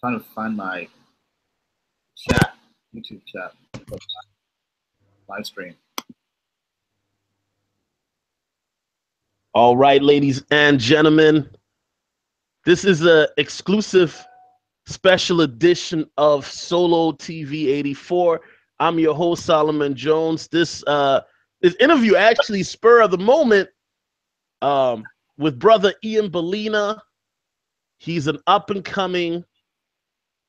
trying to find my chat, YouTube chat, live stream. All right, ladies and gentlemen, this is an exclusive special edition of Solo TV 84. I'm your host, Solomon Jones. This interview actually spur of the moment with brother Ian Balina. He's an up-and-coming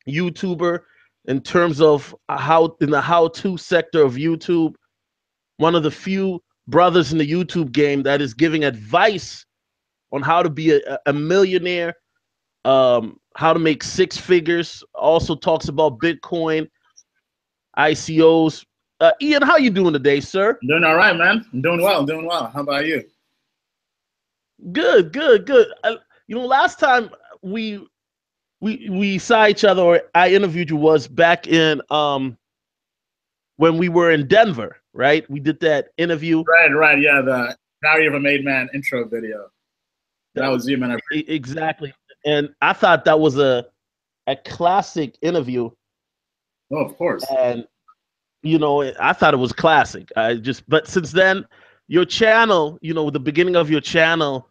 YouTuber in terms of in the how-to sector of YouTube. One of the few brothers in the YouTube game that is giving advice on how to be a millionaire, how to make six figures. Also talks about Bitcoin, ICOs. Ian, how you doing today, sir? I'm doing all right, man. I'm doing well. I'm doing well. How about you? Good. Last time we saw each other, or I interviewed you, was back in when we were in Denver, right? We did that interview. Right. Yeah, the Diary of a Made Man intro video. That was you, man. Exactly. And I thought that was a classic interview. Oh, of course. And I thought it was classic. But since then, your channel, the beginning of your channel,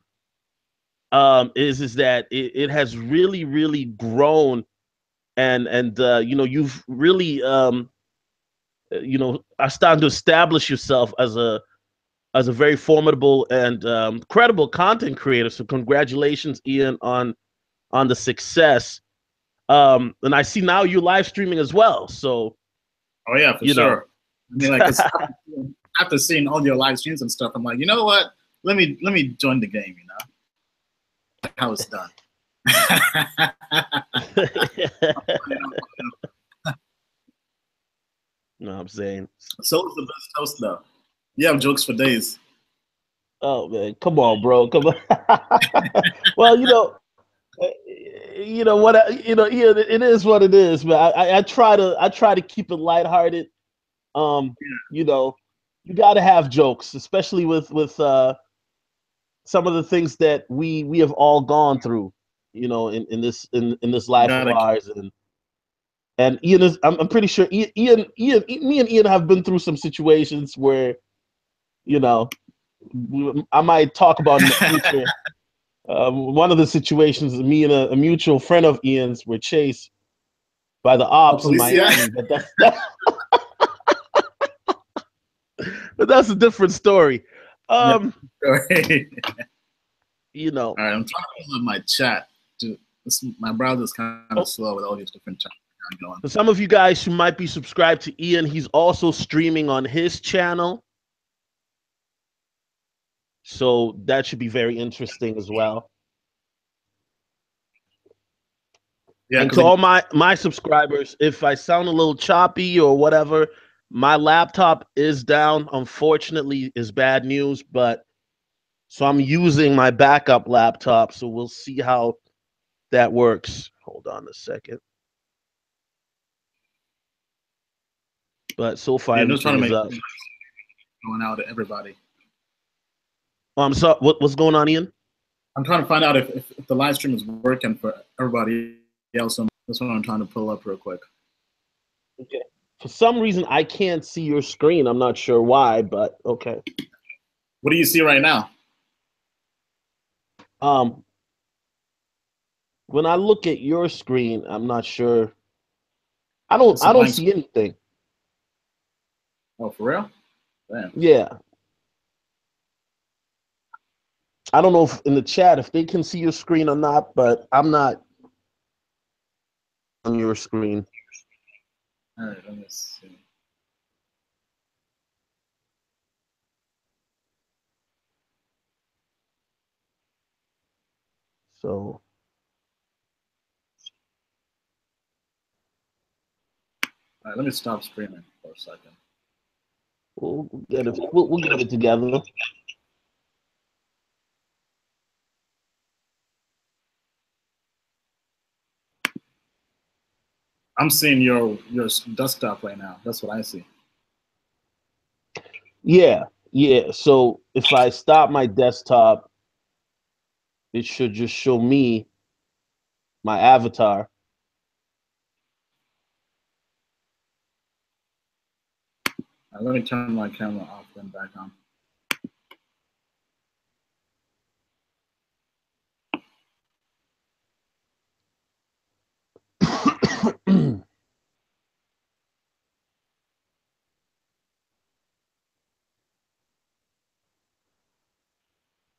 is that it has really grown, and you've really are starting to establish yourself as a very formidable and credible content creator. So congratulations, Ian, on the success. And I see now you're live streaming as well. So, oh yeah, for sure. I mean, like after seeing all your live streams and stuff, I'm like, you know what? Let me join the game. How it's done. No, I'm saying. So is the best host, though. You have jokes for days. Oh man, come on, bro, come on. Well, it is what it is, man. I try to keep it lighthearted. You got to have jokes, especially with some of the things that we have all gone through, in this life of ours. And Ian is, I'm pretty sure me and Ian have been through some situations where, I might talk about in the future. One of the situations, me and a mutual friend of Ian's were chased by the ops in Miami, but that's a different story. All right, I'm trying to pull up my chat. My browser's kind of slow with all these different chats going. For some of you guys who might be subscribed to Ian, he's also streaming on his channel. So that should be very interesting as well. Yeah, and to all my subscribers, if I sound a little choppy or whatever, my laptop is down. Unfortunately, is bad news, but so I'm using my backup laptop. So we'll see how that works. Hold on a second. But so far, everything is up. Going out to everybody. I'm sorry. What's going on, Ian? I'm trying to find out if the live stream is working for everybody else. That's what I'm trying to pull up real quick. Okay. For some reason, I can't see your screen. I'm not sure why, but okay. What do you see right now? When I look at your screen, I'm not sure. I don't see anything. Oh, for real? Damn. Yeah. I don't know if in the chat if they can see your screen or not, but I'm not on your screen. All right, let me see. So. All right, let me stop streaming for a second. We'll get it. We'll get it together. I'm seeing your desktop right now. That's what I see. Yeah. So if I stop my desktop, it should just show me my avatar. Let me turn my camera off and back on.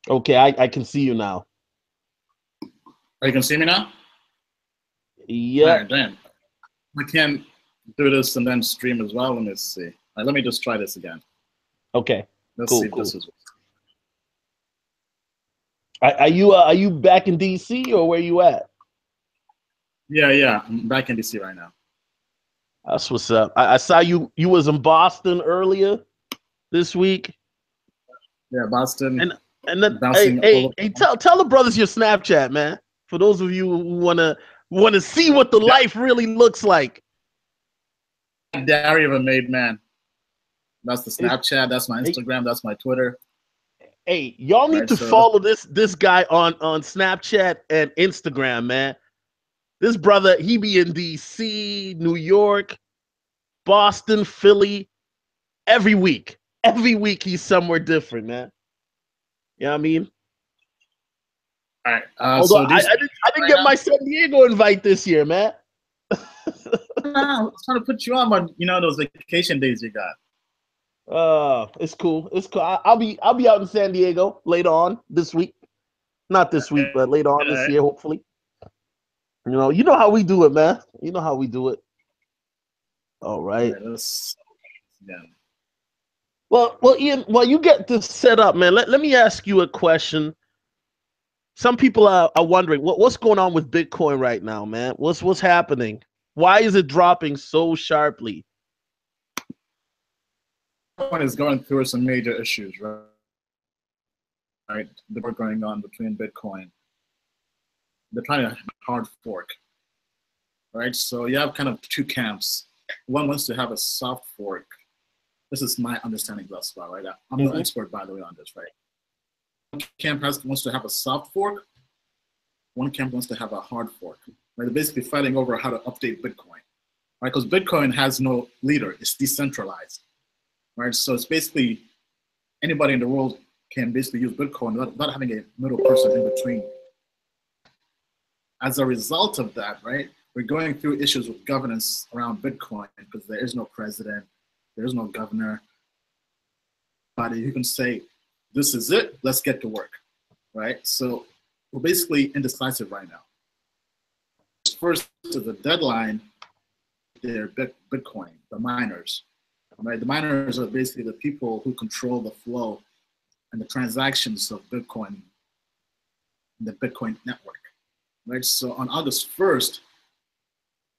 Okay, I can see you now. Oh, you can see me now? Yeah. All right, damn. I can't do this and then stream as well. Let me see. Let me just try this again. Okay. Let's cool, see if cool. this is. Are you back in DC or where you at? Yeah. I'm back in DC right now. That's what's up. I saw you was in Boston earlier this week. Yeah, Boston. And then hey, tell the brothers your Snapchat, man. For those of you who wanna see what the life really looks like. Diary of a Made Man. That's the Snapchat. That's my Instagram. That's my Twitter. Hey, y'all need to follow this guy on Snapchat and Instagram, man. This brother, he be in DC, New York, Boston, Philly, every week. Every week he's somewhere different, man. You know what I mean? All right. Although I didn't get my San Diego invite this year, man. I was trying to put you on, those vacation days you got. It's cool. It's cool. I'll be out in San Diego later on this week. Not this week, but later on this year, hopefully. You know how we do it, man. You know how we do it. All right. Well, Ian, while you get this set up, man, let me ask you a question. Some people are wondering what's going on with Bitcoin right now, man. What's happening? Why is it dropping so sharply? Bitcoin is going through some major issues, right? That are going on between Bitcoin. They're trying to hard fork, right? So you have kind of two camps. One wants to have a soft fork. This is my understanding thus far, right? I'm no expert, by the way, on this, right? One camp wants to have a soft fork. One camp wants to have a hard fork. Right? They're basically fighting over how to update Bitcoin, right? Because Bitcoin has no leader; it's decentralized, right? So it's basically anybody in the world can basically use Bitcoin without having a middle person in between. As a result of that, right, we're going through issues with governance around Bitcoin because there is no president, there is no governor. But you can say, this is it, let's get to work, right? So we're basically indecisive right now. First to the deadline, they're Bitcoin, the miners, right? The miners are basically the people who control the flow and the transactions of Bitcoin, the Bitcoin network. Right, so on August 1st,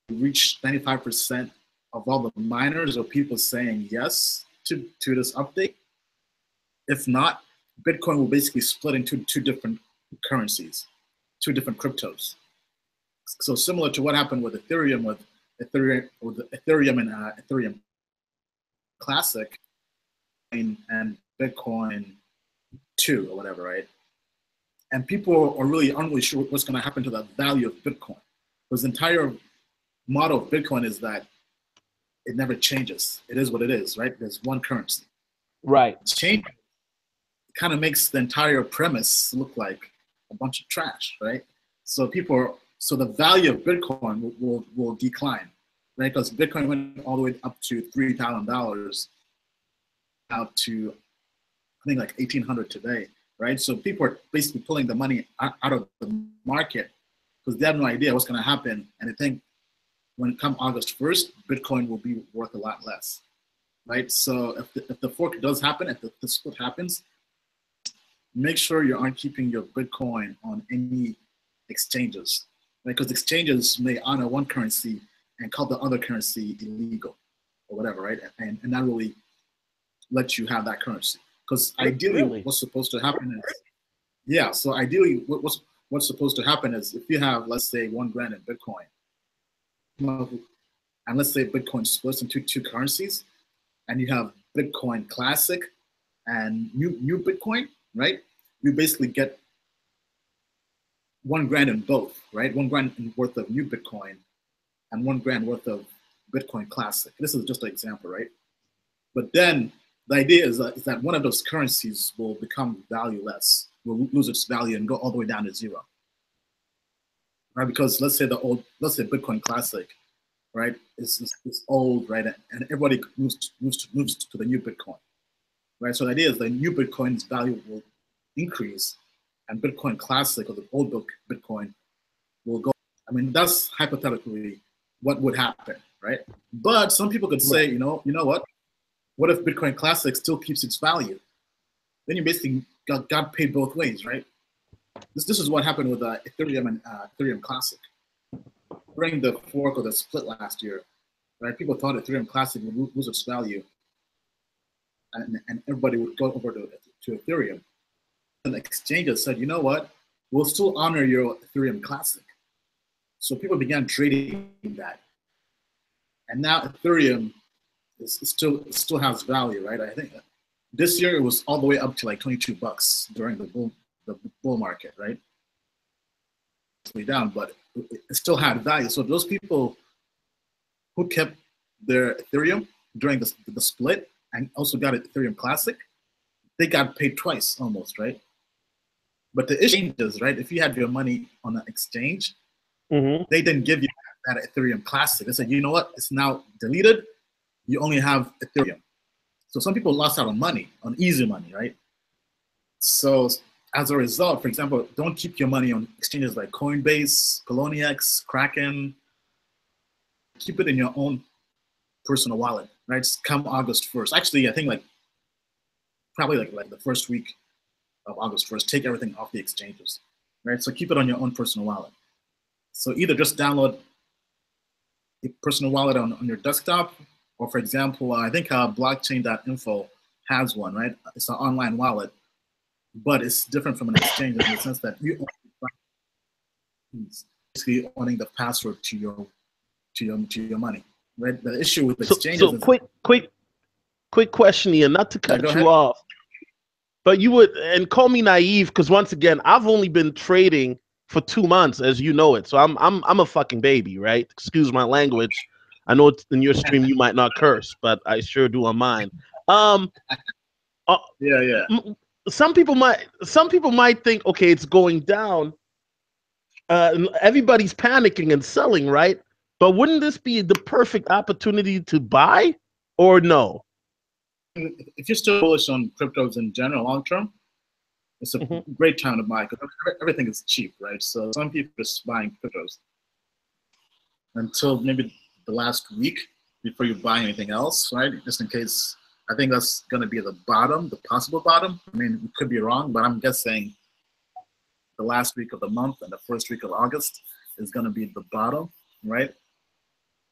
we reached 95% of all the miners or people saying yes to this update. If not, Bitcoin will basically split into two different currencies, two different cryptos. So similar to what happened with Ethereum, with Ethereum and Ethereum Classic and Bitcoin 2 or whatever, right? And people aren't really sure what's going to happen to the value of Bitcoin. Because the entire model of Bitcoin is that it never changes. It is what it is, right? There's one currency. Right. Change kind of makes the entire premise look like a bunch of trash, right? So the value of Bitcoin will decline, right? Because Bitcoin went all the way up to $3,000, out to I think like 1,800 today. Right, so people are basically pulling the money out of the market because they have no idea what's going to happen, and they think when it comes August 1st, Bitcoin will be worth a lot less, right? So if the fork does happen, if the split happens, make sure you aren't keeping your Bitcoin on any exchanges, right? Because exchanges may honor one currency and call the other currency illegal or whatever, right? And not really let you have that currency. Because ideally, what's supposed to happen is, so ideally, what's supposed to happen is if you have, let's say, $1,000 in Bitcoin, and let's say Bitcoin splits into two currencies, and you have Bitcoin Classic and new Bitcoin, right? You basically get $1,000 in both, right? $1,000 worth of new Bitcoin and $1,000 worth of Bitcoin Classic. This is just an example, right? But then the idea is that one of those currencies will become valueless, will lose its value and go all the way down to zero. Right? Because let's say Bitcoin Classic, right, is old, right, and everybody moves to the new Bitcoin, right? So the idea is the new Bitcoin's value will increase, and Bitcoin Classic or the old Bitcoin will go. I mean, that's hypothetically what would happen, right? But some people could say, you know what? What if Bitcoin Classic still keeps its value? Then you basically got paid both ways, right? This is what happened with Ethereum and Ethereum Classic. During the fork or the split last year, right? People thought Ethereum Classic would lose its value, and everybody would go over to Ethereum. And the exchanges said, you know what? We'll still honor your Ethereum Classic. So people began trading that, and now Ethereum still has value, right? I think this year it was all the way up to like $22 during the bull market, right? It's way down, but it still had value. So those people who kept their Ethereum during the split and also got Ethereum Classic, they got paid twice almost, right? But the issue is, right, if you had your money on an exchange, they didn't give you that Ethereum Classic. They said, you know what, it's now deleted. You only have Ethereum. So some people lost out on money, on easy money, right? So as a result, for example, don't keep your money on exchanges like Coinbase, Poloniex, Kraken. Keep it in your own personal wallet, right? Come August 1st. Actually, I think probably like the first week of August 1st, take everything off the exchanges, right? So keep it on your own personal wallet. So either just download a personal wallet on your desktop, or for example, I think blockchain.info has one, right? It's an online wallet, but it's different from an exchange in the sense that you basically owning the password to your money, right? The issue with exchanges so quick question, Ian, not to cut you off, but you would, and call me naive, because once again, I've only been trading for 2 months, as you know it. So I'm a fucking baby, right? Excuse my language. I know in your stream you might not curse, but I sure do on mine. Yeah. Some people might think, okay, it's going down. Everybody's panicking and selling, right? But wouldn't this be the perfect opportunity to buy, or no? If you're still bullish on cryptos in general, long term, it's a great time to buy because everything is cheap, right? So some people are just buying cryptos until maybe the last week before you buy anything else, right? Just in case. I think that's going to be the bottom, the possible bottom. I mean, we could be wrong, but I'm guessing the last week of the month and the first week of August is going to be the bottom, right?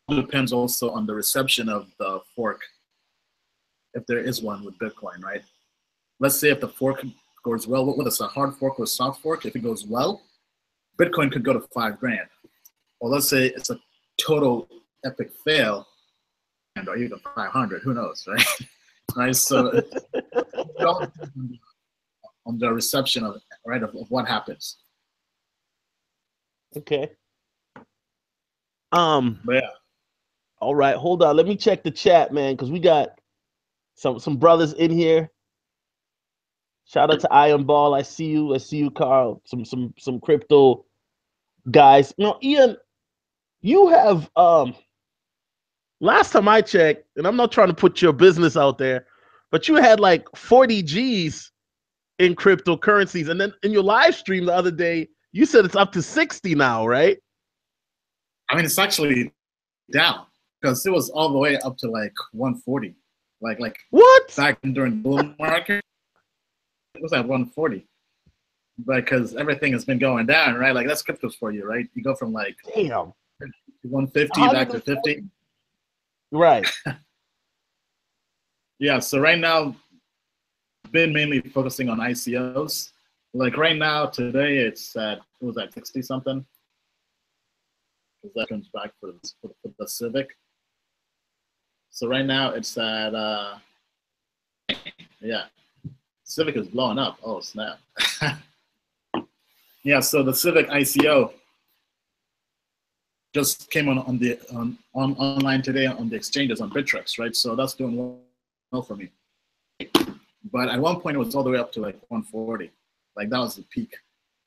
It depends also on the reception of the fork, if there is one with Bitcoin, right? Let's say if the fork goes well, whether it's a hard fork or a soft fork, if it goes well, Bitcoin could go to $5,000. Or let's say it's a total epic fail, or even 500, who knows, right? Right, so it all depends on the reception of what happens. Okay. But yeah. All right, hold on. Let me check the chat, man, because we got some brothers in here. Shout out to Iron Ball. I see you, Carl. Some crypto guys. Now, Ian, you have last time I checked, and I'm not trying to put your business out there, but you had like 40 G's in cryptocurrencies. And then in your live stream the other day, you said it's up to 60 now, right? I mean, it's actually down because it was all the way up to like 140. Like what? Back during the bull market, it was at 140. Because everything has been going down, right? Like that's cryptos for you, right? You go from like 150 back to 50. Right. Yeah, so right now, been mainly focusing on ICOs. Like right now, today it was at 60 something. Because that comes back for the Civic. So right now it's at Civic is blowing up. Oh snap. Yeah, so the Civic ICO just came on online today on the exchanges on Bittrex, right? So that's doing well for me. But at one point, it was all the way up to like 140. Like that was the peak,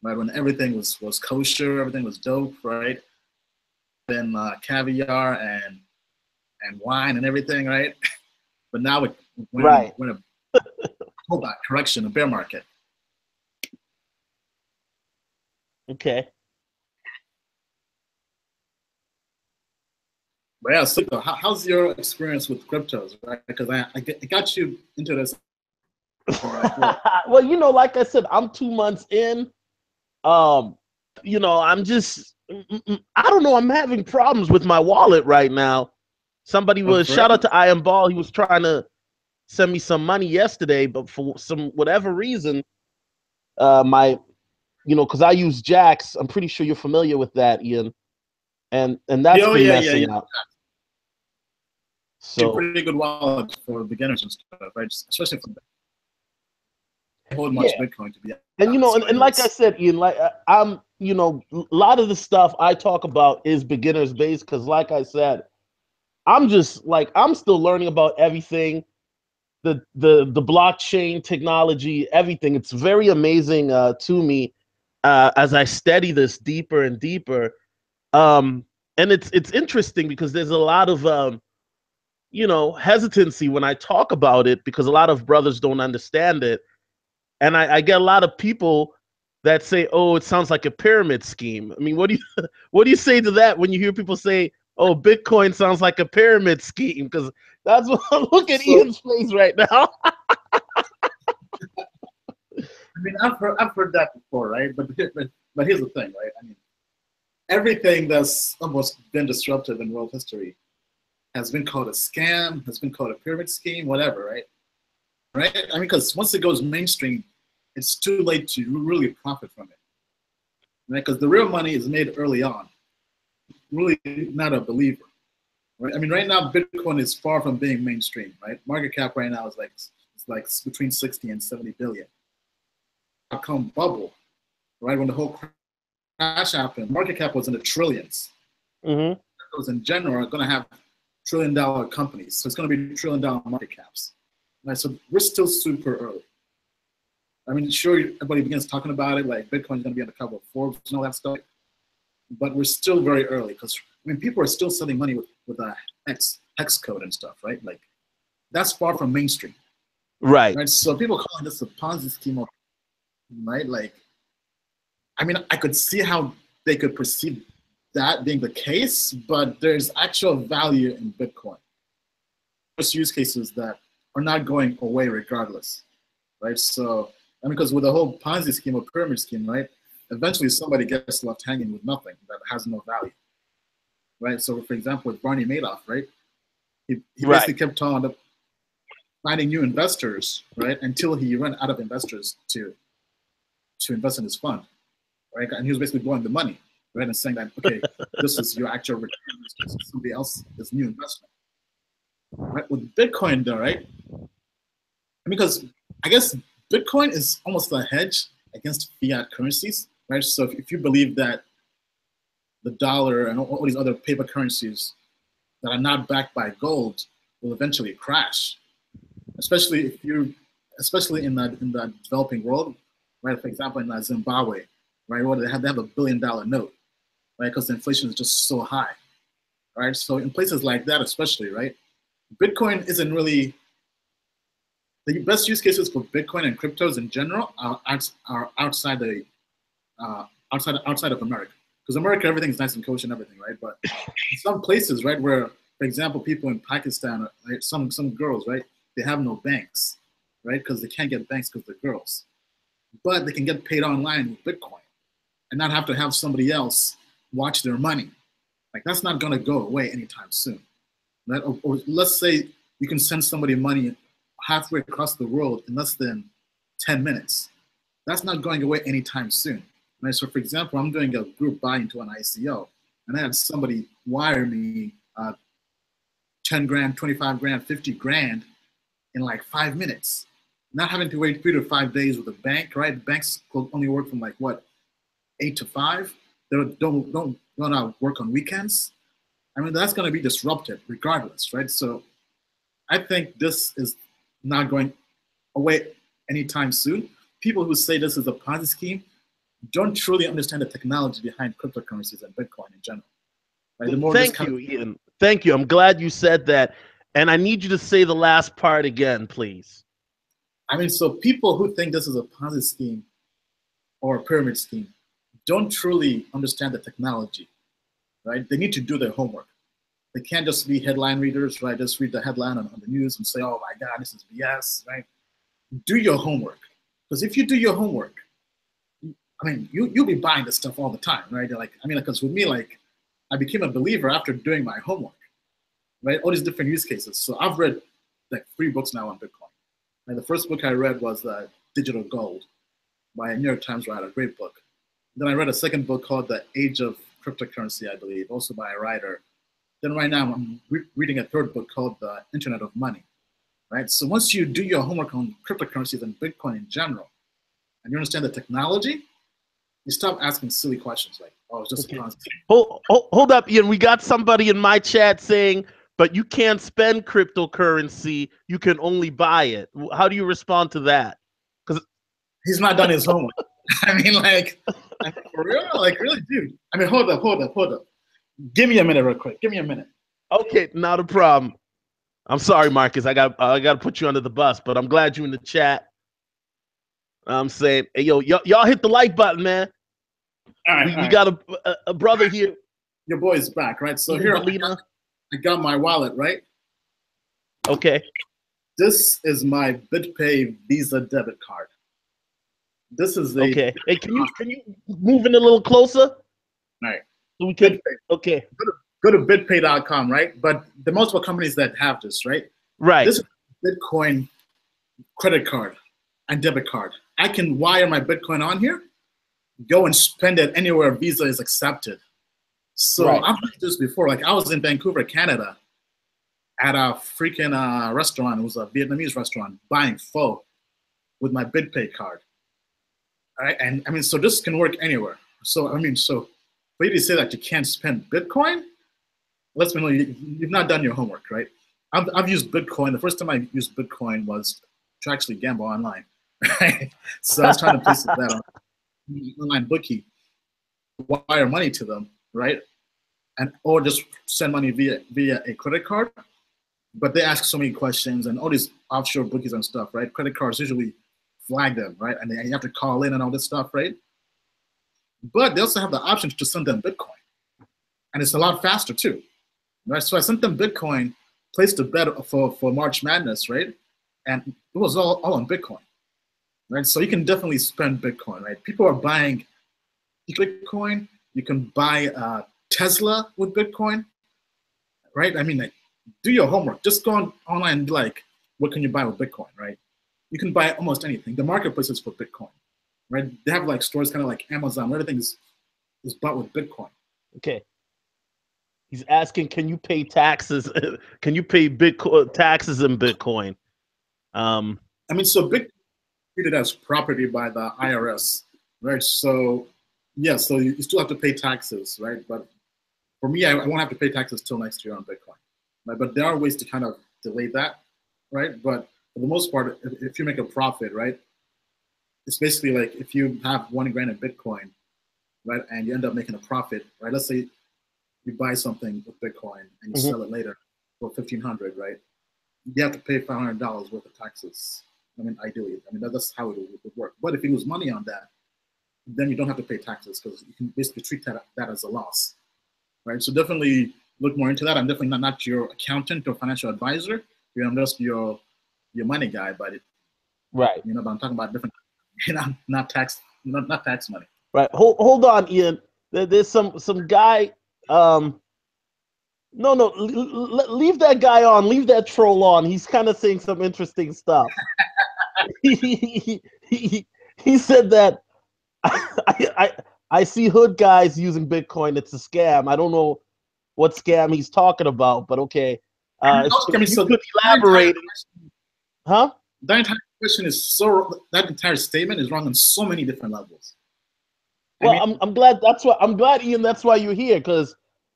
right? When everything was kosher, everything was dope, right? Then caviar and wine and everything, right? But now we're in a pullback, correction, a bear market. Okay. But yeah, so how's your experience with cryptos, right? Because I got you into this. Well, you know, like I said, I'm 2 months in. You know, I'm just, I don't know, I'm having problems with my wallet right now. Somebody was, shout out to Ian Ball, he was trying to send me some money yesterday, but for some whatever reason, you know, because I use Jax, I'm pretty sure you're familiar with that, Ian, and that's been messing up. So pretty good wallet for beginners and stuff, right? Especially for hold much Bitcoin to be. And you know, and like I said, Ian, like I'm, you know, a lot of the stuff I talk about is beginners based because, like I said, I'm just like I'm still learning about everything, the blockchain technology, everything. It's very amazing to me as I study this deeper and deeper. And it's interesting because there's a lot of you know, hesitancy when I talk about it because a lot of brothers don't understand it. And I get a lot of people that say, "Oh, it sounds like a pyramid scheme." I mean, what do you say to that when you hear people say, "Oh, Bitcoin sounds like a pyramid scheme"? Because that's what look at Ian's face right now. I mean, I've heard that before, right? But here's the thing, right? I mean, everything that's almost been disruptive in world history has been called a scam, has been called a pyramid scheme, whatever, right? Right? I mean, because once it goes mainstream, it's too late to really profit from it, right? Because the real money is made early on. Really not a believer, right? I mean, right now Bitcoin is far from being mainstream, right? Market cap right now is like between 60 and 70 billion. Come bubble, right? When the whole crash happened, market cap was in the trillions. Mm-hmm. Those in general are going to have trillion-dollar companies, so it's going to be trillion-dollar market caps. Right? So we're still super early. I mean, sure, everybody begins talking about it, like Bitcoin's going to be on the cover of Forbes and all that stuff, but we're still very early because I mean, people are still selling money with a hex code and stuff, right? Like that's far from mainstream, right? So people calling this a Ponzi scheme, right? Like, I mean, I could see how they could perceive that being the case, but there's actual value in Bitcoin. There's use cases that are not going away regardless, right? So, I mean, because with the whole Ponzi scheme or pyramid scheme, right? Eventually somebody gets left hanging with nothing that has no value, right? So, for example, with Barney Madoff, right? He basically kept on finding new investors, right? Until he ran out of investors to invest in his fund, right? And he was basically blowing the money, right? And saying that, okay, this is your actual return, this is somebody else's new investment. Right? With Bitcoin, though, right? Because I guess Bitcoin is almost a hedge against fiat currencies, right? So if you believe that the dollar and all these other paper currencies that are not backed by gold will eventually crash, especially especially in the developing world, right? For example, in Zimbabwe, right? Where they have a $1 billion note, right? Because inflation is just so high, right? So in places like that, especially, right? Bitcoin isn't really the best use cases for Bitcoin and cryptos in general are outside of America. Because America, everything is nice and kosher and everything, right? But in some places, right, where, for example, people in Pakistan, right, some girls, right, they have no banks, right, because they can't get banks because they're girls. But they can get paid online with Bitcoin and not have to have somebody else watch their money. Like that's not going to go away anytime soon. Right? Or let's say you can send somebody money halfway across the world in less than 10 minutes. That's not going away anytime soon. Right? So for example, I'm doing a group buy into an ICO, and I had somebody wire me 10 grand, 25 grand, 50 grand in like 5 minutes. Not having to wait 3 to 5 days with a bank, right? Banks only work from like what, 8 to 5. They don't work on weekends. I mean, that's going to be disrupted regardless, right? So I think this is not going away anytime soon. People who say this is a Ponzi scheme don't truly understand the technology behind cryptocurrencies and Bitcoin in general. Right? The more Thank you, Ian. Thank you. I'm glad you said that. And I need you to say the last part again, please. I mean, so people who think this is a Ponzi scheme or a pyramid scheme don't truly understand the technology, right? They need to do their homework. They can't just be headline readers, right? Just read the headline on the news and say, oh my God, this is BS, right? Do your homework. Because if you do your homework, I mean, you'll be buying this stuff all the time, right? Like, I mean, because with me, like, I became a believer after doing my homework, right? All these different use cases. So I've read like 3 books now on Bitcoin. And the first book I read was Digital Gold by a New York Times writer, great book. Then I read a second book called The Age of Cryptocurrency, I believe, also by a writer. Then right now I'm reading a third book called The Internet of Money, right? So once you do your homework on cryptocurrencies and Bitcoin in general, and you understand the technology, you stop asking silly questions like, oh, it's just a concept. Hold up, Ian. We got somebody in my chat saying, but you can't spend cryptocurrency. You can only buy it. How do you respond to that? Because he's not done his homework. I mean, like, for real? Like, really, dude? I mean, hold up. Give me a minute real quick. Give me a minute. Okay, not a problem. I'm sorry, Marcus. I got to put you under the bus, but I'm glad you're in the chat. I'm saying, hey, yo, y'all hit the like button, man. All right, we got a brother here. Your boy is back, right? So Ian here Balina. I got my wallet, right? Okay. This is my BitPay Visa debit card. This is a okay. Hey, can you move in a little closer? All right. So we can. BitPay. Okay. Go to bitpay.com, right? But the multiple companies that have this, right? Right. This is Bitcoin credit card and debit card. I can wire my Bitcoin on here, go and spend it anywhere Visa is accepted. So right. I've heard this before. Like I was in Vancouver, Canada, at a freaking restaurant. It was a Vietnamese restaurant, buying pho with my BitPay card. All right, and I mean, so this can work anywhere. So I mean, so for you to say that you can't spend Bitcoin, lets me know you've not done your homework, right? I've used Bitcoin. The first time I used Bitcoin was to actually gamble online. Right? So I was trying to place a bet on online bookie, wire money to them, right? And or just send money via a credit card. But they ask so many questions and all these offshore bookies and stuff, right? Credit cards usually flag them, right? And you have to call in and all this stuff, right? But they also have the option to send them Bitcoin. And it's a lot faster too, right? So I sent them Bitcoin, placed a bet for March Madness, right? And it was all on Bitcoin, right? So you can definitely spend Bitcoin, right? People are buying Bitcoin. You can buy Tesla with Bitcoin, right? I mean, like, do your homework. Just go online and be like, what can you buy with Bitcoin, right? You can buy almost anything. The marketplace is for Bitcoin, right? They have like stores kind of like Amazon, where everything is bought with Bitcoin. Okay. He's asking, can you pay taxes? Can you pay Bitcoin taxes in Bitcoin? I mean, so Bitcoin is treated as property by the IRS, right? So yeah, so you still have to pay taxes, right? But for me, I won't have to pay taxes till next year on Bitcoin, right? But there are ways to kind of delay that, right? But for the most part, if you make a profit, right, it's basically like if you have $1 grand in Bitcoin, right, and you end up making a profit, right? Let's say you buy something with Bitcoin and you sell it later for $1,500, right? You have to pay $500 worth of taxes. I mean, ideally, I mean that's how it would work. But if you lose money on that, then you don't have to pay taxes because you can basically treat that as a loss, right? So definitely look more into that. I'm definitely not your accountant or financial advisor. I'm just your money guy, but right. But I'm talking about different, not tax money. Right. Hold on, Ian. There's some guy. No, leave that guy on. Leave that troll on. He's kind of saying some interesting stuff. he said that I see hood guys using Bitcoin. It's a scam. I don't know what scam he's talking about, but okay. You could elaborate. Huh? That entire question is that entire statement is wrong on so many different levels. Well, I'm glad. I'm glad, Ian. That's why you're here, because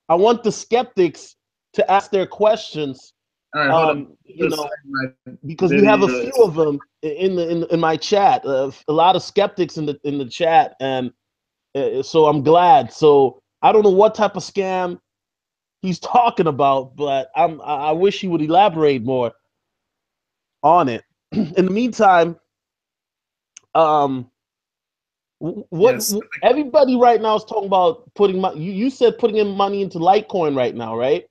I want the skeptics to ask their questions All right, hold on. You Just know, my because we have a few videos. of them in my chat. A lot of skeptics in the chat, and so I'm glad. So I don't know what type of scam he's talking about, but I wish he would elaborate more on it. In the meantime, um, what Yes. everybody right now is talking about putting money. You said putting in money into Litecoin right now, right?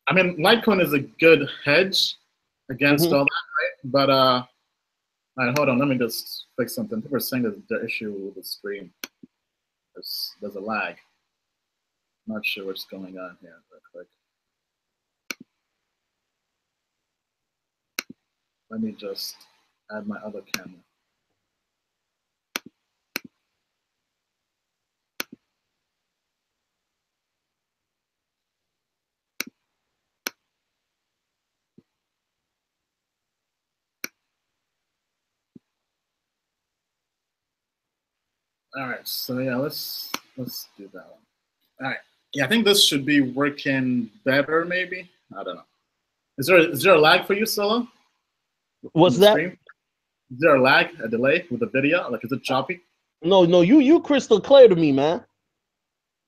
I mean, Litecoin is a good hedge against all that, right? But all right, hold on. Let me just fix something. People are saying there's the issue with the stream. There's a lag. I'm not sure what's going on here. Real quick. Let me just add my other camera. All right, so yeah, let's do that one. All right, yeah, I think this should be working better. Maybe I don't know. Is there a lag for you, Solo? What's In the that? stream? Is there a lag, a delay with the video? Like, is it choppy? No, you crystal clear to me, man.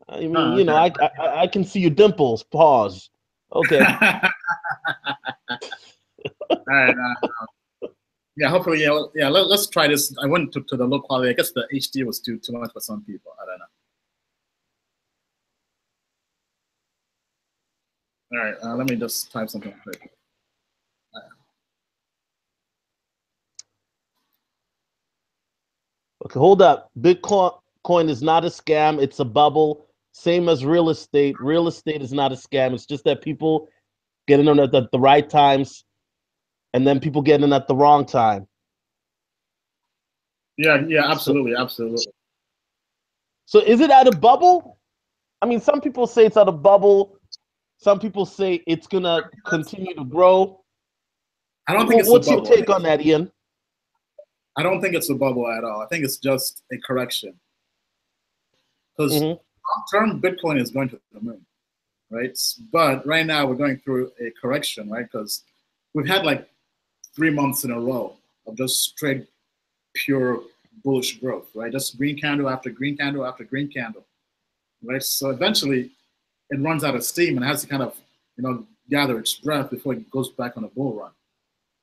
I mean, Oh, you know, okay. I can see your dimples. Pause. Okay. All right. Yeah, hopefully, yeah. Let's try this. I went to the low quality. I guess the HD was too much for some people. I don't know. All right, let me just type something quick. Okay, hold up. Bitcoin is not a scam. It's a bubble. Same as real estate. Real estate is not a scam. It's just that people get in at the right times, and then people get in at the wrong time. Yeah, absolutely, absolutely. So is it at a bubble? I mean, some people say it's at a bubble. Some people say it's gonna continue to grow. I don't think it's a What's your bubble. take on that, Ian? I don't think it's a bubble at all. I think it's just a correction. Because long-term, Bitcoin is going to the moon, right? But right now we're going through a correction, right? Because we've had like 3 months in a row of just straight, pure bullish growth, right? Just green candle after green candle after green candle, right? So eventually it runs out of steam and has to kind of, gather its breath before it goes back on a bull run,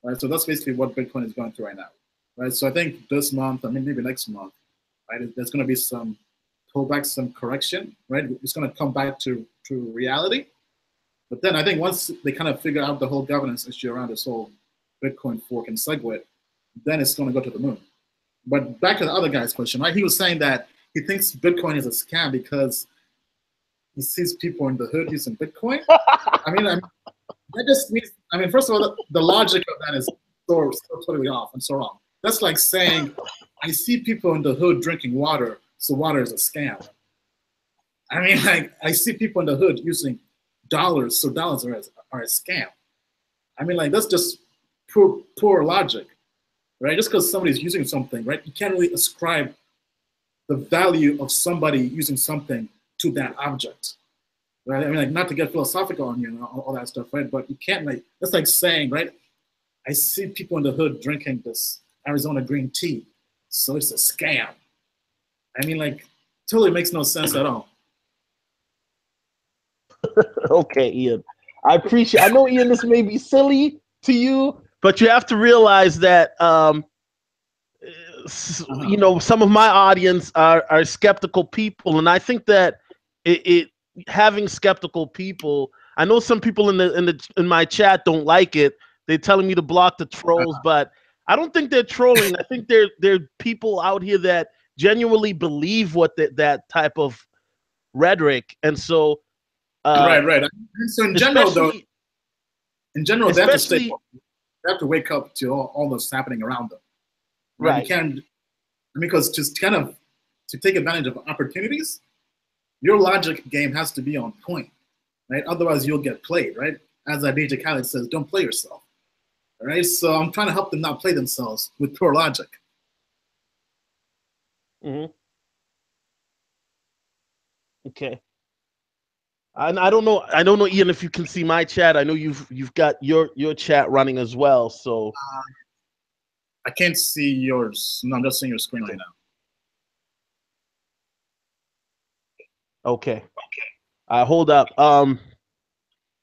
right? So that's basically what Bitcoin is going through right now, right? So I think this month, I mean, maybe next month, right, there's going to be some pullback, some correction, right? It's going to come back to reality. But then I think once they kind of figure out the whole governance issue around this whole Bitcoin fork and SegWit, then it's going to go to the moon. But back to the other guy's question, right? He was saying that he thinks Bitcoin is a scam because he sees people in the hood using Bitcoin. I mean, that just means, I mean, first of all, the logic of that is so totally off and so wrong. That's like saying, I see people in the hood drinking water, so water is a scam. I mean, like, I see people in the hood using dollars, so dollars are a scam. I mean, like, that's just poor logic, right? Just because somebody's using something, right? You can't really ascribe the value of somebody using something to that object, right? I mean, like, not to get philosophical on you and all that stuff, right? But you can't, like, that's like saying, right? I see people in the hood drinking this Arizona green tea, so it's a scam. I mean, like, totally makes no sense at all. Okay, Ian. I know, Ian, this may be silly to you, but you have to realize that some of my audience are skeptical people, and I think that it having skeptical people. I know some people in my chat don't like it. They're telling me to block the trolls, but I don't think they're trolling. I think they're people out here that genuinely believe what that type of rhetoric, and so right. So in general, though, they have to stay. especially They have to wake up to all that's happening around them. Right? You can't. I mean, because just kind of to take advantage of opportunities, your logic game has to be on point, right? Otherwise, you'll get played, right? As DJ Khaled says, don't play yourself. All right. So I'm trying to help them not play themselves with poor logic. Okay. I don't know. I don't know, Ian, if you can see my chat. I know you've got your chat running as well. So I can't see yours. No, I'm just seeing your screen right now. okay. Hold up.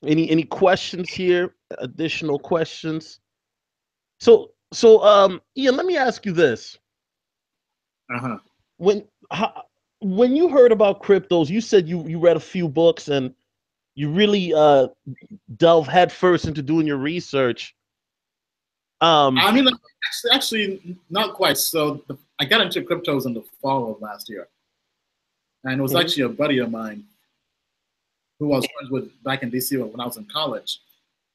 Any questions here? Additional questions? So Ian, let me ask you this. Uh-huh. When you heard about cryptos, you said you read a few books and you really delve headfirst into doing your research. I mean, actually, not quite. So I got into cryptos in the fall of last year, and it was actually a buddy of mine who I was friends with back in DC when I was in college.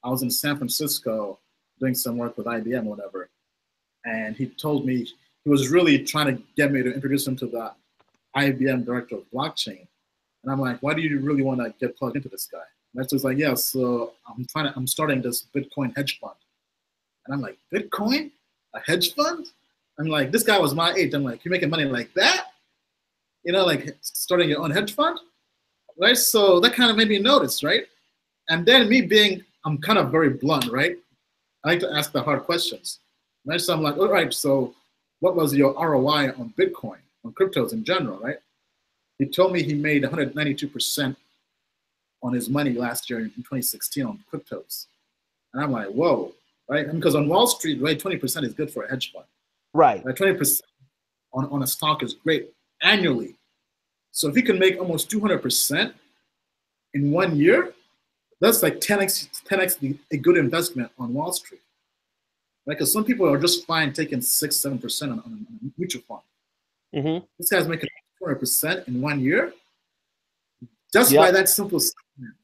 I was in San Francisco doing some work with IBM or whatever, and he told me he was really trying to get me to introduce him to the IBM director of blockchain. And I'm like, why do you really want to get plugged into this guy? And so he's like, yeah, so I'm starting this Bitcoin hedge fund. And I'm like, Bitcoin? A hedge fund? I'm like, this guy was my age. I'm like, you're making money like that? You know, like starting your own hedge fund? Right? So that kind of made me notice, right? And then me being, I'm kind of very blunt, right? I like to ask the hard questions. Right? So I'm like, all right, so what was your ROI on Bitcoin, on cryptos in general, right? He told me he made 192% on his money last year in 2016 on cryptos. And I'm like, whoa, right? Because on Wall Street, right, 20% is good for a hedge fund. Right. 20% on a stock is great annually. So if you can make almost 200% in 1 year, that's like 10x a good investment on Wall Street. Right? Because some people are just fine taking 6-7% on a mutual fund. Mm-hmm. This guy's making 200% in 1 year. Just by that simple statement,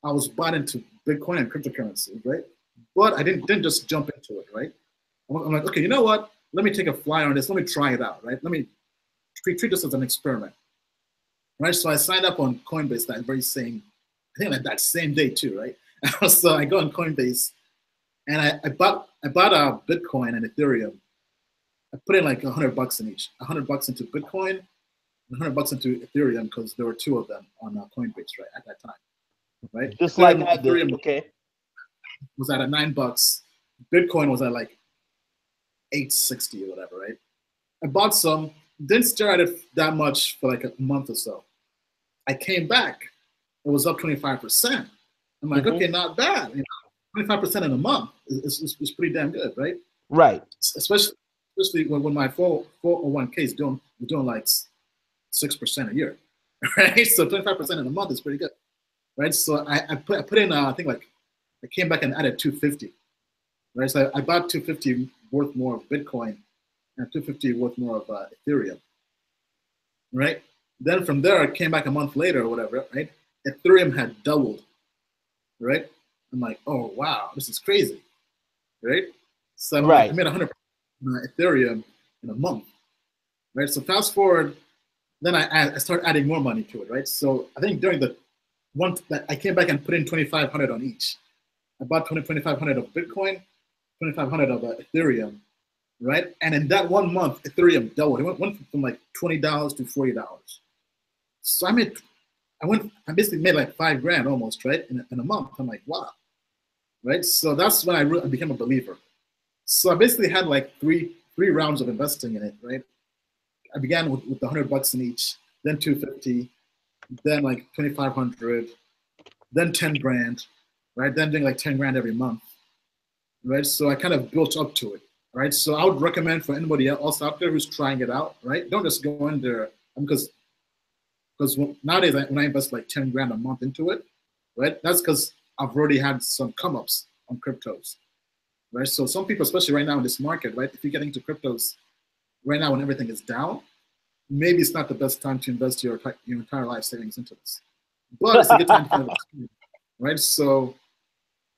I was bought into Bitcoin and cryptocurrency, right? But I didn't just jump into it, right? I'm like, okay, you know what? Let me take a flyer on this. Let me try it out, right? Let me treat this as an experiment, right? So I signed up on Coinbase that very same, I think like that same day too, right? So I go on Coinbase and I bought a Bitcoin and Ethereum. I put in like $100 in each, $100 into Bitcoin, $100 into Ethereum because there were two of them on Coinbase, right, at that time, right? Just Ethereum, like I did. Okay. Was at $9. Bitcoin was at like 860 or whatever, right? I bought some, didn't stare at it that much for like a month or so. I came back, it was up 25%. I'm like, okay, not bad. You know, 25% in a month is pretty damn good, right? Right. Especially when my 401k is doing like 6% a year, right? So 25% in a month is pretty good, right? So I put in I think like I came back and added 250, right? So I bought 250 worth more of Bitcoin and 250 worth more of Ethereum, right? Then from there I came back a month later or whatever, right? Ethereum had doubled, right? I'm like, oh wow, this is crazy, right? So I made 100% Ethereum in a month, right? So fast forward. Then I started adding more money to it, right? So I think during the one that I came back and put in 2,500 on each. I bought 2,500 of Bitcoin, 2,500 of Ethereum, right? And in that 1 month, Ethereum doubled. It went from like $20 to $40. So I basically made like $5,000 almost, right? In a month. I'm like, wow, right? So that's when I became a believer. So I basically had like three rounds of investing in it, right? I began with the $100 in each, then 250, then like 2,500, then 10 grand, right? Then doing like 10 grand every month, right? So I kind of built up to it, right? So I would recommend for anybody else out there who's trying it out, right? Don't just go in there because nowadays when I invest like 10 grand a month into it, right? That's because I've already had some come ups on cryptos, right? So some people, especially right now in this market, right? If you get into cryptos right now when everything is down, maybe it's not the best time to invest your entire life savings into this. But it's a good time to kind of experience, right? So,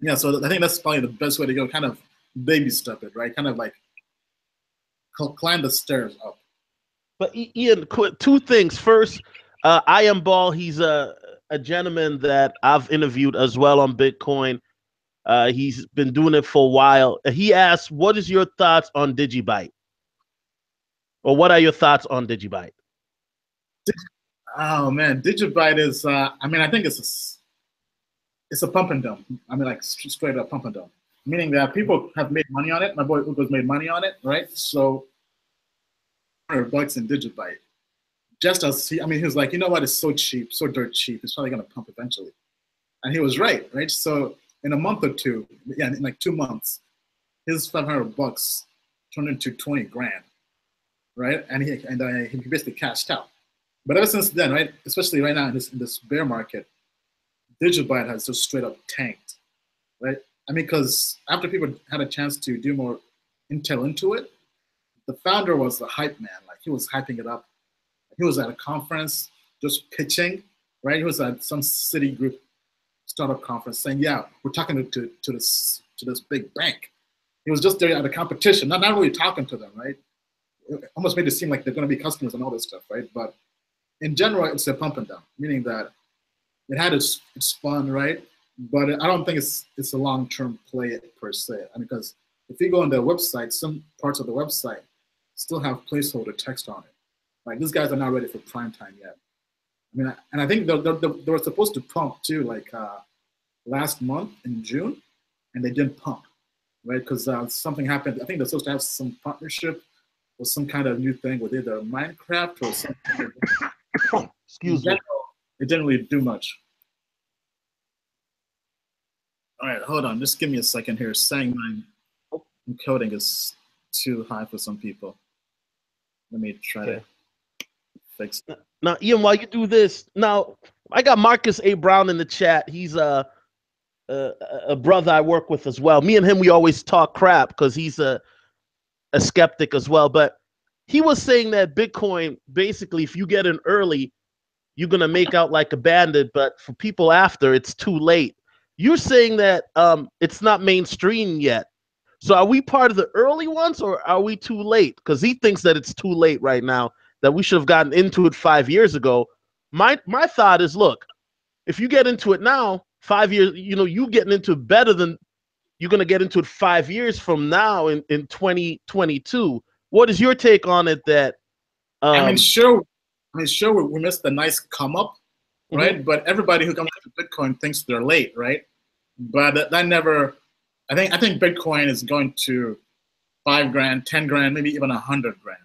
yeah, so I think that's probably the best way to go, kind of baby step it, right? Kind of like climb the stairs up. But Ian, two things. First, Ian Ball, he's a gentleman that I've interviewed as well on Bitcoin. He's been doing it for a while. He asked, what is your thoughts on Digibyte? Or what are your thoughts on Digibyte? Oh man, Digibyte is. I mean, I think it's a pump and dump. I mean, like straight up pump and dump, meaning that people have made money on it. My boy Ugo's made money on it, right? So, $100 in Digibyte. Just as I mean, he was like, you know what? It's so cheap, so dirt cheap. It's probably gonna pump eventually, and he was right, right? So in a month or two, yeah, in like 2 months, his $500 turned into 20 grand, right? And he basically cashed out. But ever since then, right, especially right now in this bear market, Digibyte has just straight up tanked, right? I mean, because after people had a chance to do more intel into it, the founder was the hype man. Like he was hyping it up. He was at a conference just pitching, right? He was at some Citigroup startup conference saying, "Yeah, we're talking to this big bank." He was just there at a competition, not really talking to them, right? It almost made it seem like they're going to be customers and all this stuff, right? But in general, it's a pump and dump, meaning that it had its fun, right? But I don't think it's a long-term play per se. I mean, because if you go on the website, some parts of the website still have placeholder text on it. Like these guys are not ready for prime time yet. I mean, and I think they were supposed to pump too, like last month in June, and they didn't pump, right? Because something happened. I think they're supposed to have some partnership or some kind of new thing with either Minecraft or something. Excuse me. It didn't really do much. All right, hold on. Just give me a second here. Saying my encoding is too high for some people. Let me try to fix it. Now, Ian, while you do this, now I got Marcus A. Brown in the chat. He's a brother I work with as well. Me and him, we always talk crap because he's a skeptic as well. But he was saying that Bitcoin, basically, if you get in early, you're gonna make out like a bandit. But for people after, it's too late. You're saying that it's not mainstream yet. So are we part of the early ones or are we too late? Because he thinks that it's too late right now, that we should have gotten into it 5 years ago. My thought is, look, if you get into it now, 5 years, you getting into it better than you're going to get into it 5 years from now in 2022. What is your take on it that I mean, sure, we missed a nice come up, right? Mm-hmm. But everybody who comes to Bitcoin thinks they're late, right? But that never. I think Bitcoin is going to 5 grand, 10 grand, maybe even 100 grand.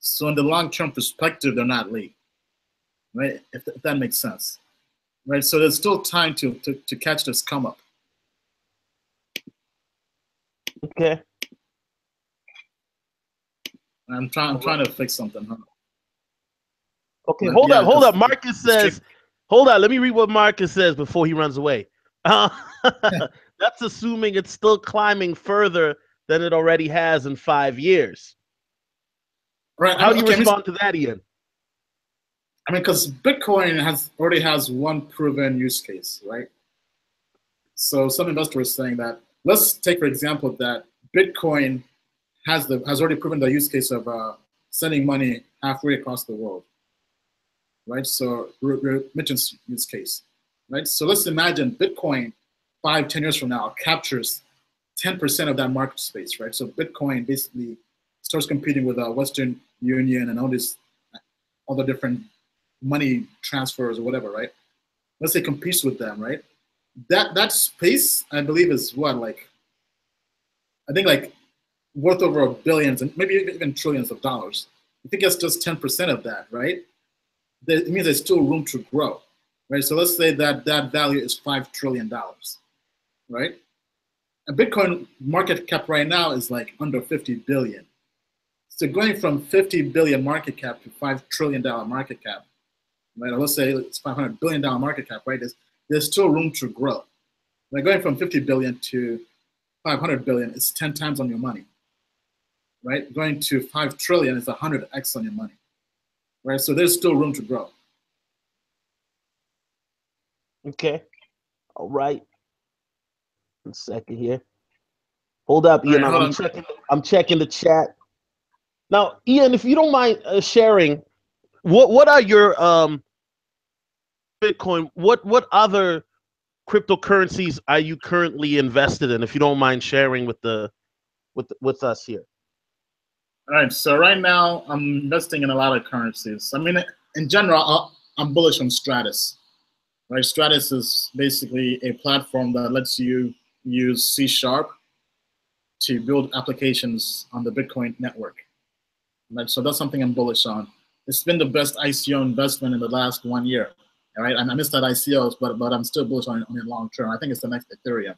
So in the long-term perspective, they're not late, right? If that makes sense, right? So there's still time to catch this come up. Okay. I'm trying to fix something. Huh? Okay, hold up. Marcus says, hold on. Let me read what Marcus says before he runs away. That's assuming it's still climbing further than it already has in 5 years. Right. How do you respond to that, Ian? I mean, because Bitcoin already has one proven use case, right? So some investor is saying that, let's take for example that Bitcoin has already proven the use case of sending money halfway across the world, right? So remittance use case, right? So let's imagine Bitcoin 5-10 years from now captures 10% of that market space, right? So Bitcoin basically starts competing with Western Union and all the different money transfers or whatever, right? Let's say competes with them, right? That space, I believe, is what, like, I think like worth over billions and maybe even trillions of dollars. If it gets just 10% of that, right? It means there's still room to grow, right? So let's say that value is $5 trillion, right? A Bitcoin market cap right now is like under 50 billion. So going from 50 billion market cap to $5 trillion market cap, right? Or let's say it's $500 billion market cap, right? There's still room to grow. Like going from 50 billion to 500 billion is 10 times on your money, right? Going to 5 trillion is 100x on your money, right? So there's still room to grow. Okay. All right. 1 second here. Hold up, Ian. Right, I'm checking the chat. Now, Ian, if you don't mind sharing, what are your Bitcoin? What other cryptocurrencies are you currently invested in? If you don't mind sharing with us here. All right. So right now I'm investing in a lot of currencies. I mean, in general, I'm bullish on Stratus. Right, Stratus is basically a platform that lets you use C# to build applications on the Bitcoin network. Right, so that's something I'm bullish on. It's been the best ICO investment in the last 1 year. All right, I missed that ICOs, but I'm still bullish on it long term. I think it's the next Ethereum.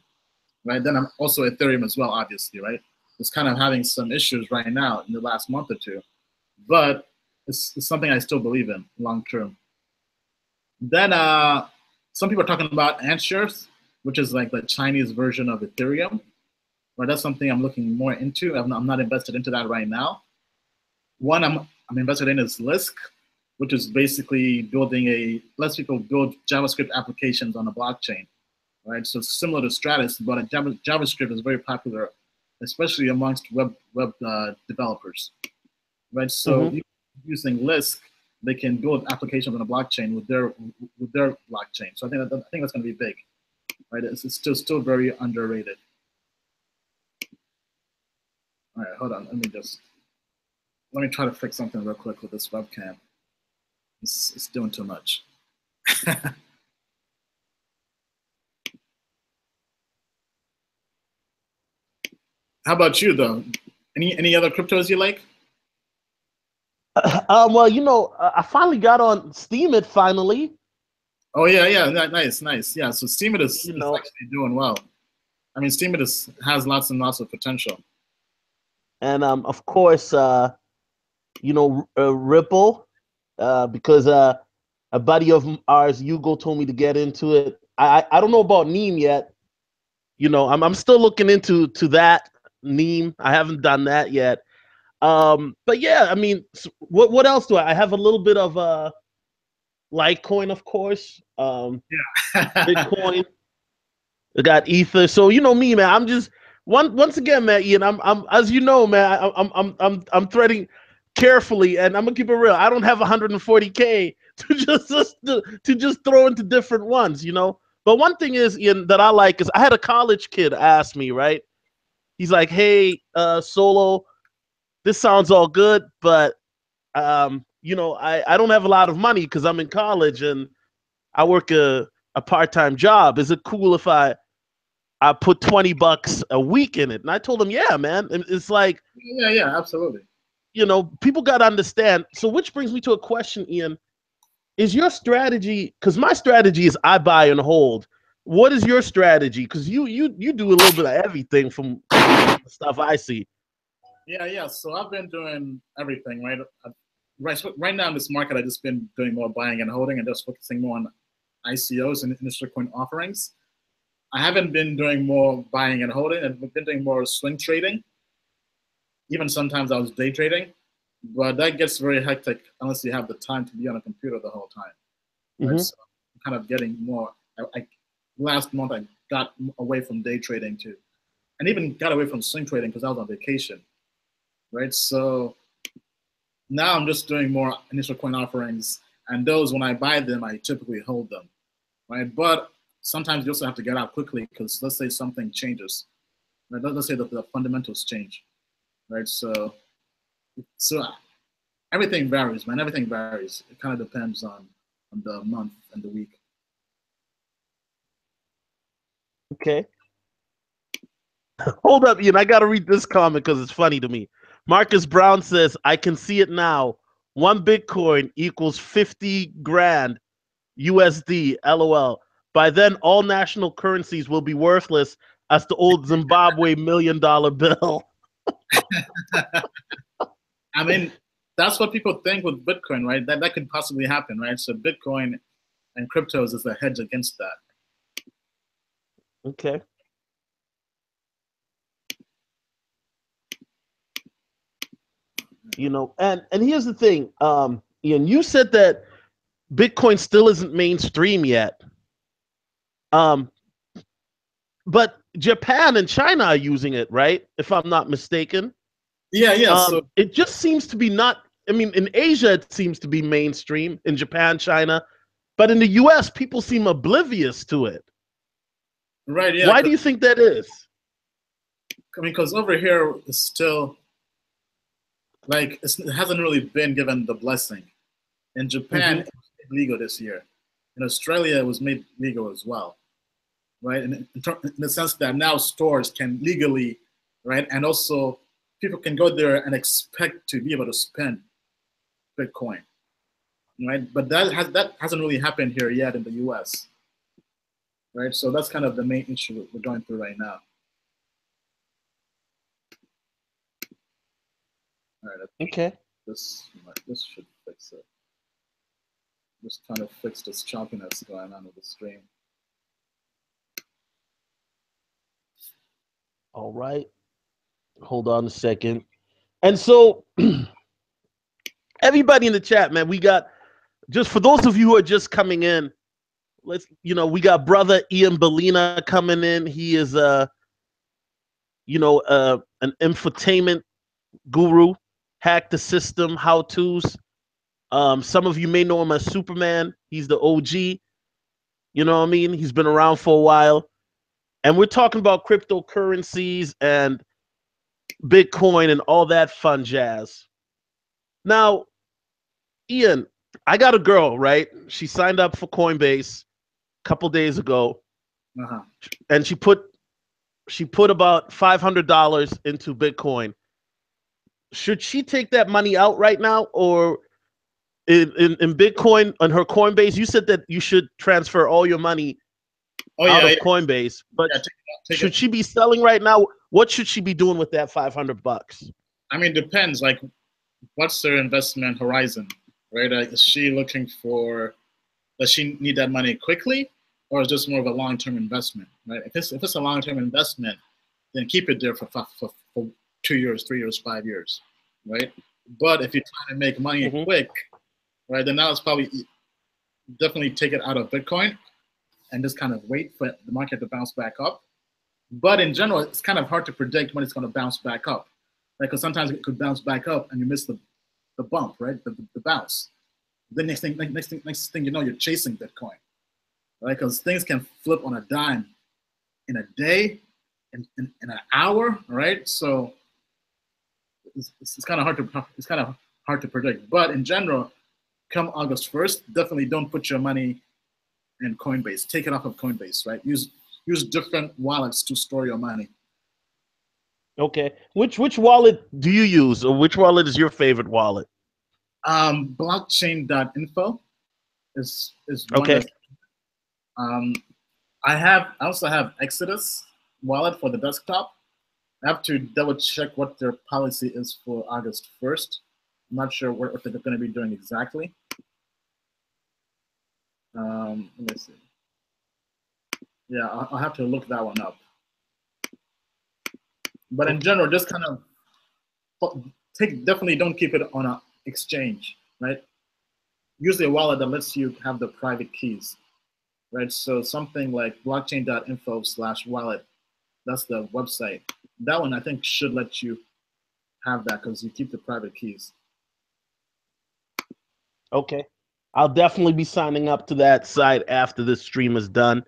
Right, then I'm also Ethereum as well, obviously. Right, it's kind of having some issues right now in the last month or two, but it's something I still believe in long term. Then some people are talking about Antshares, which is like the Chinese version of Ethereum. Right, that's something I'm looking more into. I'm not invested into that right now. One I'm invested in is Lisk, which is basically lets people build JavaScript applications on a blockchain. Right, so it's similar to Stratus, but JavaScript is very popular, especially amongst web developers. Right, so using Lisk, they can build applications on a blockchain with their blockchain. So I think that's going to be big. Right, it's still very underrated. All right, hold on. Let me try to fix something real quick with this webcam. It's doing too much. How about you, though? Any other cryptos you like? Well, you know, I finally got on Steemit finally. Oh yeah, nice. Yeah, so Steemit is actually doing well. I mean, Steemit has lots and lots of potential. And of course, you know, Ripple, because a buddy of ours, Hugo, told me to get into it. I don't know about Neem yet. You know, I'm still looking into that Neem. I haven't done that yet. But yeah, I mean, what else do I have? A little bit of Litecoin, of course. Bitcoin. I got Ether. So you know me, man. I'm just once again, man, Ian. I'm as you know, man. I'm threading carefully, and I'm gonna keep it real. I don't have 140K to just throw into different ones, you know. But one thing is, Ian, that I like is I had a college kid ask me, right? He's like, "Hey, Solo, this sounds all good, but you know, I don't have a lot of money because I'm in college and I work a part-time job. Is it cool if I put $20 a week in it?" And I told him, "Yeah, man." And it's like, yeah, absolutely. You know, people got to understand. So, which brings me to a question, Ian. Is your strategy? Because my strategy is I buy and hold. What is your strategy? Because you do a little bit of everything from the stuff I see. Yeah. So I've been doing everything, right? Right now in this market, I've just been doing more buying and holding and just focusing more on ICOs and industry coin offerings. I haven't been doing more buying and holding. I've been doing more swing trading. Even sometimes I was day trading, but that gets very hectic unless you have the time to be on a computer the whole time. Right? So I'm kind of getting more. Last month I got away from day trading too, and even got away from swing trading because I was on vacation. Right, so now I'm just doing more initial coin offerings, and those, when I buy them, I typically hold them. Right, but sometimes you also have to get out quickly because let's say something changes. Right? Let's say that the fundamentals change. Right, so everything varies, man. Everything varies. It kind of depends on the month and the week. Okay. Hold up, Ian. I got to read this comment because it's funny to me. Marcus Brown says, "I can see it now. 1 Bitcoin equals 50 grand USD. LOL. By then, all national currencies will be worthless as the old Zimbabwe $1 million bill." I mean, that's what people think with Bitcoin, right? That could possibly happen, right? So Bitcoin and cryptos is a hedge against that. Okay. You know, and here's the thing, Ian, you said that Bitcoin still isn't mainstream yet. But Japan and China are using it, right? If I'm not mistaken. Yeah. So it just seems to be not. I mean, in Asia, it seems to be mainstream. In Japan, China, but in the U.S., people seem oblivious to it. Right. Yeah. Why do you think that is? I mean, because over here it's still like it hasn't really been given the blessing. In Japan, legal this year. In Australia, it was made legal as well, right? In the sense that now stores can legally, right, and also people can go there and expect to be able to spend Bitcoin, right? But that hasn't really happened here yet in the U.S., right? So that's kind of the main issue we're going through right now. All right. Okay. This should fix it. Just trying to fix this choppiness going on with the stream. All right. Hold on a second. And so, everybody in the chat, man, we got, just for those of you who are just coming in, we got brother Ian Balina coming in. He is an infotainment guru, hack the system, how-tos. Some of you may know him as Superman. He's the OG. You know what I mean? He's been around for a while. And we're talking about cryptocurrencies and Bitcoin and all that fun jazz. Now, Ian, I got a girl, right? She signed up for Coinbase a couple days ago. Uh-huh. And she put about $500 into Bitcoin. Should she take that money out right now, or in Bitcoin on her Coinbase? You said that you should transfer all your money out of Coinbase, but should she be selling right now? What should she be doing with that $500? I mean, depends. Like, what's her investment horizon, right? Is she looking for? Does she need that money quickly, or is just more of a long-term investment, right? If it's a long-term investment, then keep it there for 2 years, 3 years, 5 years, right? But if you're trying to make money quick, right, then now it's probably definitely take it out of Bitcoin and just kind of wait for the market to bounce back up. But in general, it's kind of hard to predict when it's going to bounce back up, right? Because sometimes it could bounce back up and you miss the bump, right? The bounce. The next thing you know, you're chasing Bitcoin, right? Because things can flip on a dime in a day, in an hour, right? So it's kind of hard to predict. But in general, come August 1st, definitely don't put your money in Coinbase. Take it off of Coinbase, right? Use different wallets to store your money. Okay. Which wallet do you use, or which wallet is your favorite wallet? Blockchain.info is one. Okay. I also have Exodus wallet for the desktop. I have to double check what their policy is for August 1st. I'm not sure what they're going to be doing exactly. Let me see. Yeah, I'll have to look that one up. But in general, just kind of definitely don't keep it on an exchange, right? Use a wallet that lets you have the private keys, right? So something like blockchain.info/wallet, that's the website. That one I think should let you have that because you keep the private keys. Okay. I'll definitely be signing up to that site after this stream is done.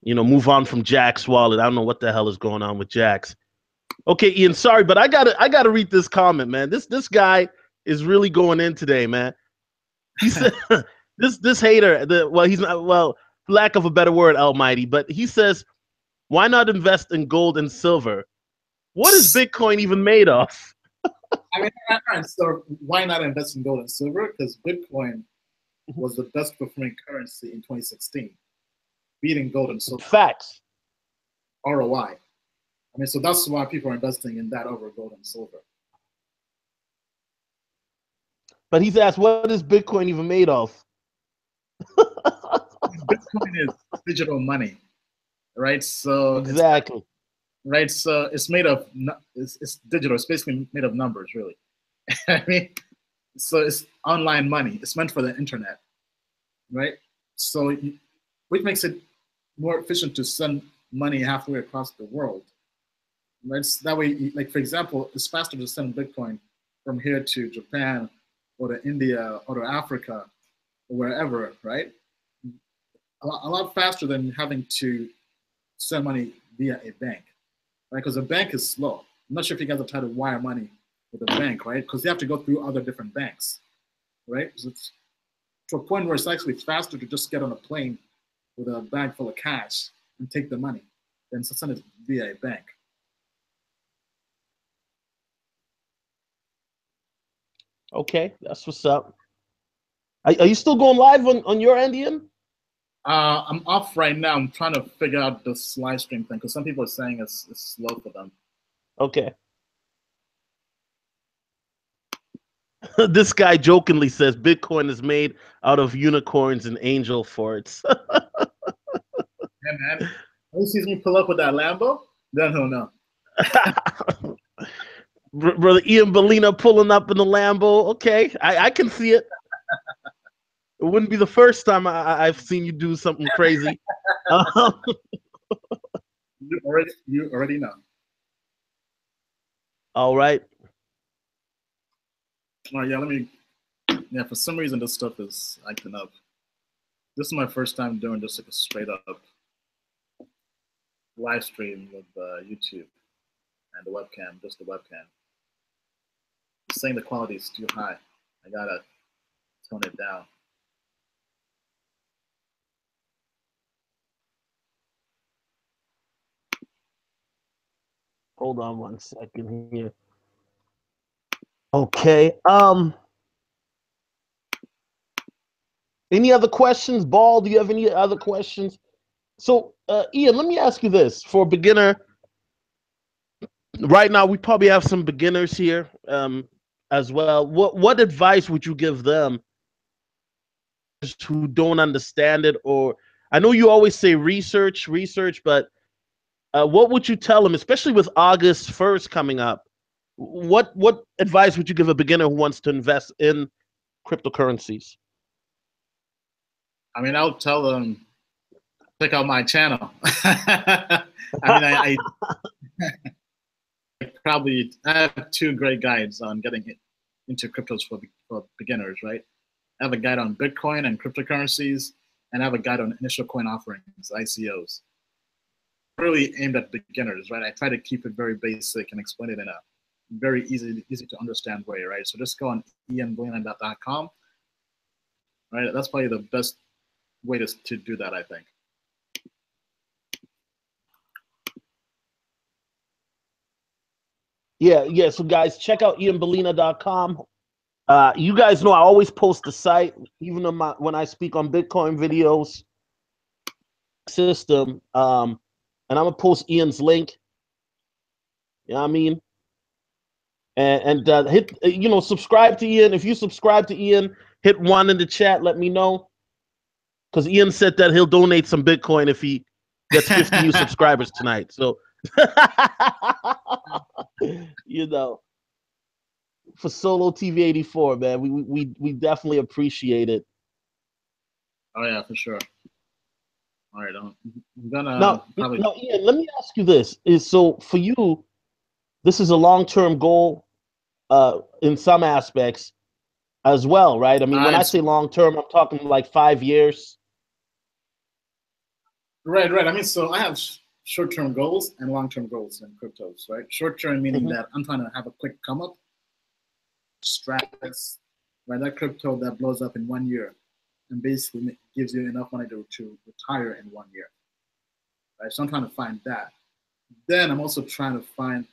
Move on from Jack's wallet. I don't know what the hell is going on with Jack's. Okay, Ian, sorry, but I gotta read this comment, man. This guy is really going in today, man. He said this hater, he's not, lack of a better word, almighty, but he says, why not invest in gold and silver? What is Bitcoin even made of? I mean, so why not invest in gold and silver? Because Bitcoin was the best performing currency in 2016, beating gold and silver. Facts. ROI. I mean, so that's why people are investing in that over gold and silver. But he's asked, what is Bitcoin even made of? Bitcoin is digital money, right? So exactly. Right, so it's made of it's digital. It's basically made of numbers, really. I mean, so it's online money. It's meant for the internet, right? So, which makes it more efficient to send money halfway across the world, right? So that way, like for example, it's faster to send Bitcoin from here to Japan, or to India, or to Africa, or wherever, right? A lot faster than having to send money via a bank. Right, because the bank is slow. I'm not sure if you guys have tried to wire money with a bank, right? Because you have to go through other different banks, right? to a point where it's actually faster to just get on a plane with a bag full of cash and take the money than to send it via a bank. Okay, that's what's up. Are you still going live on your end, Ian? I'm off right now. I'm trying to figure out this live stream thing because some people are saying it's slow for them. Okay. This guy jokingly says Bitcoin is made out of unicorns and angel forts. Yeah, man. When he sees me pull up with that Lambo, then he'll know. Brother Ian Balina pulling up in the Lambo. Okay, I can see it. It wouldn't be the first time I've seen you do something crazy. You already know. All right. All right, yeah, let me. Yeah, for some reason this stuff is acting up. This is my first time doing just like a straight up live stream with YouTube and the webcam, just the webcam. It's saying the quality is too high. I gotta tone it down. Hold on 1 second here. Okay. Any other questions? Ball, do you have any other questions? So, Ian, let me ask you this. For a beginner, right now we probably have some beginners here as well. What advice would you give them who don't understand it? Or I know you always say research, but what would you tell them, especially with August 1st coming up? What advice would you give a beginner who wants to invest in cryptocurrencies? I mean, I'll tell them, check out my channel. I mean, I have two great guides on getting into cryptos for beginners, right? I have a guide on Bitcoin and cryptocurrencies, and I have a guide on initial coin offerings, ICOs. Really aimed at beginners, right? I try to keep it very basic and explain it in a very easy to understand way, right? So just go on ianbalina.com, right? That's probably the best way to do that, I think. Yeah. So guys, check out ianbalina.com. You guys know I always post the site, even when I speak on Bitcoin videos system. And I'm gonna post Ian's link. You know what I mean? And hit, subscribe to Ian. If you subscribe to Ian, hit 1 in the chat. Let me know, because Ian said that he'll donate some Bitcoin if he gets 50 new subscribers tonight. So, for Solo TV 84, man, we definitely appreciate it. Oh yeah, for sure. All right, I'm gonna now, Ian, let me ask you this: so for you, this is a long-term goal in some aspects as well, right? I mean, when I say long-term, I'm talking like 5 years. Right. I mean, so I have short-term goals and long-term goals in cryptos, right? Short-term meaning that I'm trying to have a quick come-up, Stratus, right? That crypto that blows up in 1 year and basically gives you enough money to retire in 1 year, right? So I'm trying to find that. Then I'm also trying to find,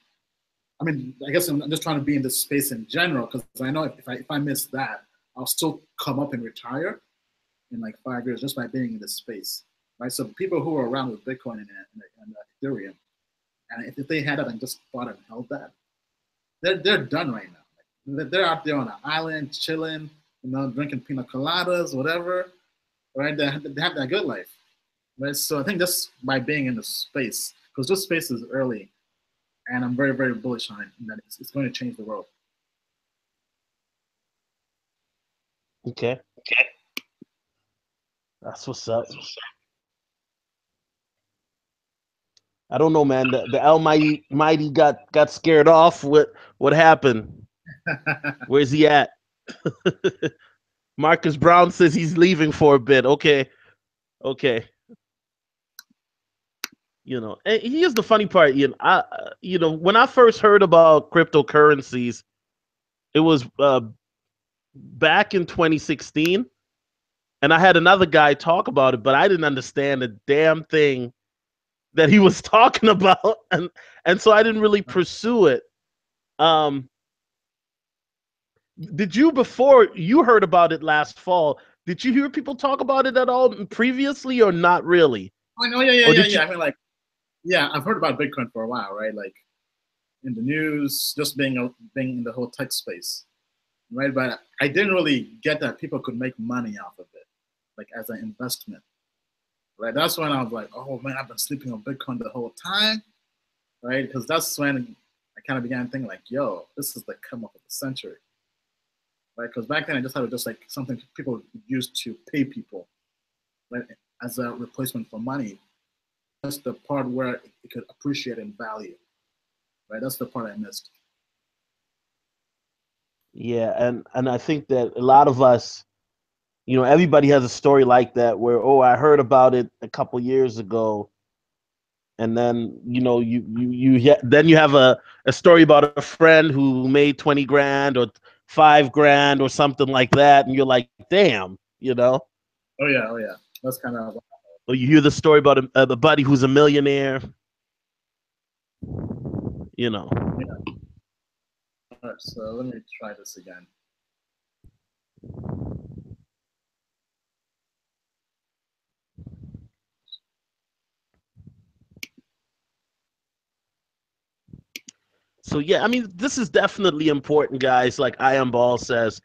I mean, I guess I'm just trying to be in this space in general, because I know if I miss that, I'll still come up and retire in like 5 years just by being in this space, right? So people who are around with Bitcoin and Ethereum, and if they had that and just bought and held that, they're done right now. Like, they're out there on an island chilling, drinking pina coladas, whatever, right? They have that good life, right? So I think just by being in the space, because this space is early, and I'm very, very bullish on it, that it's going to change the world. Okay. That's what's up. I don't know, man. The Almighty got scared off. What happened? Where's he at? Marcus Brown says he's leaving for a bit. Okay. And here's the funny part, Ian. When I first heard about cryptocurrencies, it was back in 2016. And I had another guy talk about it, but I didn't understand a damn thing that he was talking about, and so I didn't really pursue it. Did you, before you heard about it last fall, did you hear people talk about it at all previously, or not really? I know, yeah. Or did you? I mean, like, yeah, I've heard about Bitcoin for a while, right? Like in the news, just being in the whole tech space, right? But I didn't really get that people could make money off of it, like as an investment, right? That's when I was like, oh man, I've been sleeping on Bitcoin the whole time, right? Because that's when I kind of began thinking like, yo, this is the come up of the century, right? Because back then I just had it just like something people used to pay people, right, as a replacement for money. That's the part where it could appreciate in value, right? That's the part I missed. Yeah, and I think that a lot of us, everybody has a story like that where, oh, I heard about it a couple years ago, and then then you have a story about a friend who made 20 grand or 5 grand or something like that, and you're like, damn, Oh yeah. That's kind of. or you hear the story about a buddy who's a millionaire. Yeah. All right, so let me try this again. So yeah, I mean, this is definitely important, guys. Like Ian Ball says,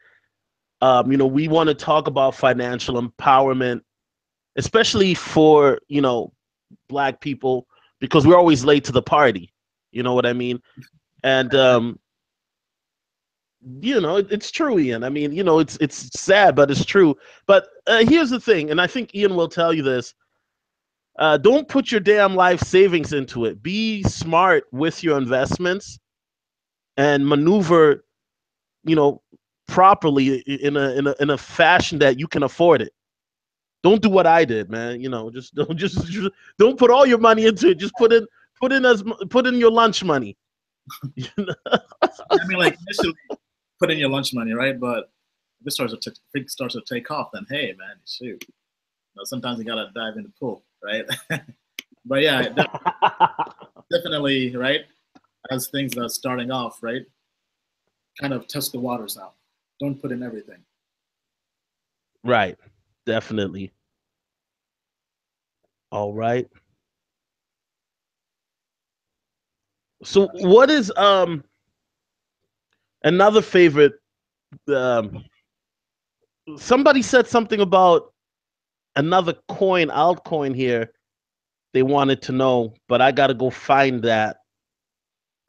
we want to talk about financial empowerment, especially for Black people, because we're always late to the party. You know what I mean? And it's true, Ian. I mean, it's sad, but it's true. But here's the thing, and I think Ian will tell you this. Don't put your damn life savings into it. Be smart with your investments and maneuver, you know, properly in a fashion that you can afford it. Don't do what I did, man. Just just don't put all your money into it. Just put in your lunch money. I mean, like initially put in your lunch money, right? But if it starts to take off, then hey, man, shoot. Sometimes you gotta dive in the pool, right? But yeah, definitely, right? As things are starting off, right? Kind of test the waters out. Don't put in everything. Right. Definitely. All right. So what is another favorite? Um, Somebody said something about another altcoin here. They wanted to know, but I got to go find that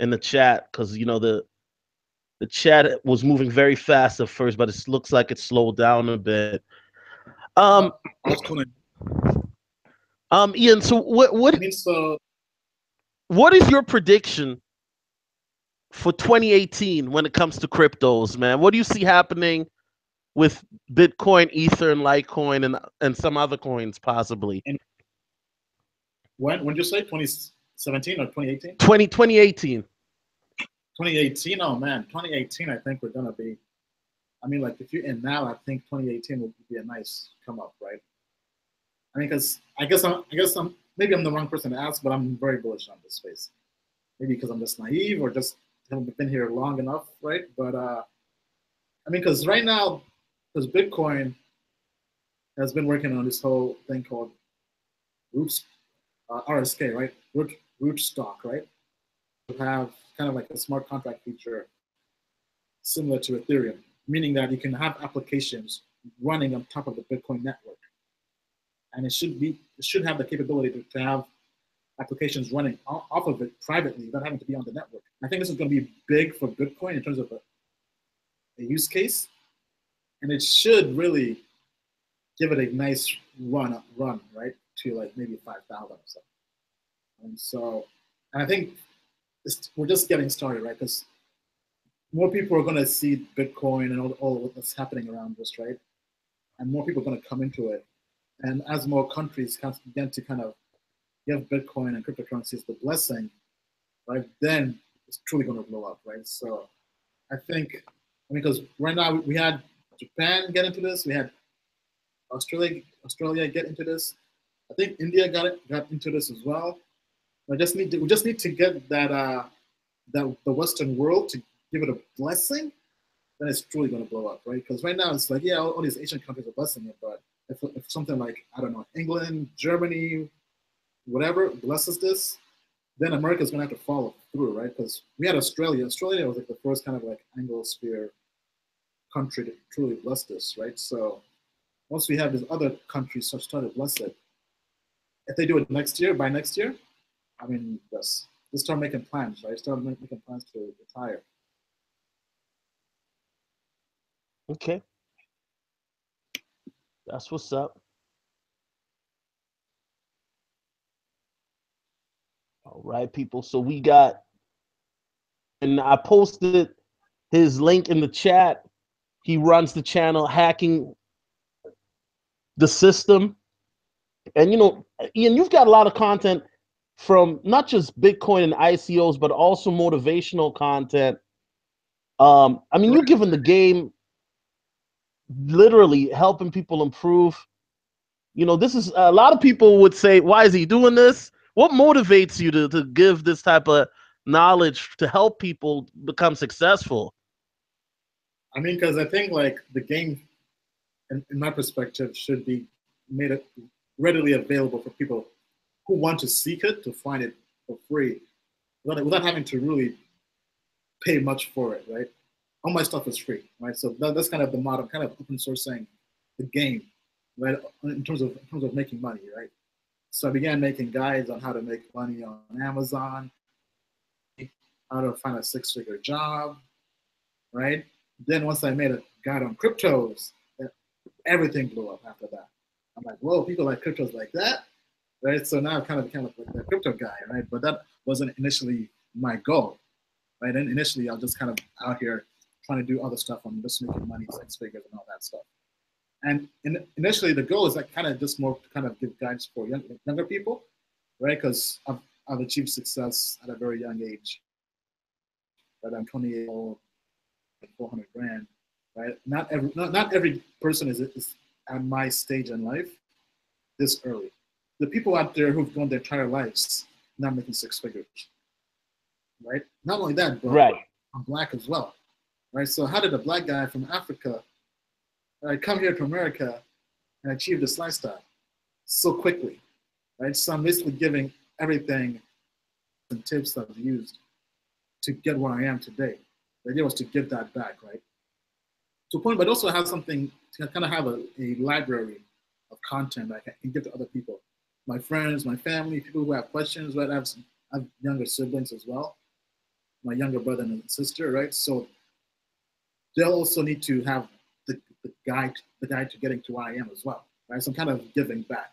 in the chat because the chat was moving very fast at first, but it looks like it slowed down a bit. Ian, so I mean, so what is your prediction for 2018 when it comes to cryptos, man? What do you see happening with Bitcoin, Ether, and Litecoin, and some other coins possibly? and when did you say 2017 or 2018? 2018. 2018. Oh man, 2018. I think we're gonna be. I mean, like if you're in now, I think 2018 would be a nice come up, right? I mean, because I guess I'm maybe I'm the wrong person to ask, but I'm very bullish on this space. Maybe because I'm just naive or just haven't been here long enough, right? But I mean, because right now, because Bitcoin has been working on this whole thing called roots, RSK, right? Root stock, right? To have kind of like a smart contract feature similar to Ethereum, meaning that you can have applications running on top of the Bitcoin network, and it should have the capability to have applications running off of it privately without having to be on the network. I think this is going to be big for Bitcoin in terms of a use case, and it should really give it a nice run, right, to like maybe 5,000 or something. And I think we're just getting started, right? Because more people are going to see Bitcoin and all what's happening around us, right? And more people are going to come into it. And as more countries begin to kind of give Bitcoin and cryptocurrencies the blessing, right, then it's truly going to blow up, right? So I think, because right now we had Japan get into this, we had Australia get into this. I think India got into this as well. We just need to get that the Western world to give it a blessing. Then it's truly going to blow up, right? Because right now it's like, yeah, all these Asian countries are blessing it, but if something like, I don't know, England, Germany, whatever blesses this, then America's going to have to follow through, right? Because we had Australia. Australia was like the first kind of like Anglosphere country to truly bless this, right? So once we have these other countries start to bless it, if they do it by next year, I mean, let's start making plans, right? Start making plans to retire. Okay. That's what's up. All right, people. So we got, and I posted his link in the chat. He runs the channel Hacking the System. And, you know, Ian, you've got a lot of content from not just Bitcoin and ICOs, but also motivational content. I mean, you're giving the game, literally helping people improve. You know, this is, a lot of people would say, why is he doing this? What motivates you to give this type of knowledge to help people become successful? I mean, because I think like the game, in my perspective, should be made readily available for people who want to seek it, to find it for free, without having to really pay much for it, right? All my stuff is free, right? So that's kind of the motto, kind of open sourcing the game, right? In terms of making money, right? So I began making guides on how to make money on Amazon, how to find a 6-figure job, right? Then once I made a guide on cryptos, everything blew up after that. I'm like, whoa, people like cryptos like that, right? So now I've kind of become like the crypto guy, right? But that wasn't initially my goal, right? And initially I was just kind of out here trying to do other stuff on just making money, 6 figures and all that stuff. And initially the goal is like kind of just more to kind of give guides for younger people, right? Because I've achieved success at a very young age. Right? I'm 28 years old, 400 grand, right? Not every person is at my stage in life this early. The people out there who've gone their entire lives not making 6 figures, right? Not only that, but right. I'm Black as well, right? So how did a Black guy from Africa come here to America and achieve this lifestyle so quickly, right? So I'm basically giving everything and tips that I've used to get where I am today. The idea was to give that back, right? To a point, but also have something to kind of have a library of content that I can give to other people, my friends, my family, people who have questions, right? I have younger siblings as well, my younger brother and sister, right? So they'll also need to have the guide to getting to where I am as well, right? So I'm kind of giving back.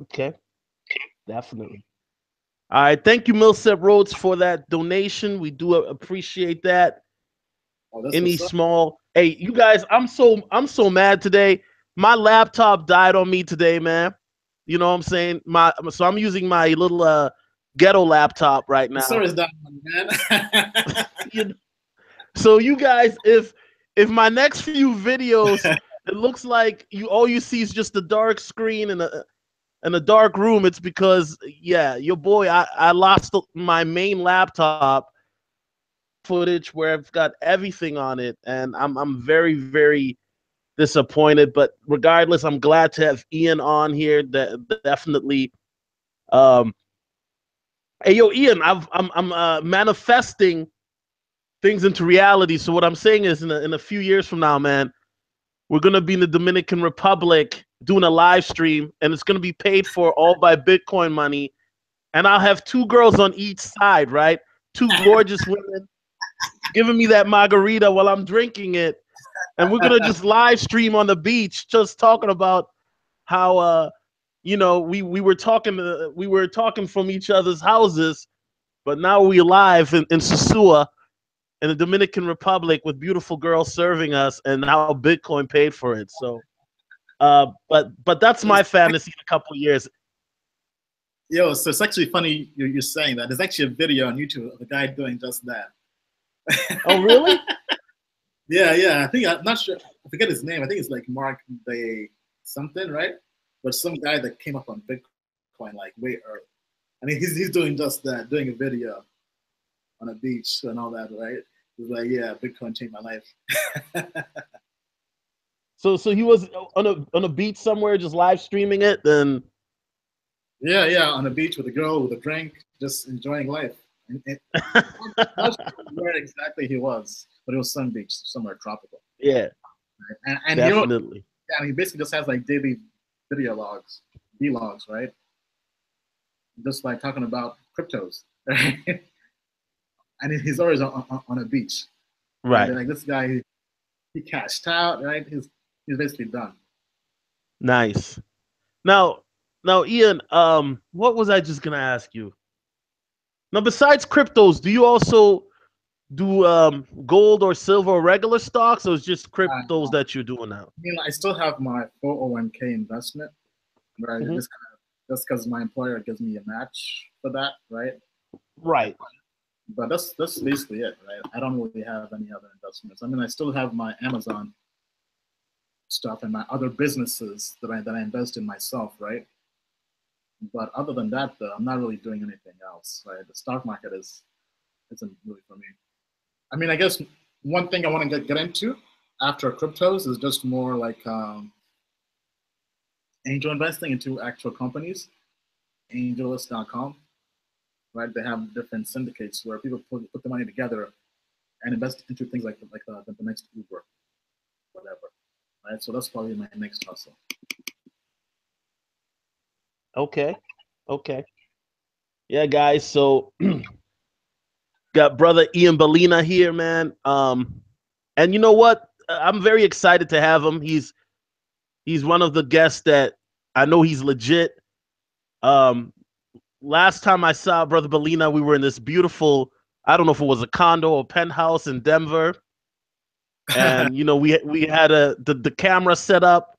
Okay, definitely. All right, thank you, Millsep Rhodes, for that donation. We do appreciate that. Any small, hey, you guys, I'm so mad today. My laptop died on me today, man. You know what I'm saying? So I'm using my little ghetto laptop right now. Sorry, is that one, man? So you guys, if my next few videos, it looks like all you see is just a dark screen and a dark room, it's because, yeah, your boy, I lost my main laptop footage where I've got everything on it, and I'm very, very disappointed. But regardless, I'm glad to have Ian on here. Definitely. Hey, yo, Ian, I'm manifesting things into reality. So what I'm saying is, in a few years from now, man, we're gonna be in the Dominican Republic doing a live stream, and it's gonna be paid for all by Bitcoin money. And I'll have 2 girls on each side, right? 2 gorgeous women giving me that margarita while I'm drinking it, and we're gonna just live stream on the beach, just talking about how you know, we were talking from each other's houses, but now we're live in Sosua in the Dominican Republic with beautiful girls serving us, and how Bitcoin paid for it. So, but that's my fantasy in a couple of years. Yo, so it's actually funny you're saying that. There's actually a video on YouTube of a guy doing just that. Oh, really? Yeah. I'm not sure. I forget his name. I think it's like Mark Day something, right? But some guy that came up on Bitcoin like way early. I mean, he's doing just that, doing a video on a beach and all that, right? He's like, yeah, Bitcoin changed my life. So he was on a beach somewhere, just live streaming it. Then yeah, on a beach with a girl with a drink, just enjoying life. I'm not sure where exactly he was, but it was some beach somewhere tropical. yeah, Right? And definitely. he basically just has like daily video logs, vlogs, right? Just like talking about cryptos, right? And he's always on a beach, right? Right. Like this guy, he cashed out, right? He's basically done. Nice. Now, Ian, what was I just gonna ask you? Now, besides cryptos, do you also do gold or silver or regular stocks, or is just cryptos I that you're doing now? mean, I still have my 401k investment, right? Mm-hmm. Just because my employer gives me a match for that, right? Right. But that's basically it, right? I don't really have any other investments. I mean, I still have my Amazon stuff and my other businesses that I invest in myself, right? But other than that, though, I'm not really doing anything else, right? The stock market isn't really for me. I mean, I guess one thing I want to get into after cryptos is just more like angel investing into actual companies, angellist.com, right? They have different syndicates where people put the money together and invest into things like the next Uber, whatever, right? So that's probably my next hustle. Okay. Okay. Yeah, guys. So got brother Ian Balina here, man. And you know what? I'm very excited to have him. He's one of the guests that I know he's legit. Um, Last time I saw brother Balina, we were in this beautiful, I don't know if it was a condo or penthouse in Denver, and you know we had the camera set up,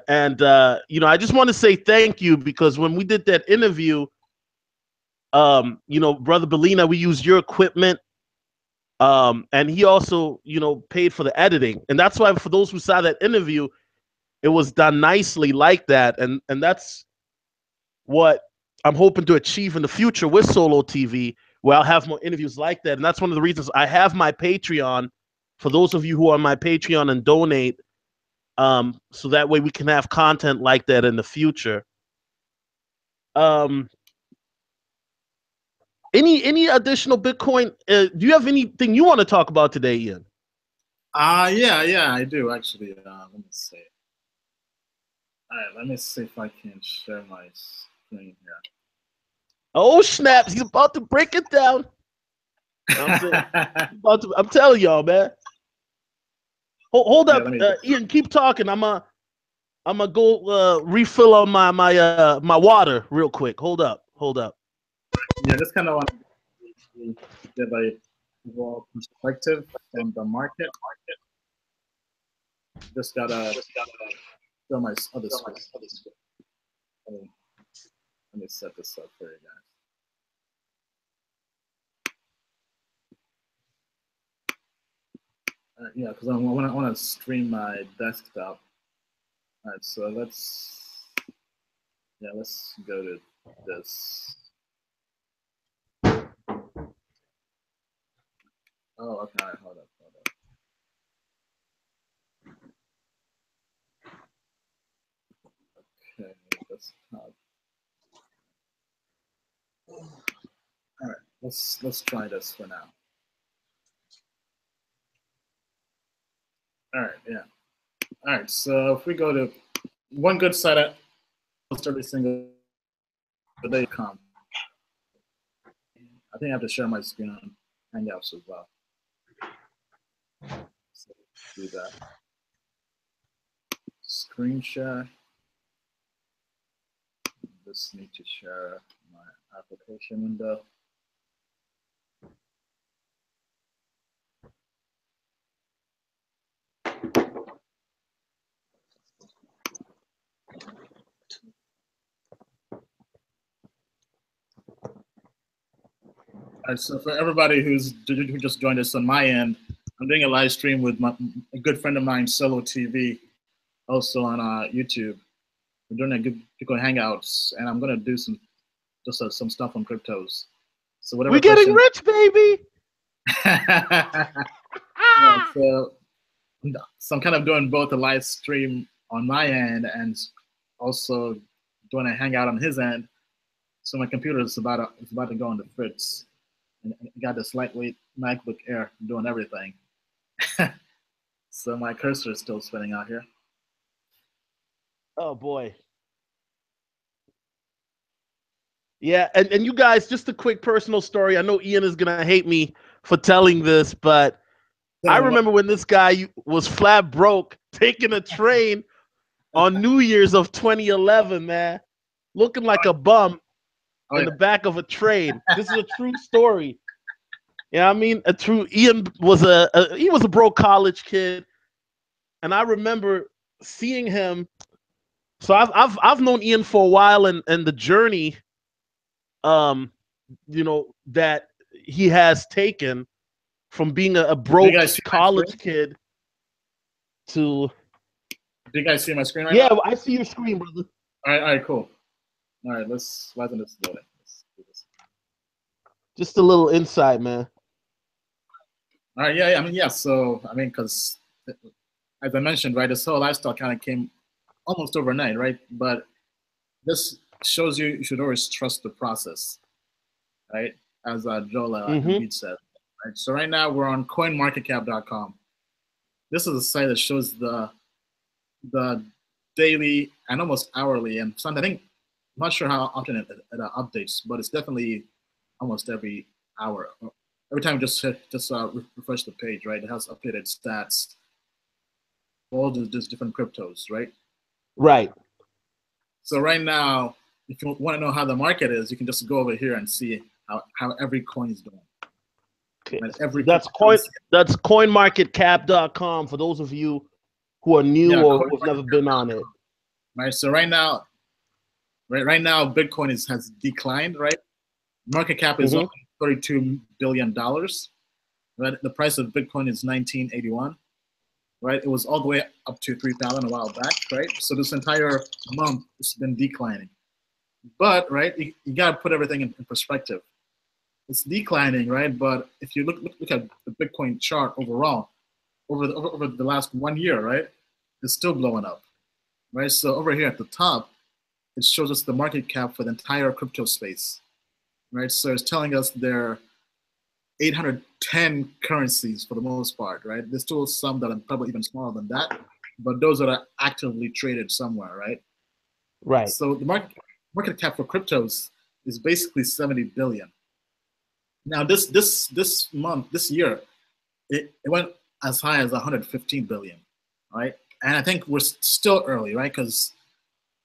and you know I just want to say thank you because when we did that interview, you know, brother Balina, we used your equipment. And he also, you know, paid for the editing. And that's why for those who saw that interview, it was done nicely like that. And that's what I'm hoping to achieve in the future with Solo TV, where I'll have more interviews like that. And that's one of the reasons I have my Patreon for those of you who are on my Patreon and donate. So that way we can have content like that in the future. Um, any additional Bitcoin? Do you have anything you want to talk about today, Ian? Yeah, I do actually. Let me see. All right, let me see if I can share my screen here. Oh snaps! He's about to break it down. I'm telling y'all, man. Hold up, Ian. Keep talking. I'm gonna go refill on my water real quick. Hold up. Yeah, just kind of want to get a overall perspective from the market. Just gotta show my other screen. Let me set this up for you guys. Yeah, because I want to stream my desktop. All right, so let's go to this. Oh, okay, hold up. Okay, desktop. All right, let's try this for now. All right, yeah. All right, so if we go to one good site at almost every single day, come. I think I have to share my screen on Hangouts as well. So do that. Screen share. Just need to share my application window. All right, so for everybody who just joined us on my end, I'm doing a live stream with good friend of mine, Solo TV, also on YouTube. We're doing a good Bitcoin hangouts, and I'm gonna do some some stuff on cryptos. So whatever. We're getting rich, baby. Yeah, so I'm kind of doing both a live stream on my end and also doing a hangout on his end. So my computer is about to go on the fritz. And I got this lightweight MacBook Air doing everything. So my cursor is still spinning out here. Oh boy. Yeah, and you guys, just a quick personal story. I know Ian is gonna hate me for telling this, but I remember when this guy was flat broke, taking a train on New Year's of 2011, man, looking like a bum in the back of a train. This is a true story. Yeah, I mean, a true. Ian was he was a broke college kid, and I remember seeing him. So I've known Ian for a while, and the journey, you know, that he has taken from being a broke college kid to. Do you guys see my screen right now? Yeah, I see your screen, brother. All right, cool. All right, why isn't this loading? Let's do this. Just a little insight, man. All right, yeah. I mean, yeah. So I mean, because as I mentioned, right, this whole lifestyle kind of came almost overnight, right? But this shows you should always trust the process, right? As Joel Embiid said. Right? So right now we're on CoinMarketCap.com. This is a site that shows the daily and almost hourly, and something, I think, I'm not sure how often it updates, but it's definitely almost every hour. Every time you just refresh the page, right? It has updated stats, all these different cryptos, right? Right. So right now, if you want to know how the market is, you can just go over here and see how every coin is doing. Okay. That's CoinMarketCap.com for those of you who are new or who have never been on it. Right. So right now, Bitcoin has declined. Right. Market cap is only $32 billion. Right. The price of Bitcoin is 1981. Right. It was all the way up to 3,000 a while back. Right. So this entire month it's been declining. But right, you got to put everything in perspective. It's declining, right? But if you look at the Bitcoin chart overall, over the last 1 year, right, it's still blowing up, right? So over here at the top, it shows us the market cap for the entire crypto space, right? So it's telling us there are 810 currencies for the most part, right? There's still some that are probably even smaller than that, but those that are actively traded somewhere, right? Right. So the market cap for cryptos is basically 70 billion. Now this year, it went as high as 115 billion, right? And I think we're still early, right? Because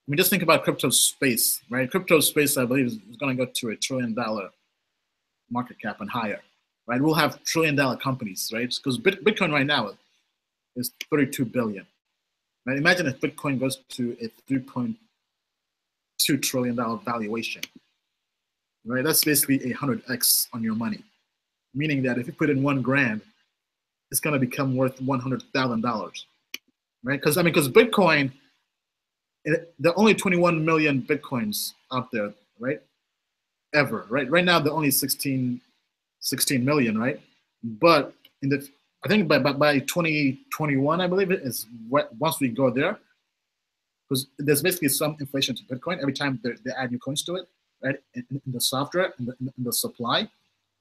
I mean, just think about crypto space, right? Crypto space, I believe, is going to go to $1 trillion market cap and higher, right? We'll have $1 trillion companies, right? Because Bitcoin right now is 32 billion. Right? Imagine if Bitcoin goes to a $3.2 trillion valuation. Right, that's basically 100x on your money, meaning that if you put in $1,000, it's going to become worth $100,000, right? Because Bitcoin, there are only 21 million Bitcoins out there, right? Ever, right? Right now, there are only 16 million, right? But I think by 2021, I believe it is once we go there, because there's basically some inflation to Bitcoin every time they add new coins to it. Right, in the software, in the supply,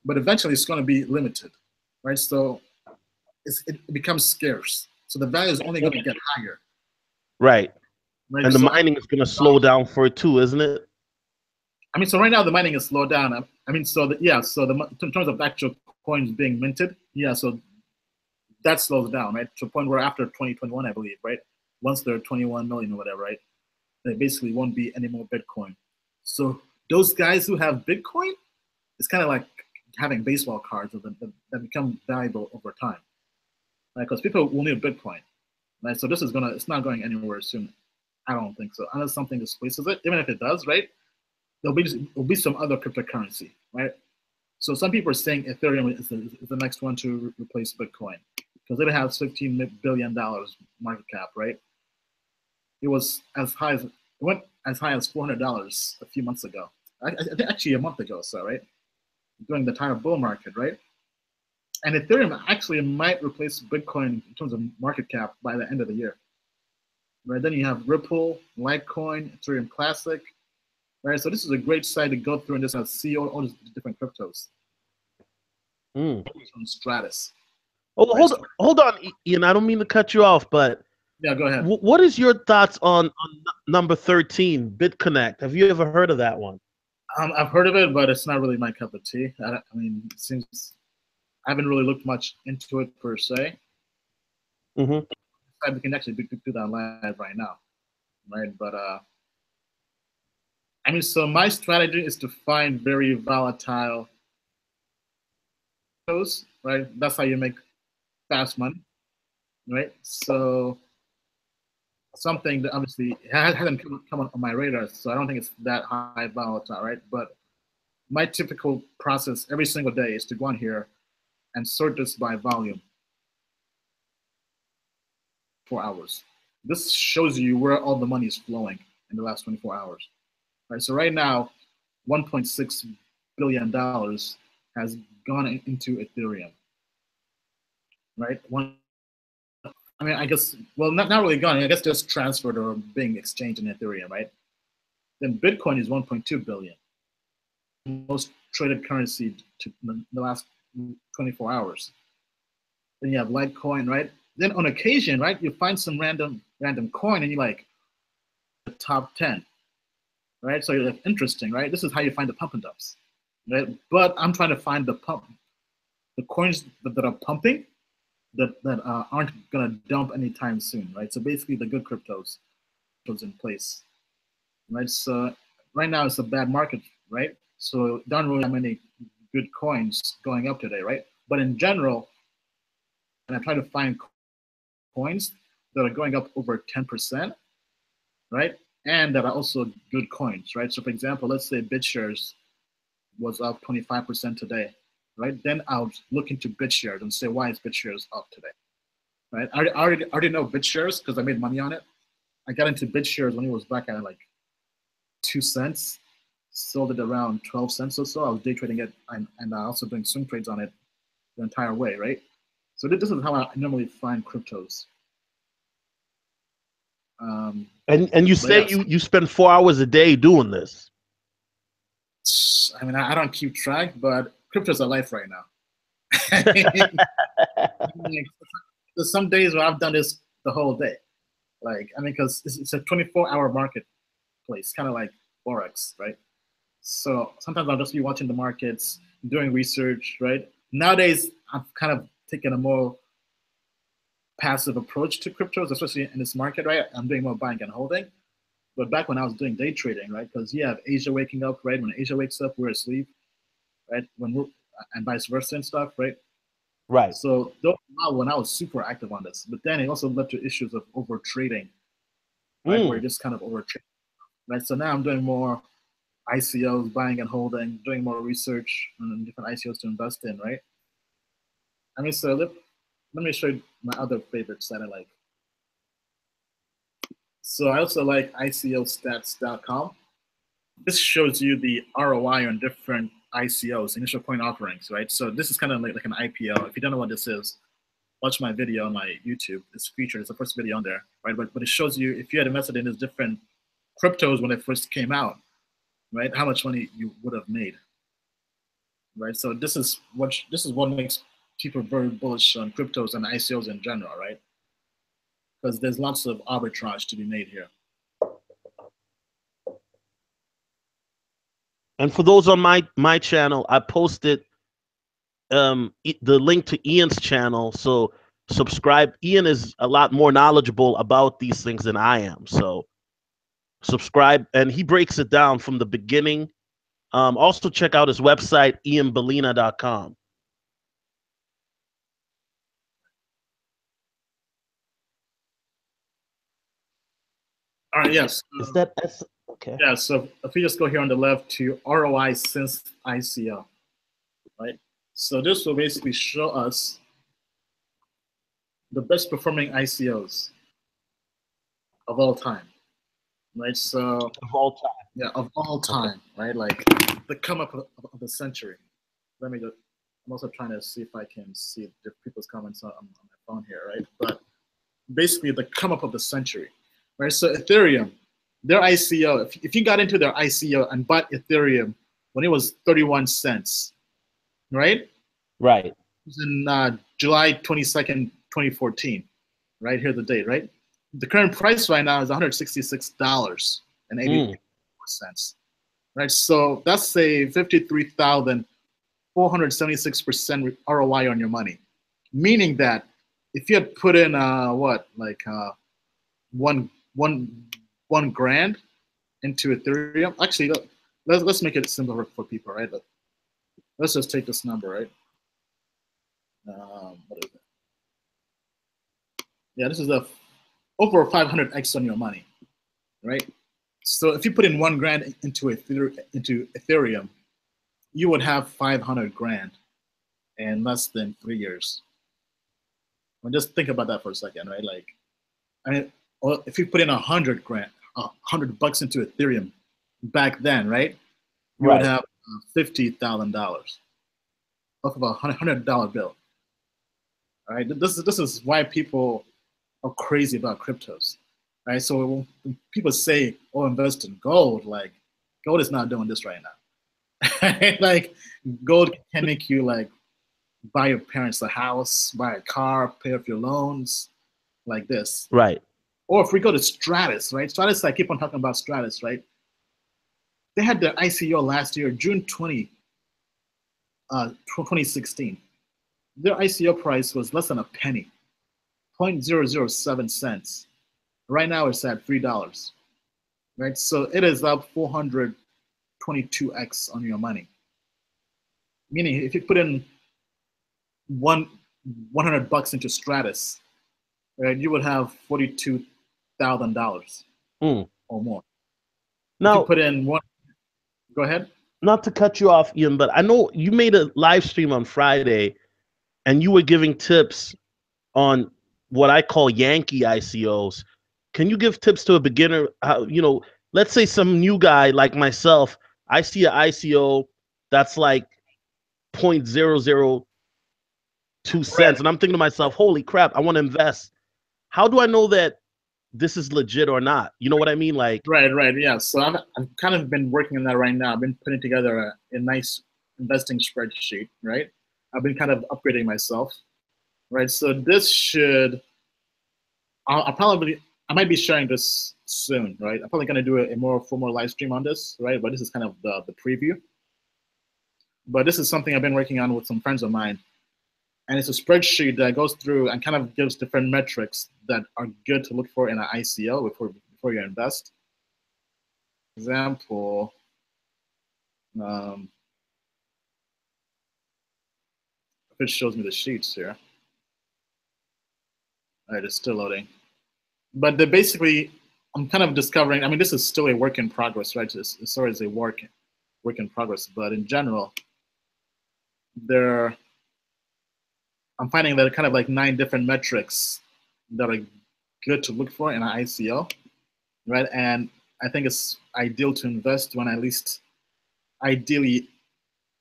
but eventually it's going to be limited, right? So it becomes scarce. So the value is only going to get higher. Right. And the mining is going to slow down for it too, isn't it? I mean, so right now the mining is slowed down. I mean, so in terms of actual coins being minted, yeah, so that slows down, right? To a point where after 2021, I believe, right? Once there are 21 million or whatever, right? There basically won't be any more Bitcoin. So those guys who have Bitcoin, it's kind of like having baseball cards that become valuable over time, right? Because people will need Bitcoin, right? So it's not going anywhere soon. I don't think so, unless something displaces it. Even if it does, right? There'll be some other cryptocurrency, right? So some people are saying Ethereum is the next one to replace Bitcoin. because it has $15 billion market cap, right? It was as high as, it went as high as $400 a few months ago. I think actually a month ago, so right? During the entire bull market, right? And Ethereum actually might replace Bitcoin in terms of market cap by the end of the year. Right? Then you have Ripple, Litecoin, Ethereum Classic. Right? So this is a great site to go through and just see all these different cryptos. From Stratus. Oh, hold on, Ian. I don't mean to cut you off, but yeah, go ahead. What is your thoughts on number 13, BitConnect? Have you ever heard of that one? I've heard of it, but it's not really my cup of tea. I mean, it seems I haven't really looked much into it per se. We can actually do that live right now, right? But I mean, so my strategy is to find very volatile cryptos, right? That's how you make fast money, right? So something that obviously hasn't come on my radar, so I don't think it's that high volatile, right? But my typical process every single day is to go on here and sort this by volume. 4 hours. This shows you where all the money is flowing in the last 24 hours. Right. So right now, $1.6 billion has gone into Ethereum. Right. I mean, I guess, well, not really gone. I guess just transferred or being exchanged in Ethereum, right? Then Bitcoin is 1.2 billion. Most traded currency to the last 24 hours. Then you have Litecoin, right? Then on occasion, right, you find some random coin and you're like, the top 10, right? So you're like, interesting, right? This is how you find the pump and dumps, right? But I'm trying to find the coins that are pumping that aren't gonna dump anytime soon, right? So basically the good cryptos in place, right? So right now it's a bad market, right? So don't really have many good coins going up today, right? But in general, and I try to find coins that are going up over 10%, right? And that are also good coins, right? So for example, let's say BitShares was up 25% today, right? Then I'll look into BitShares and say, why is BitShares up today, right? I already know BitShares because I made money on it. I got into BitShares when it was back at like 2 cents, sold it around 12 cents or so. I was day trading it and also doing swing trades on it the entire way, right? So this is how I normally find cryptos. And you say you spend 4 hours a day doing this. I mean, I don't keep track, but crypto's a life right now. There's some days where I've done this the whole day. Like, I mean, because it's a 24-hour marketplace, kind of like Forex, right? So sometimes I'll just be watching the markets, doing research, right? Nowadays, I've kind of taken a more passive approach to cryptos, especially in this market, right? I'm doing more buying and holding. But back when I was doing day trading, right? Because you have Asia waking up, right? When Asia wakes up, we're asleep, right? And vice versa and stuff, right? Right. So when I was super active on this, but then it also led to issues of over trading, right? Where you're just kind of over trading, right? So now I'm doing more ICOs, buying and holding, doing more research on different ICOs to invest in, right? I mean, so let me show you my other favorites that I like. So I also like ICOstats.com. This shows you the ROI on different ICOs, initial coin offerings, right? So this is kind of like an IPO. If you don't know what this is, watch my video on my YouTube. It's featured. It's the first video on there, right? But it shows you if you had invested in these different cryptos when it first came out, right? How much money you would have made, right? So this is what makes people very bullish on cryptos and ICOs in general, right? Because there's lots of arbitrage to be made here. And for those on my channel, I posted the link to Ian's channel. So subscribe. Ian is a lot more knowledgeable about these things than I am. So subscribe, and he breaks it down from the beginning. Also check out his website, ianbalina.com. All right, yes. Is that okay? Yeah, so if we just go here on the left to ROI since ICO, right? So this will basically show us the best performing ICOs of all time, right? So Of all time. yeah, of all time, right? Like the come up of the century. Let me just. I'm also trying to see if I can see the people's comments on my phone here, right? But basically, the come up of the century, right? So Ethereum, their ICO. If you got into their ICO and bought Ethereum when it was 31 cents, right? Right. It was in July 22nd, 2014. Right here, the date, right? The current price right now is $166.84. Right, so that's a 53,476% ROI on your money. Meaning that if you had put in one one one grand into Ethereum, actually let's make it simpler for people, right? Let's just take this number, right? What is it? Yeah, this is over 500x on your money, right? So if you put in 1 grand into Ethereum, you would have 500 grand in less than 3 years. I mean, just think about that for a second, right? Like, I mean, if you put in 100 grand, $100 into Ethereum back then, right? You would have $50,000 off of $100 bill. All right, this is why people are crazy about cryptos, right? So when people say, "Oh, invest in gold," like gold is not doing this right now. Like gold can make you like buy your parents a house, buy a car, pay off your loans, like this. Right. Or if we go to Stratus, right? Stratus, I keep on talking about Stratus, right? They had their ICO last year, June 2016. Their ICO price was less than a penny, 0.007 cents. Right now it's at $3, right? So it is up 422x on your money. Meaning if you put in $100 into Stratus, right, you would have $42,000 or more. Now, if you put in one, go ahead. Not to cut you off, Ian, but I know you made a live stream on Friday and you were giving tips on what I call Yankee ICOs. Can you give tips to a beginner? How, let's say some new guy like myself, I see an ICO that's like 0.002 cents, and I'm thinking to myself, holy crap, I want to invest. How do I know that this is legit or not? You know what I mean? Like, right, yeah. So I've kind of been working on that right now. I've been putting together a nice investing spreadsheet, right? I've been kind of upgrading myself, right? So this should, I might be sharing this soon, right? I'm probably going to do a more formal live stream on this, right? But this is kind of the preview. But this is something I've been working on with some friends of mine. And it's a spreadsheet that goes through and kind of gives different metrics that are good to look for in an ICO before you invest. Example, if it shows me the sheets here. All right, it's still loading. But they're basically, I'm kind of discovering, I mean, this is still a work in progress, right? It's always a work in progress. But in general, I'm finding that kind of like 9 different metrics that are good to look for in an ICO, right? And I think it's ideal to invest when at least ideally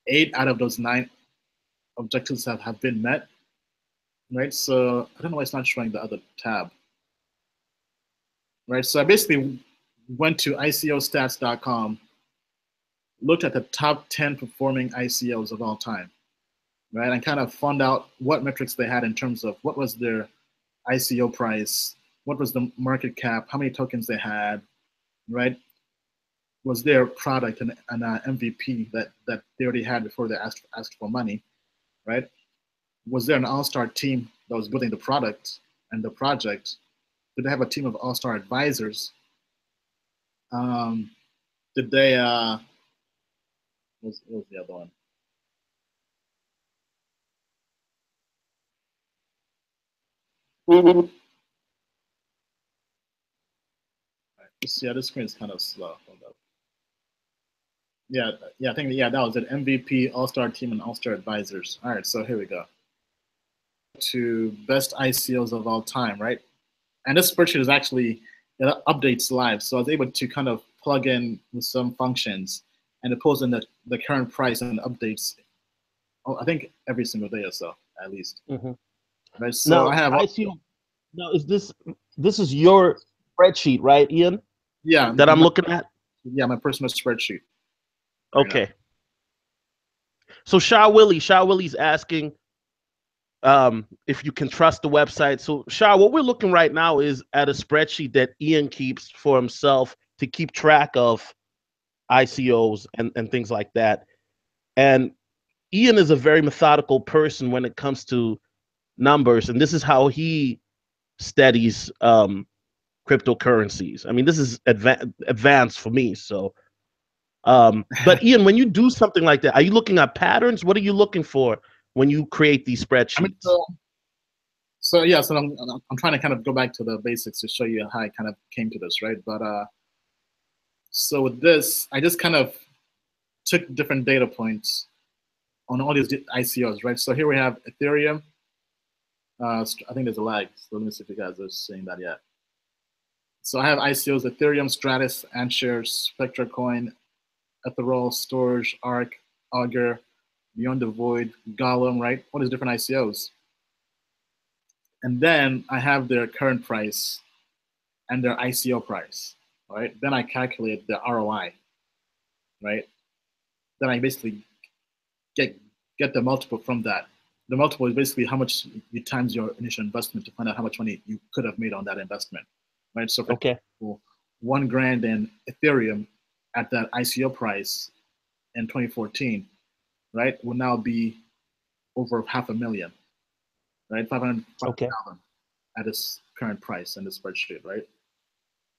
8 out of those 9 objectives have been met, right? So I don't know why it's not showing the other tab, right? So I basically went to ICOstats.com, looked at the top 10 performing ICOs of all time, right? And kind of found out what metrics they had in terms of what was their ICO price, what was the market cap, how many tokens they had, right? Was their product an MVP that they already had before they asked for money, right? Was there an all-star team that was building the product and the project? Did they have a team of all-star advisors? Did they, what was the other one? Yeah, this screen is kind of slow. Hold up. Yeah, I think that was it. MVP, All-Star Team, and All-Star Advisors. All right, so here we go. to best ICOs of all time, right? And this spreadsheet is actually, it updates live. So I was able to kind of plug in with some functions and it pulls in the current price and updates, I think every single day or so, at least. Mm-hmm. Right. So Now, I have, ICO. Now, this is your spreadsheet, right, Ian? yeah, That I'm looking at. yeah, my personal spreadsheet. Right Okay. now. So Shaw Willie's asking if you can trust the website. So Shaw, what we're looking right now is at a spreadsheet that Ian keeps for himself to keep track of ICOs and things like that. And Ian is a very methodical person when it comes to numbers, and this is how he studies cryptocurrencies. I mean, this is advanced for me. So, but Ian, when you do something like that, are you looking at patterns? What are you looking for when you create these spreadsheets? I mean, so yeah, so I'm trying to kind of go back to the basics to show you how I kind of came to this, right? But so with this, I just kind of took different data points on all these ICOs, right? So here we have Ethereum. I think there's a lag, so let me see if you guys are seeing that yet. So I have ICOs: Ethereum, Stratus, Anshares, Spectra Coin, Ethereal, Storage, Arc, Augur, Beyond the Void, Golem, right? All these different ICOs. And then I have their current price and their ICO price, right? Then I calculate the ROI, right? Then I basically get the multiple from that. The multiple is basically how much you times your initial investment to find out how much money you could have made on that investment, right? So for example, $1,000 in Ethereum at that ICO price in 2014, right, will now be over $500,000, right? 500,000 at its current price in the spreadsheet, right?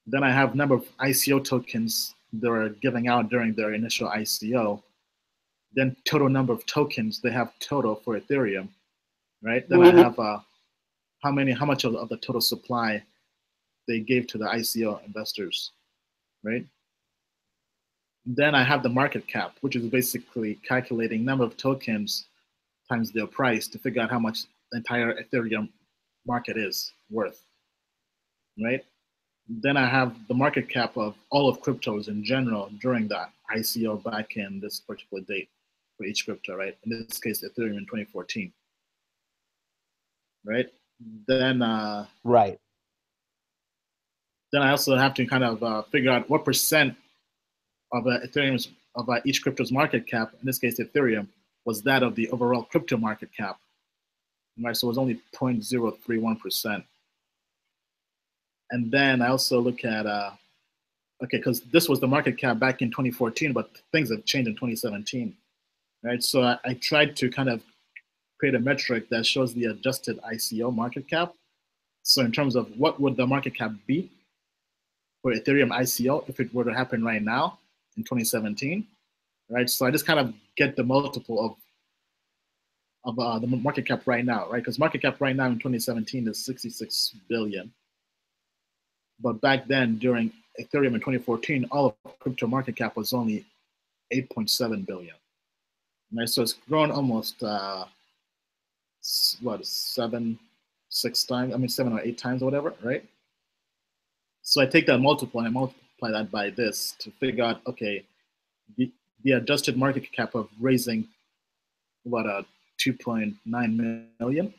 Then I have number of ICO tokens that are giving out during their initial ICO. Then total number of tokens they have total for Ethereum, right? Then I have how much of the total supply they gave to the ICO investors, right? Then I have the market cap, which is basically calculating number of tokens times their price to figure out how much the entire Ethereum market is worth, right? Then I have the market cap of all of cryptos in general during that ICO back in this particular date for each crypto, right? In this case, Ethereum in 2014, right? Then Then I also have to kind of figure out what percent of Ethereum's of each crypto's market cap, in this case Ethereum, was that of the overall crypto market cap, right? So it was only 0.031%. And then I also look at okay, because this was the market cap back in 2014, but things have changed in 2017, right? So I tried to kind of create a metric that shows the adjusted ICO market cap. So in terms of what would the market cap be for Ethereum ICO if it were to happen right now in 2017, right? So I just kind of get the multiple of the market cap right now, right? Because market cap right now in 2017 is 66 billion. But back then, during Ethereum in 2014, all of crypto market cap was only 8.7 billion. Right? So it's grown almost what, 7 or 8 times or whatever, right? So I take that multiple and I multiply that by this to figure out, okay, the adjusted market cap of raising what, 2.9 million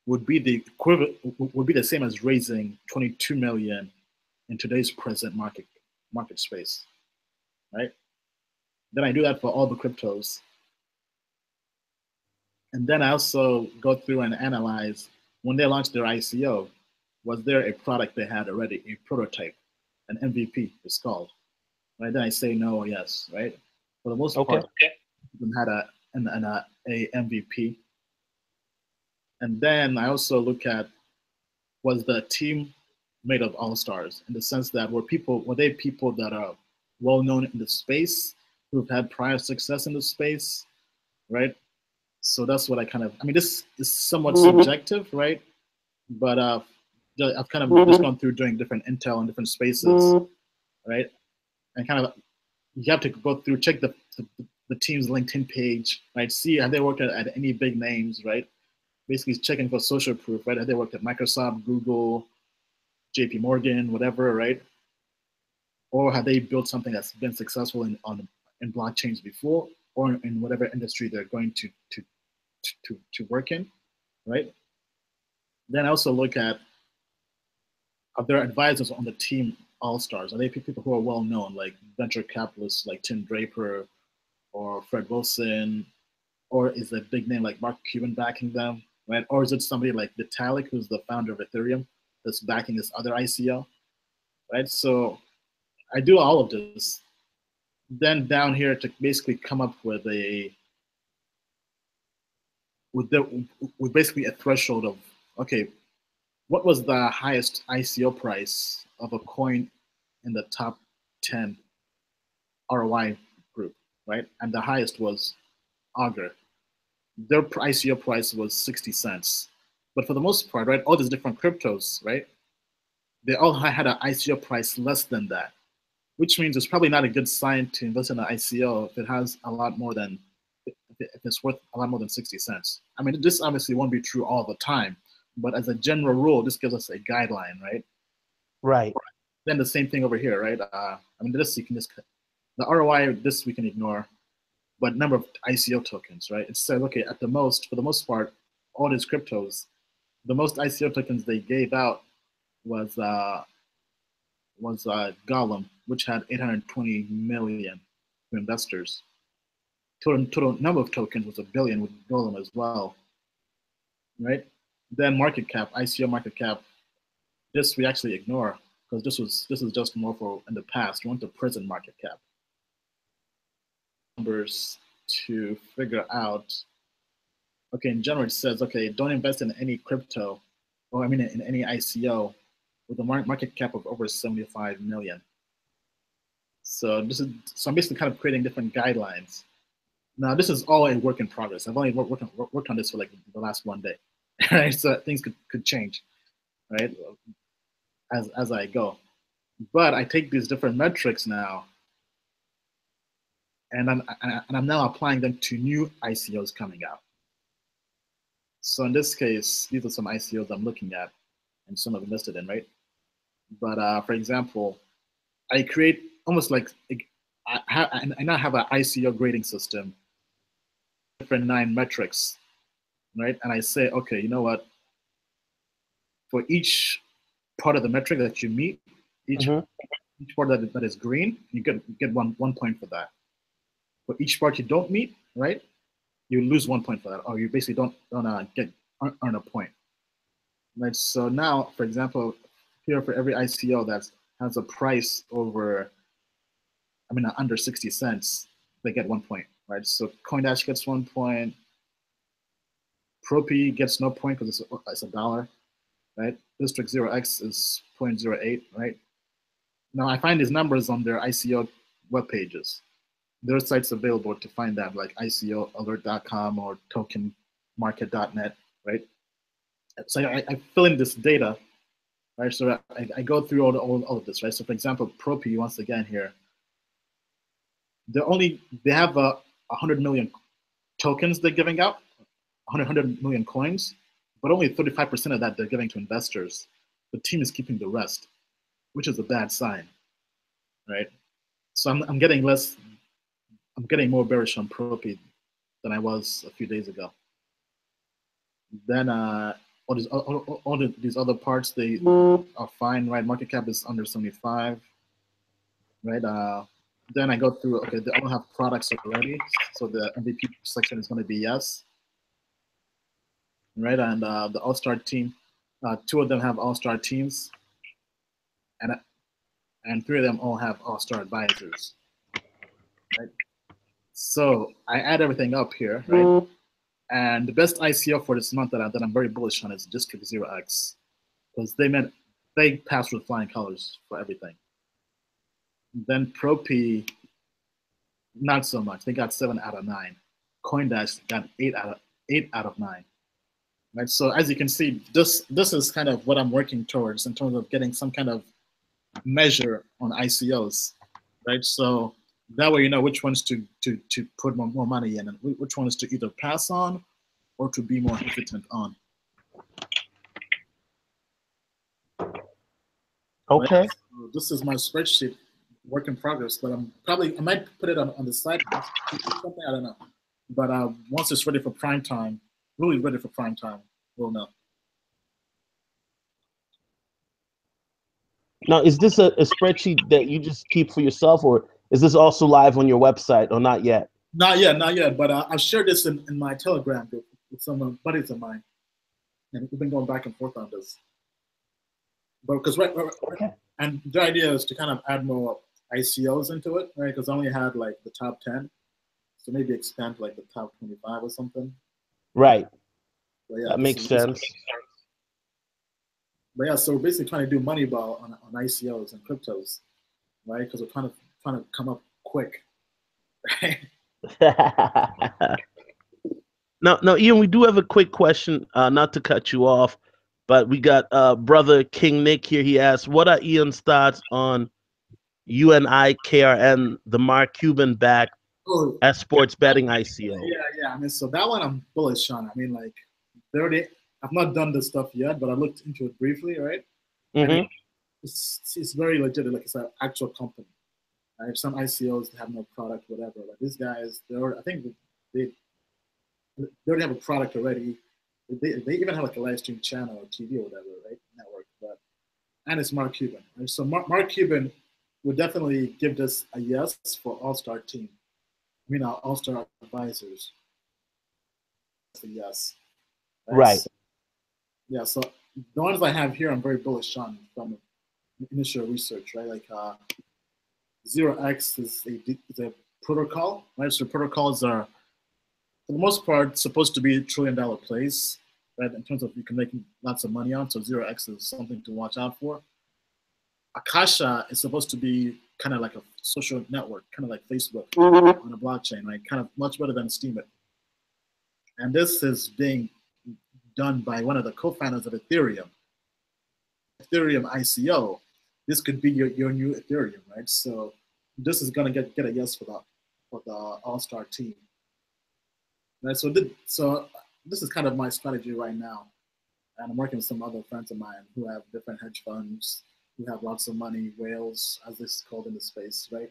would be the equivalent, would be the same as raising 22 million in today's present market space, right? Then I do that for all the cryptos. And then I also go through and analyze when they launched their ICO, was there a product they had already, a prototype, an MVP it's called, right? Then I say no or yes, right? For the most part, them had a MVP. And then I also look at, was the team made of all-stars, in the sense that were they people that are well known in the space, who've had prior success in the space, right? So that's what I mean, this is somewhat subjective, right? But I've kind of just gone through doing different intel in different spaces, right? And kind of, you have to go through, check the team's LinkedIn page, right? See, have they worked at any big names, right? basically checking for social proof, right? Have they worked at Microsoft, Google, JP Morgan, whatever, right? Or have they built something that's been successful in blockchains before, or in whatever industry they're going to work in, right? Then I also look at, are there advisors on the team all stars? Are they people who are well known, like venture capitalists like Tim Draper or Fred Wilson, or is it a big name like Mark Cuban backing them, right? Or is it somebody like Vitalik, who's the founder of Ethereum, that's backing this other ICO, right? So I do all of this. Then down here to basically come up with with basically a threshold of, okay, what was the highest ICO price of a coin in the top 10 ROI group, right? And the highest was Augur. Their ICO price was 60 cents. But for the most part, right, all these different cryptos, right, they all had an ICO price less than that, which means it's probably not a good sign to invest in an ICO if it has a lot more than, if it's worth a lot more than 60 cents. I mean, this obviously won't be true all the time, but as a general rule, this gives us a guideline, right? Right. Then the same thing over here, right? I mean, this you can just, the ROI, this we can ignore, but number of ICO tokens, right? It said, okay, at the most, for the most part, all these cryptos, the most ICO tokens they gave out was Gollum, which had 820 million investors. Total number of tokens was a billion with Golem as well, right? Then market cap, ICO market cap, this we actually ignore because this is just more for in the past. We want the present market cap numbers to figure out. Okay, in general, it says, okay, don't invest in any crypto, or I mean, in any ICO with a market cap of over 75 million. So I'm basically kind of creating different guidelines. Now, this is all a work in progress. I've only worked on this for like the last one day, right? So things could change, right, as I go. But I take these different metrics now, and I'm now applying them to new ICOs coming out. So in this case, these are some ICOs I'm looking at, and some I've invested in, right? But for example, I create almost like I now have an ICO grading system, different 9 metrics, right? And I say, okay, you know what? For each part of the metric that you meet, each part that is green, you get one point for that. For each part you don't meet, right, you lose 1 point for that, or you basically don't earn a point. Right. So now, for example, here for every ICO that has a price over, I mean, under 60 cents, they get 1 point, right? So CoinDash gets 1 point. Propi gets no point because it's $1, right? District 0x is 0.08, right? Now I find these numbers on their ICO web pages. There are sites available to find that, like ICOalert.com or tokenmarket.net, right? So I fill in this data, right? So I go through all of this, right? So for example, Propi, once again here, they have 100 million tokens they're giving out, 100 million coins, but only 35% of that they're giving to investors. The team is keeping the rest, which is a bad sign, right? So I'm getting more bearish on Propi than I was a few days ago. Then all these other parts, they are fine, right? Market cap is under 75, right? Then I go through, okay, they all have products already, so the MVP section is going to be yes, right? And the all-star team, 2 of them have all-star teams, and 3 of them all have all-star advisors, right? So I add everything up here, right? And the best ICO for this month that I'm very bullish on is District 0x, because they passed with flying colors for everything. Then Propi, not so much. They got 7 out of 9. CoinDash got 8 out of 9. Right. So as you can see, this is kind of what I'm working towards in terms of getting some kind of measure on ICOs, right? So that way you know which ones to put more money in, and which ones to either pass on or to be more hesitant on. Okay. So this is my spreadsheet, work in progress, but I might put it on the site. Something, I don't know. But once it's ready for prime time, really ready for prime time, we'll know. Now, is this a spreadsheet that you just keep for yourself, or is this also live on your website, or not yet? Not yet, not yet. But I've shared this in my Telegram group with some buddies of mine, and we've been going back and forth on this. But because Okay. and the idea is to kind of add more ICOs into it, right? Because I only had like the top 10, so maybe expand like the top 25 or something. Right. But yeah, That makes sense. But yeah, so we're basically trying to do Moneyball on ICOs and cryptos, right? Because we're trying to come up quick, right? Now, Ian, we do have a quick question, not to cut you off, but we got brother King Nick here. He asks, what are Ian's thoughts on UNIKRN, the Mark Cuban backed Oh, as sports betting ICO? yeah. I mean, so that one I'm bullish on. I mean, like, I've not done this stuff yet, but I looked into it briefly, right? And it's very legit. Like, it's an actual company. Right? Some ICOs have no product, whatever. But these guys, I think they already have a product already. They even have like a live stream channel or TV or whatever, right? Network. And it's Mark Cuban. Right? So Mark Cuban would definitely give this a yes for All-Star team. I mean, our All-Star advisors. That's a yes. Right. So, yeah. So the ones I have here, I'm very bullish on from initial research, right? Like 0x is a protocol, right? So protocols are, for the most part, supposed to be $1 trillion plays, right? In terms of you can make lots of money on. So 0x is something to watch out for. Akasha is supposed to be kind of like a social network, kind of like Facebook on a blockchain, right? Kind of much better than Steemit. And this is being done by one of the co-founders of Ethereum. Ethereum ICO. This could be your new Ethereum, right? So this is gonna get a yes for the All-Star team. Right. So this is kind of my strategy right now. And I'm working with some other friends of mine who have different hedge funds, who have lots of money, whales, as this is called in the space, right?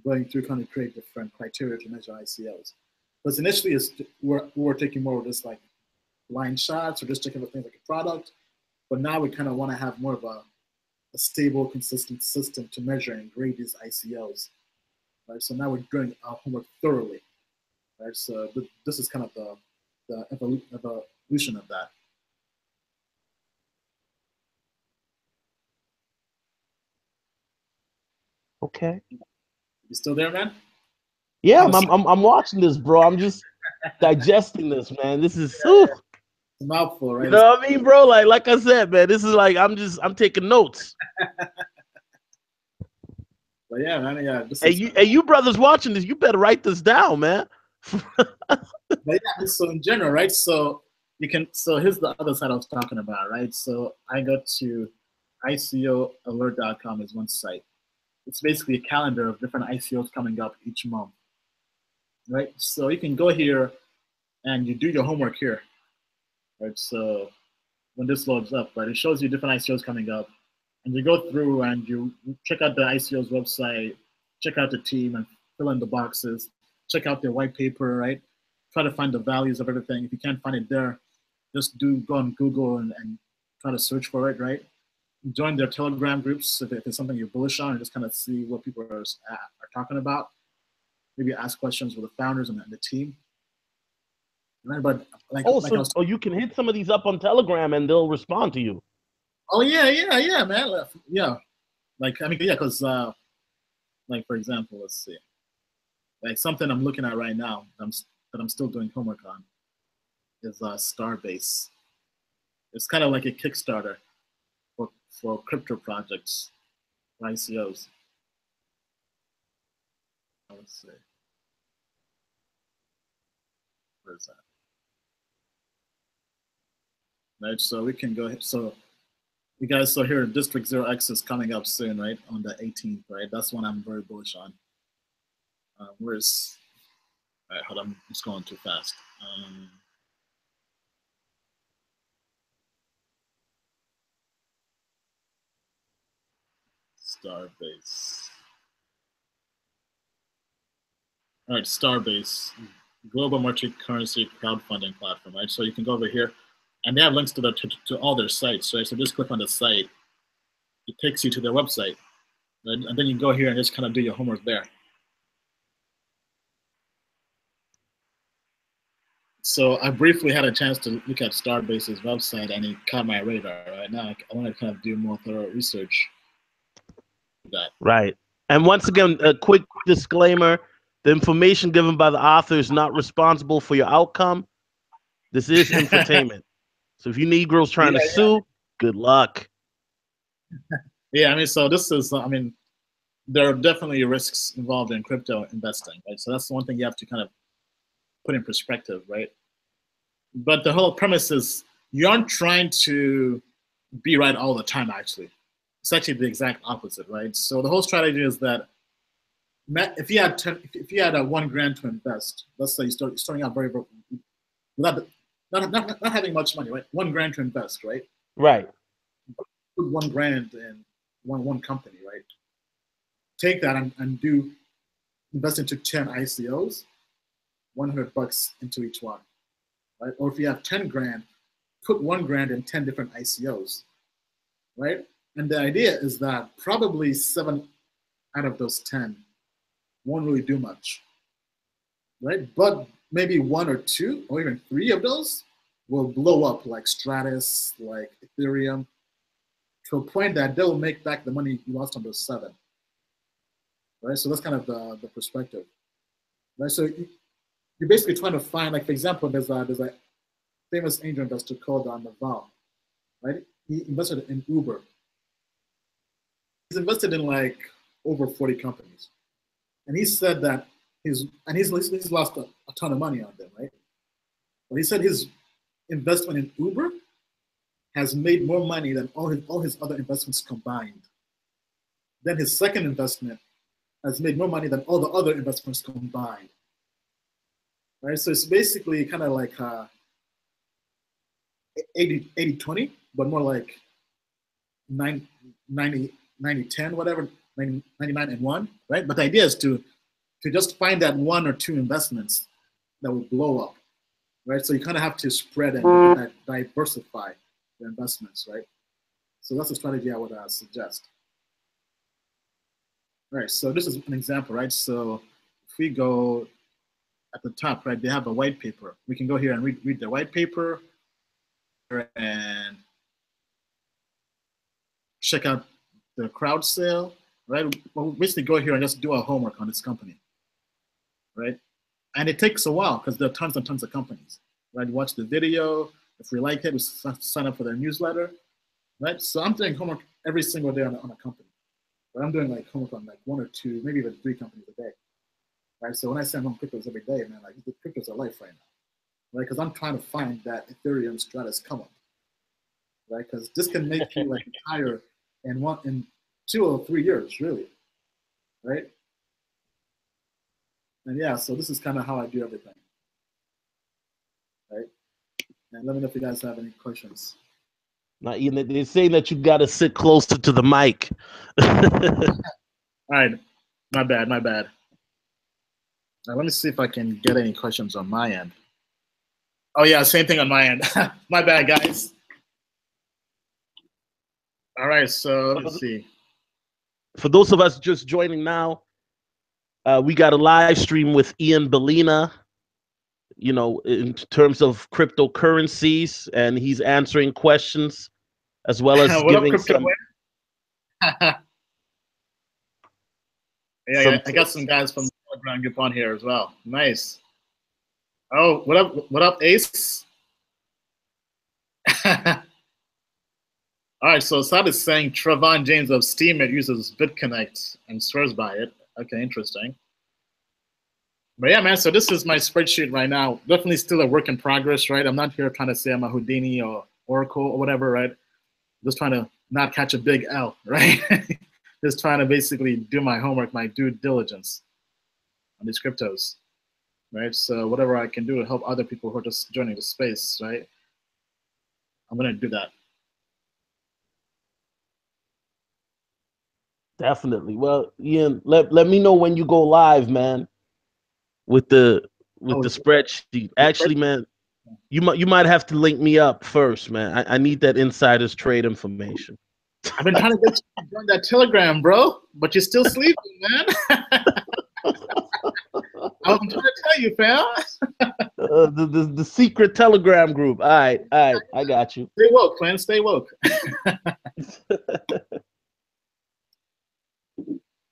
Going through trying to create different criteria to measure ICOs. Because initially we're taking more of this like line shots or just checking for things like a product. But now we kind of want to have more of a stable, consistent system to measure and grade these ICOs. Right. So now we're doing our homework thoroughly. Right. So this is kind of the evolution of that. Okay. You still there, man? Yeah, I'm watching this, bro. I'm just digesting this, man. This is a mouthful, right? You know what I mean, bro? Like I said, man, this is like I'm taking notes. But yeah, man, yeah. Hey, you brothers watching this, you better write this down, man. But yeah, so in general, right? So here's the other side I was talking about, right? So I go to ICOalert.com is one site. It's basically a calendar of different ICOs coming up each month. Right? So you can go here and you do your homework here. Right? So when this loads up, right, it shows you different ICOs coming up. And you go through and you check out the ICO's website, check out the team and fill in the boxes, check out their white paper, right? Try to find the values of everything. If you can't find it there, just go on Google and try to search for it, right? Join their Telegram groups if it's something you're bullish on and just kind of see what people are talking about. Maybe ask questions with the founders and the team. Right? But so you can hit some of these up on Telegram and they'll respond to you. Oh yeah, man. Yeah, like I mean, yeah, because like for example, let's see, like something I'm looking at right now that I'm still doing homework on is Starbase. It's kind of like a Kickstarter for crypto projects, ICOs. Let's see, where is that? Right, so we can go ahead. So you guys saw here District 0x is coming up soon, right? On the 18th, right? That's one I'm very bullish on. Where's, all right, hold on, I'm just going too fast. Starbase. All right, Starbase, global multi-currency crowdfunding platform, right? So you can go over here, and they have links to all their sites, right? So just click on the site. It takes you to their website, right? And then you go here and just kind of do your homework there. So I briefly had a chance to look at Starbase's website, and it caught my radar. Right now, I want to kind of do more thorough research. That. Right. And once again, a quick disclaimer: the information given by the author is not responsible for your outcome. This is infotainment. So if you Negroes trying to sue, good luck. Yeah, I mean, so this is, I mean, there are definitely risks involved in crypto investing, right? So that's the one thing you have to kind of put in perspective, right? But the whole premise is you aren't trying to be right all the time, actually. It's actually the exact opposite, right? So the whole strategy is that if you had $1,000 to invest, let's say you're starting out very without not having much money, right? $1,000 to invest, right? Right. Put $1,000 in one company, right? Take that and invest into 10 ICOs, $100 into each one, right? Or if you have 10 grand, put $1,000 in 10 different ICOs, right? And the idea is that probably 7 out of those 10 won't really do much, right? But maybe 1 or 2 or even 3 of those will blow up, like Stratus, like Ethereum, to a point that they'll make back the money you lost on those 7, right? So that's kind of the perspective, right? So you're basically trying to find, like, for example, there's a famous angel investor called Naval, right? He invested in Uber. He's invested in like over 40 companies, and he said that he's lost a ton of money on them, right? But he said his investment in Uber has made more money than all his other investments combined. Then his second investment has made more money than all the other investments combined. Right? So it's basically kind of like 80-20, but more like 90-10, whatever, 99 and 1, right? But the idea is to just find that 1 or 2 investments that will blow up, right? So you kind of have to spread and diversify the investments, right? So that's a strategy I would suggest. All right, so this is an example, right? So if we go at the top, right, they have a white paper. We can go here and read the white paper and check out the crowd sale, right? We'll basically go here and just do our homework on this company, right? And it takes a while because there are tons and tons of companies, right? You watch the video. If we like it, we sign up for their newsletter, right? So I'm doing homework every single day on a company. But I'm doing like homework on like 1 or 2, maybe even 3 companies a day, right? So when I say I'm on cryptos every day, man, like the cryptos are life right now, right? Because I'm trying to find that Ethereum Stratus come up, right? Because this can make you like retire in 2 or 3 years, really, right? And yeah, so this is kind of how I do everything, right? And let me know if you guys have any questions. Now, they're saying that you got to sit closer to the mic. All right, my bad. Now let me see if I can get any questions on my end. Oh yeah, same thing on my end. My bad, guys. All right, so let's see. For those of us just joining now, we got a live stream with Ian Balina, you know, in terms of cryptocurrencies, and he's answering questions as well as giving some. Yeah, I got some guys from the Telegram group on here as well. Nice. Oh, what up, Ace? All right, so Assad is saying Trevon James of Steemit uses BitConnect and swears by it. Okay, interesting. But yeah, man, so this is my spreadsheet right now. Definitely still a work in progress, right? I'm not here trying to say I'm a Houdini or Oracle or whatever, right? Just trying to not catch a big L, right? Just trying to basically do my homework, my due diligence on these cryptos, right? So whatever I can do to help other people who are just joining the space, right? I'm gonna do that. Definitely. Well, Ian, let me know when you go live, man, with the Oh, spreadsheet. Actually, man, you might have to link me up first, man. I need that insider's trade information. I've been trying to get you to join that Telegram, bro, but you're still sleeping, man. I'm trying to tell you, fam. The secret Telegram group. All right, I got you. Stay woke, man. Stay woke.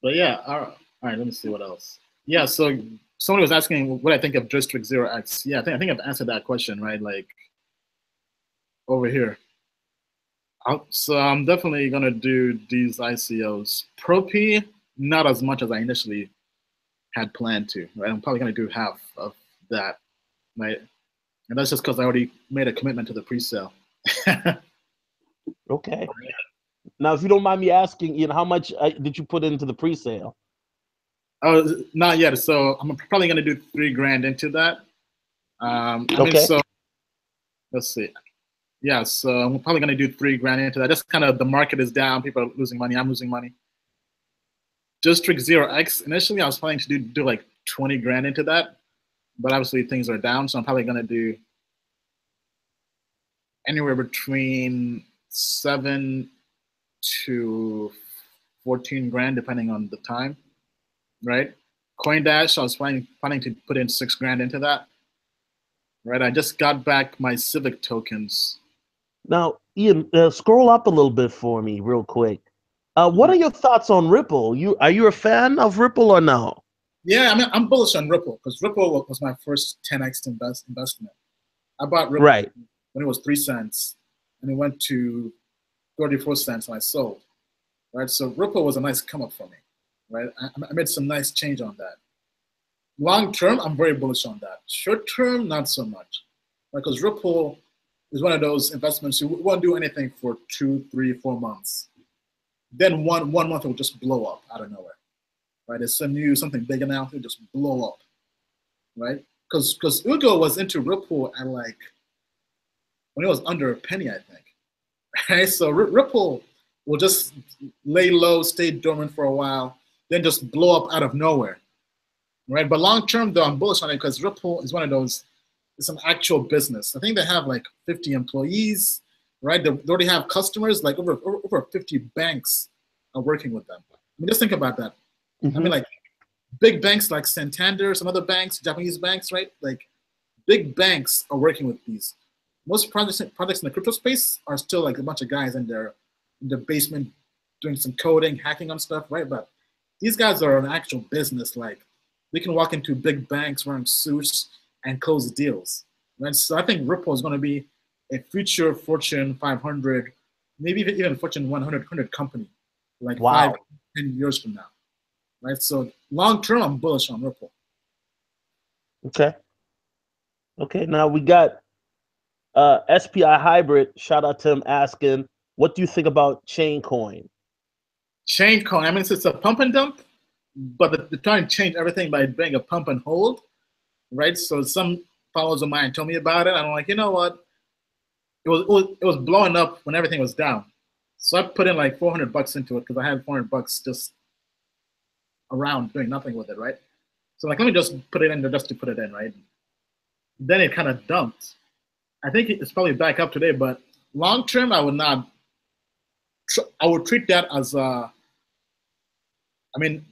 But yeah, all right. Let me see what else. Yeah, so somebody was asking what I think of District 0x. Yeah, I think I've answered that question, right? Like over here. So I'm definitely gonna do these ICOs. Pro P, not as much as I initially had planned to. Right, I'm probably gonna do half of that, right? And that's just because I already made a commitment to the pre-sale. Okay. Now, if you don't mind me asking, Ian, how much did you put into the pre-sale? Oh, not yet. So I'm probably gonna do $3,000 into that. I mean, Okay. so let's see. Yeah, so I'm probably gonna do $3,000 into that. Just kind of the market is down, people are losing money, I'm losing money. District 0x, initially I was planning to do like $20,000 into that, but obviously things are down, so I'm probably gonna do anywhere between 7 to 14,000 depending on the time, right? CoinDash, I was planning to put in $6,000 into that, right? I just got back my Civic tokens. Now, Ian, scroll up a little bit for me, real quick. What are your thoughts on Ripple? Are you a fan of Ripple or no? Yeah, I mean, I'm bullish on Ripple because Ripple was my first 10x investment. I bought Ripple Right. when it was 3 cents, and it went to 34 cents, and I sold. Right, so Ripple was a nice come up for me. Right, I made some nice change on that. Long term, I'm very bullish on that. Short term, not so much, because Ripple is one of those investments you won't do anything for 2, 3, 4 months. Then one month it will just blow up out of nowhere. Right, there's some news, something big announced, it just blow up. Right, because Ugo was into Ripple at like when it was under a penny, I think. Right, so Ripple will just lay low, stay dormant for a while, then just blow up out of nowhere. Right, but long term though, I'm bullish on it because Ripple is one of those. It's an actual business. I think they have like 50 employees. Right, they already have customers. Like over 50 banks are working with them. I mean, just think about that. Mm-hmm. I mean, like big banks like Santander, some other banks, Japanese banks, right? Like big banks are working with these. Most projects in the crypto space are still like a bunch of guys in their basement doing some coding, hacking on stuff, right? But these guys are an actual business. Like they can walk into big banks wearing suits and close deals, right? So I think Ripple is going to be a future Fortune 500, maybe even Fortune 100 company, like wow. 5-10 years from now, right? So long term, I'm bullish on Ripple. Okay. Okay. Now we got SPI Hybrid. Shout out to him asking, what do you think about Chaincoin? Chaincoin, I mean, it's a pump and dump, but they're trying to change everything by doing a pump and hold, right? So some followers of mine told me about it. And I'm like, you know what? It was blowing up when everything was down. So I put in like $400 into it because I had $400 just around doing nothing with it, right? So like, let me just put it in there just to put it in, right? Then it kind of dumped. I think it's probably back up today, but long term, I would not. I would treat that as a. I mean,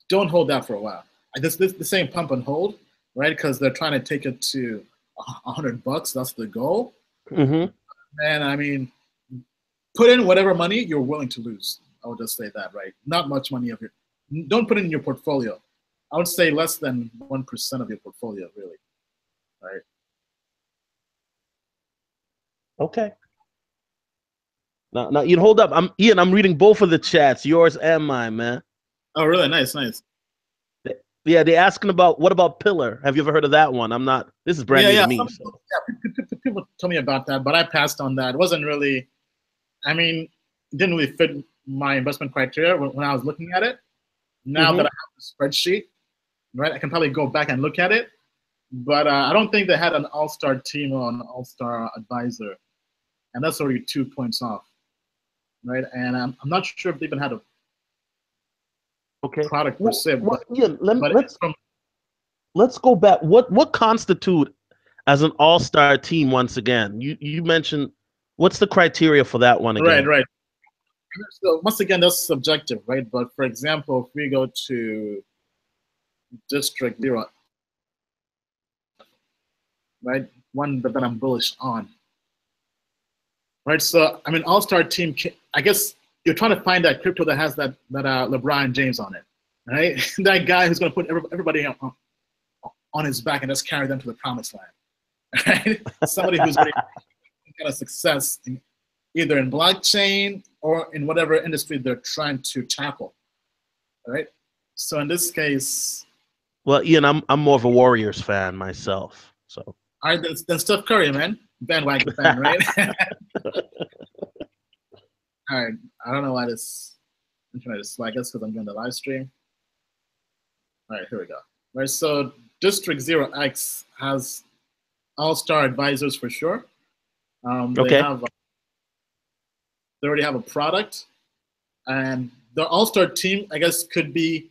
don't hold that for a while. This the same pump and hold, right? Because they're trying to take it to $100. That's the goal. Mm-hmm. And I mean, put in whatever money you're willing to lose. I would just say that, right? Not much money of it. Don't put it in your portfolio. I would say less than 1% of your portfolio, really, right? Okay. Now, Ian, hold up. I'm reading both of the chats, yours and mine, man. Oh, really? Nice, nice. Yeah, they're asking about what about Pillar? Have you ever heard of that one? I'm not. This is brand new to me. So. People told me about that, but I passed on that. It wasn't really. I mean, it didn't really fit my investment criteria when I was looking at it. Now that I have the spreadsheet, right, I can probably go back and look at it. But I don't think they had an all-star team or an all-star advisor, and that's already 2 points off, right? And I'm not sure if they even had a Okay. product per se, Ian, but let's go back. What constitute as an all-star team once again? You mentioned, what's the criteria for that one again? right. So once again, that's subjective, right? But for example, if we go to District 0, right, one that I'm bullish on, right? So I mean, all-star team. I guess you're trying to find that crypto that has that LeBron James on it, right? That guy who's going to put everybody on his back and just carry them to the promised land, right? Somebody who's going to get a success either in blockchain or in whatever industry they're trying to tackle, right? So in this case, well, Ian, I'm more of a Warriors fan myself, so. All right, then Steph Curry, man, bandwagon fan, right? All right, I don't know why this internet is slow. I guess because I'm doing the live stream. All right, here we go. All right, so District 0x has all-star advisors for sure. Okay. They already have a product, and the all-star team, I guess, could be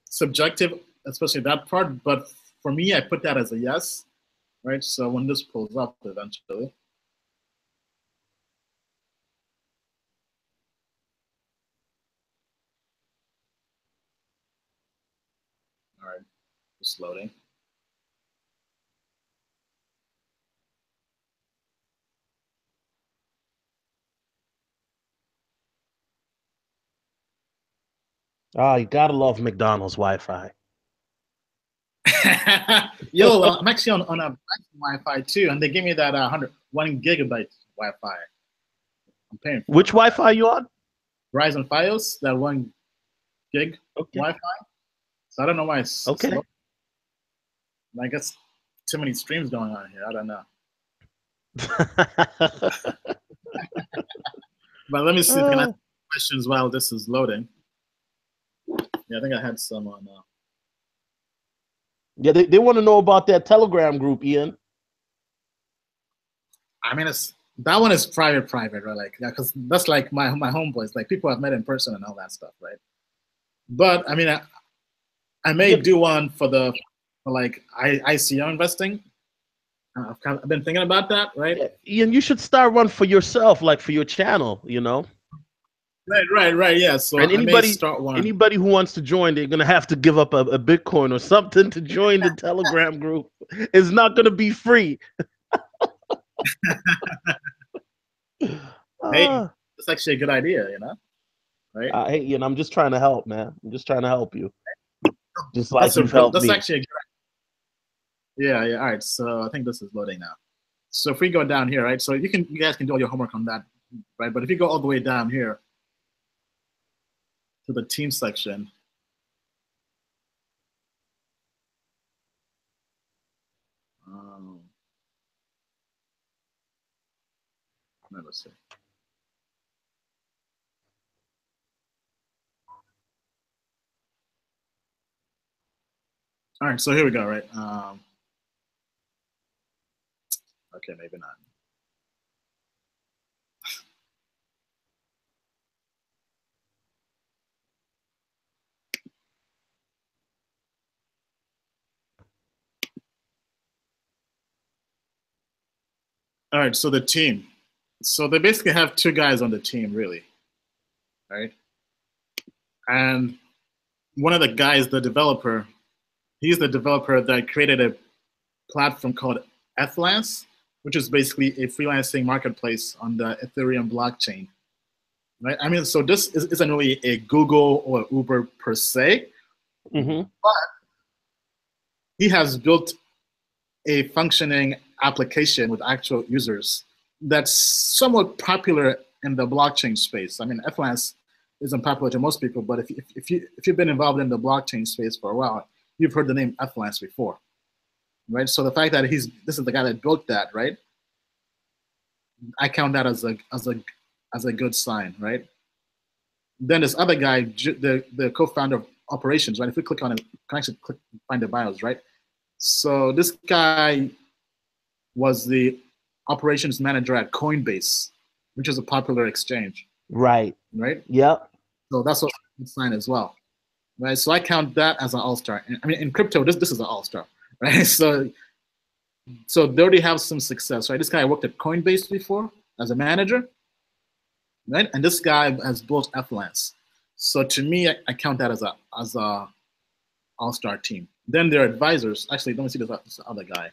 subjective, especially that part. But for me, I put that as a yes, right? So when this pulls up eventually. All right, just loading. Oh, you gotta love McDonald's Wi-Fi. Yo, I'm actually on a Wi-Fi too, and they give me that 1 gigabyte Wi-Fi. I'm paying for Which Wi-Fi are you on? Verizon Fios, that 1 gig Wi-Fi. So I don't know why it's slow. I guess too many streams going on here. I don't know. But let me see if I can ask questions while this is loading. Yeah, I think I had some on. Yeah, they want to know about that Telegram group, Ian. I mean, that one is private, right? Like, because that's like my homeboys, like people I've met in person and all that stuff, right? But I mean, I may do one for like ICO investing. I've been thinking about that, right? Yeah, Ian, you should start one for yourself, like for your channel, you know. Right. Yeah. So and I may start one. Anybody who wants to join, they're gonna have to give up a Bitcoin or something to join the Telegram group. It's not gonna be free. Hey, that's actually a good idea, you know? Right? Hey, Ian, I'm just trying to help, man. I'm just trying to help you. Just like you've helped me. That's actually a good idea. Yeah. All right. So I think this is loading now. So if we go down here, right? So you guys can do all your homework on that, right? But if you go all the way down here to the team section, let's see. All right, so here we go, right? Okay, maybe not. All right, so the team. So they basically have 2 guys on the team, really, right? And one of the guys, the developer, he's the developer that created a platform called Ethlance, which is basically a freelancing marketplace on the Ethereum blockchain, right? I mean, so this isn't really a Google or Uber per se, but he has built a functioning application with actual users that's somewhat popular in the blockchain space. I mean, Ethlance isn't popular to most people, but if you've been involved in the blockchain space for a while, you've heard the name Ethlance before, right? So the fact that this is the guy that built that, right? I count that as a good sign, right? Then this other guy, the co-founder of operations, right? If we click on it, can actually find the bios, right? So this guy was the operations manager at Coinbase, which is a popular exchange. Right. Right? Yep. So that's a good sign as well. right? So I count that as an all-star. I mean, in crypto, this is an all-star, right? So they already have some success, right? This guy worked at Coinbase before as a manager, right? And this guy has built F-Lance. So to me, I count that as a all-star team. Then their advisors. Actually, let me see this other guy.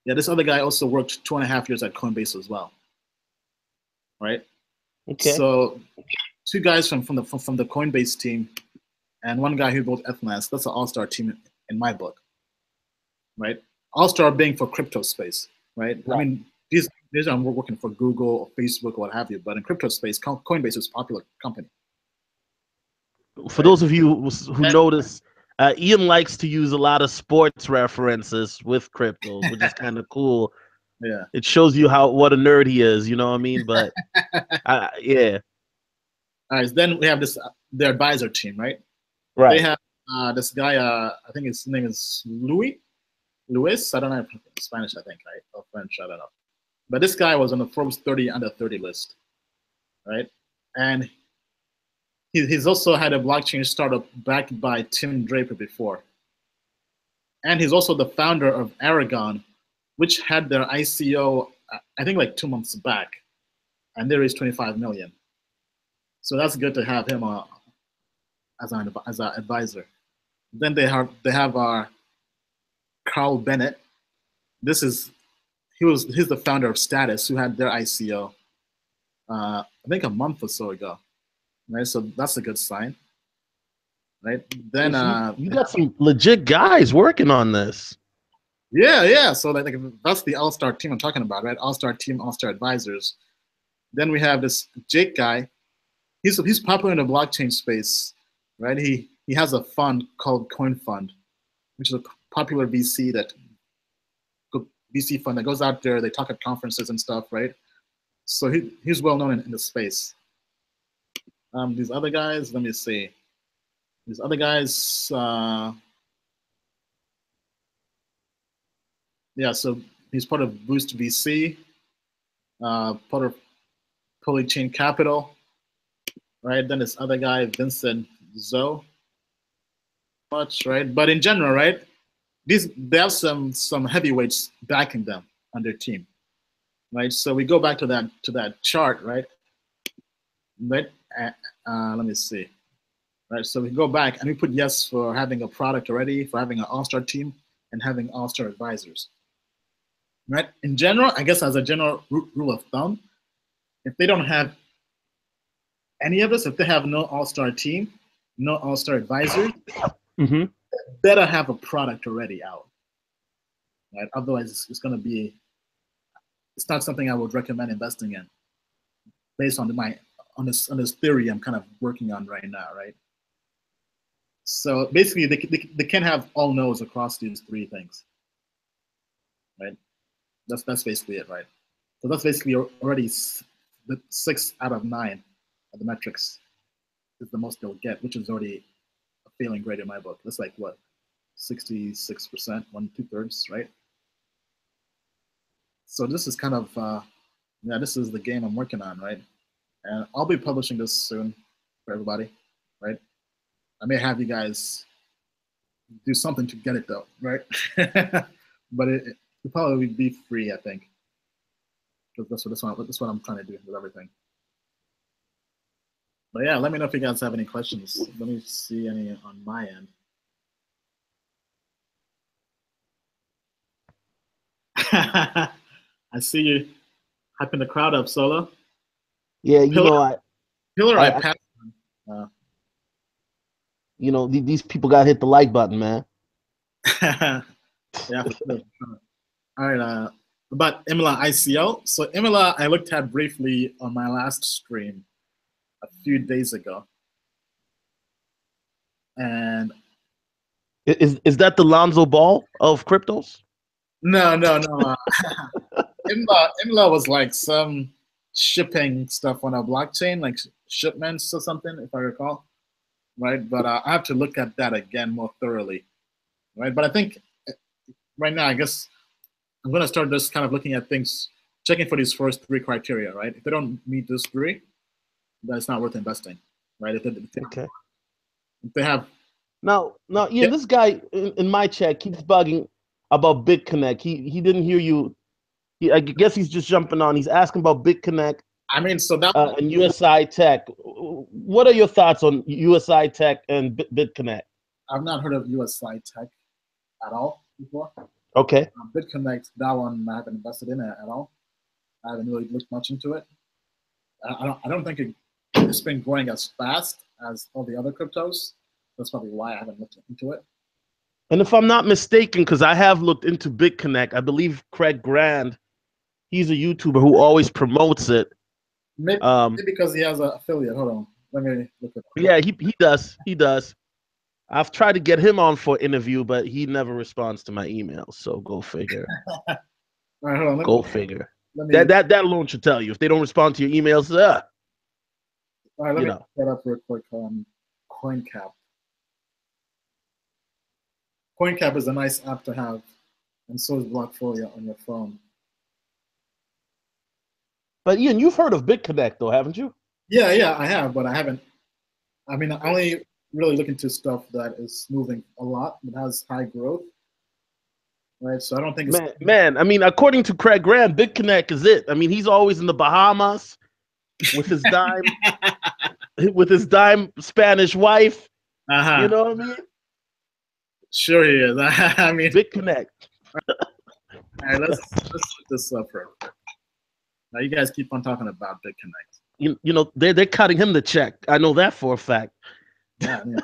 Yeah, this other guy also worked 2.5 years at Coinbase as well, right? Okay. So two guys from the Coinbase team, and one guy who built F-Lance. That's an all-star team in my book, right? All-star being for crypto space, right? I mean, these are working for Google or Facebook or what have you, but in crypto space, Coinbase is a popular company. For those of you who notice, Ian likes to use a lot of sports references with cryptos, which is kind of cool. Yeah, it shows you what a nerd he is. You know what I mean? But yeah. All right. So then we have their advisor team, right? Right. They have this guy. I think his name is Luis. I don't know Spanish. I think, right, or French. I don't know. But this guy was on the Forbes 30 under 30 list, right? And he's also had a blockchain startup backed by Tim Draper before. And he's also the founder of Aragon, which had their ICO, I think, like 2 months back, and they raised 25 million. So that's good to have him as an advisor. Then they have our Carl Bennett. He's the founder of Status, who had their ICO, I think a month or so ago, right? So that's a good sign, right? Then you got some legit guys working on this. Yeah. So that's the all-star team I'm talking about, right? All-star team, all-star advisors. Then we have this Jake guy. He's popular in the blockchain space, right? He has a fund called Coin Fund, which is a popular VC fund that goes out there. They talk at conferences and stuff, right? So he's well known in the space. These other guys, let me see. These other guys, yeah. So he's part of Boost VC, part of Polychain Capital, right? Then this other guy, Vincent Zoe, much, right? But in general, right? They have some heavyweights backing them on their team, right? So we go back to that chart, right? Right. Let me see. Right. So we go back and we put yes for having a product already, for having an all-star team, and having all-star advisors. Right. In general, I guess as a general rule of thumb, if they don't have any of this, if they have no all-star team, no all-star advisors, better have a product already out. Right. Otherwise, it's going to be. It's not something I would recommend investing in, based on on this theory I'm kind of working on right now, right? So basically, they can have all no's across these three things, right? That's basically it, right? So that's basically already 6 out of 9 of the metrics is the most they'll get, which is already a failing grade in my book. That's like what, 66%, 2/3, right? So this is kind of yeah, this is the game I'm working on, right? And I'll be publishing this soon for everybody, right? I may have you guys do something to get it though, right? But it will probably be free, I think. Because that's what I'm trying to do with everything. But yeah, let me know if you guys have any questions. Let me see any on my end. I see you hyping the crowd up, Solo. Yeah, you know, Pillar, I passed. You know, these people got to hit the like button, man. Yeah, for sure. All right. About Imla ICO. So Imla, I looked at briefly on my last stream a few days ago. And is that the Lonzo Ball of cryptos? No. Imla was like some shipping stuff on a blockchain, like shipments or something, if I recall. Right, but I have to look at that again more thoroughly. Right, but I think right now, I guess I'm going to start just kind of looking at things, checking for these first 3 criteria. Right, if they don't meet these 3, then it's not worth investing. right? Okay. If they have Now, yeah, Ian, this guy in my chat keeps bugging about BitConnect. He didn't hear you. I guess he's just jumping on. He's asking about BitConnect I mean, so that and USI Tech. What are your thoughts on USI Tech and BitConnect? I've not heard of USI Tech at all before. Okay. BitConnect, that one I haven't invested in it at all. I haven't really looked much into it. I don't think it's been growing as fast as all the other cryptos. That's probably why I haven't looked into it. And if I'm not mistaken, because I have looked into BitConnect, I believe Craig Grand, he's a YouTuber who always promotes it. Maybe because he has an affiliate. Hold on, let me look it up. Yeah, he does. He does. I've tried to get him on for an interview, but he never responds to my emails. So go figure. All right, hold on. Go figure. Let me, That alone should tell you if they don't respond to your emails. all right, let You me know. set up real quick on CoinCap. CoinCap is a nice app to have, and so is Blockfolio on your phone. But Ian, you've heard of BitConnect though, haven't you? Yeah, I have, but I haven't. I mean, I only really look into stuff that is moving a lot, that has high growth, right? So I don't think it's Man. I mean, according to Craig Graham, BitConnect is it. I mean, he's always in the Bahamas with his dime, with his dime Spanish wife. You know what I mean? Sure he is. I mean, BitConnect. all right, let's look this up real quick. Now you guys keep on talking about BitConnect. You know they're cutting him the check. I know that for a fact. Yeah, I mean,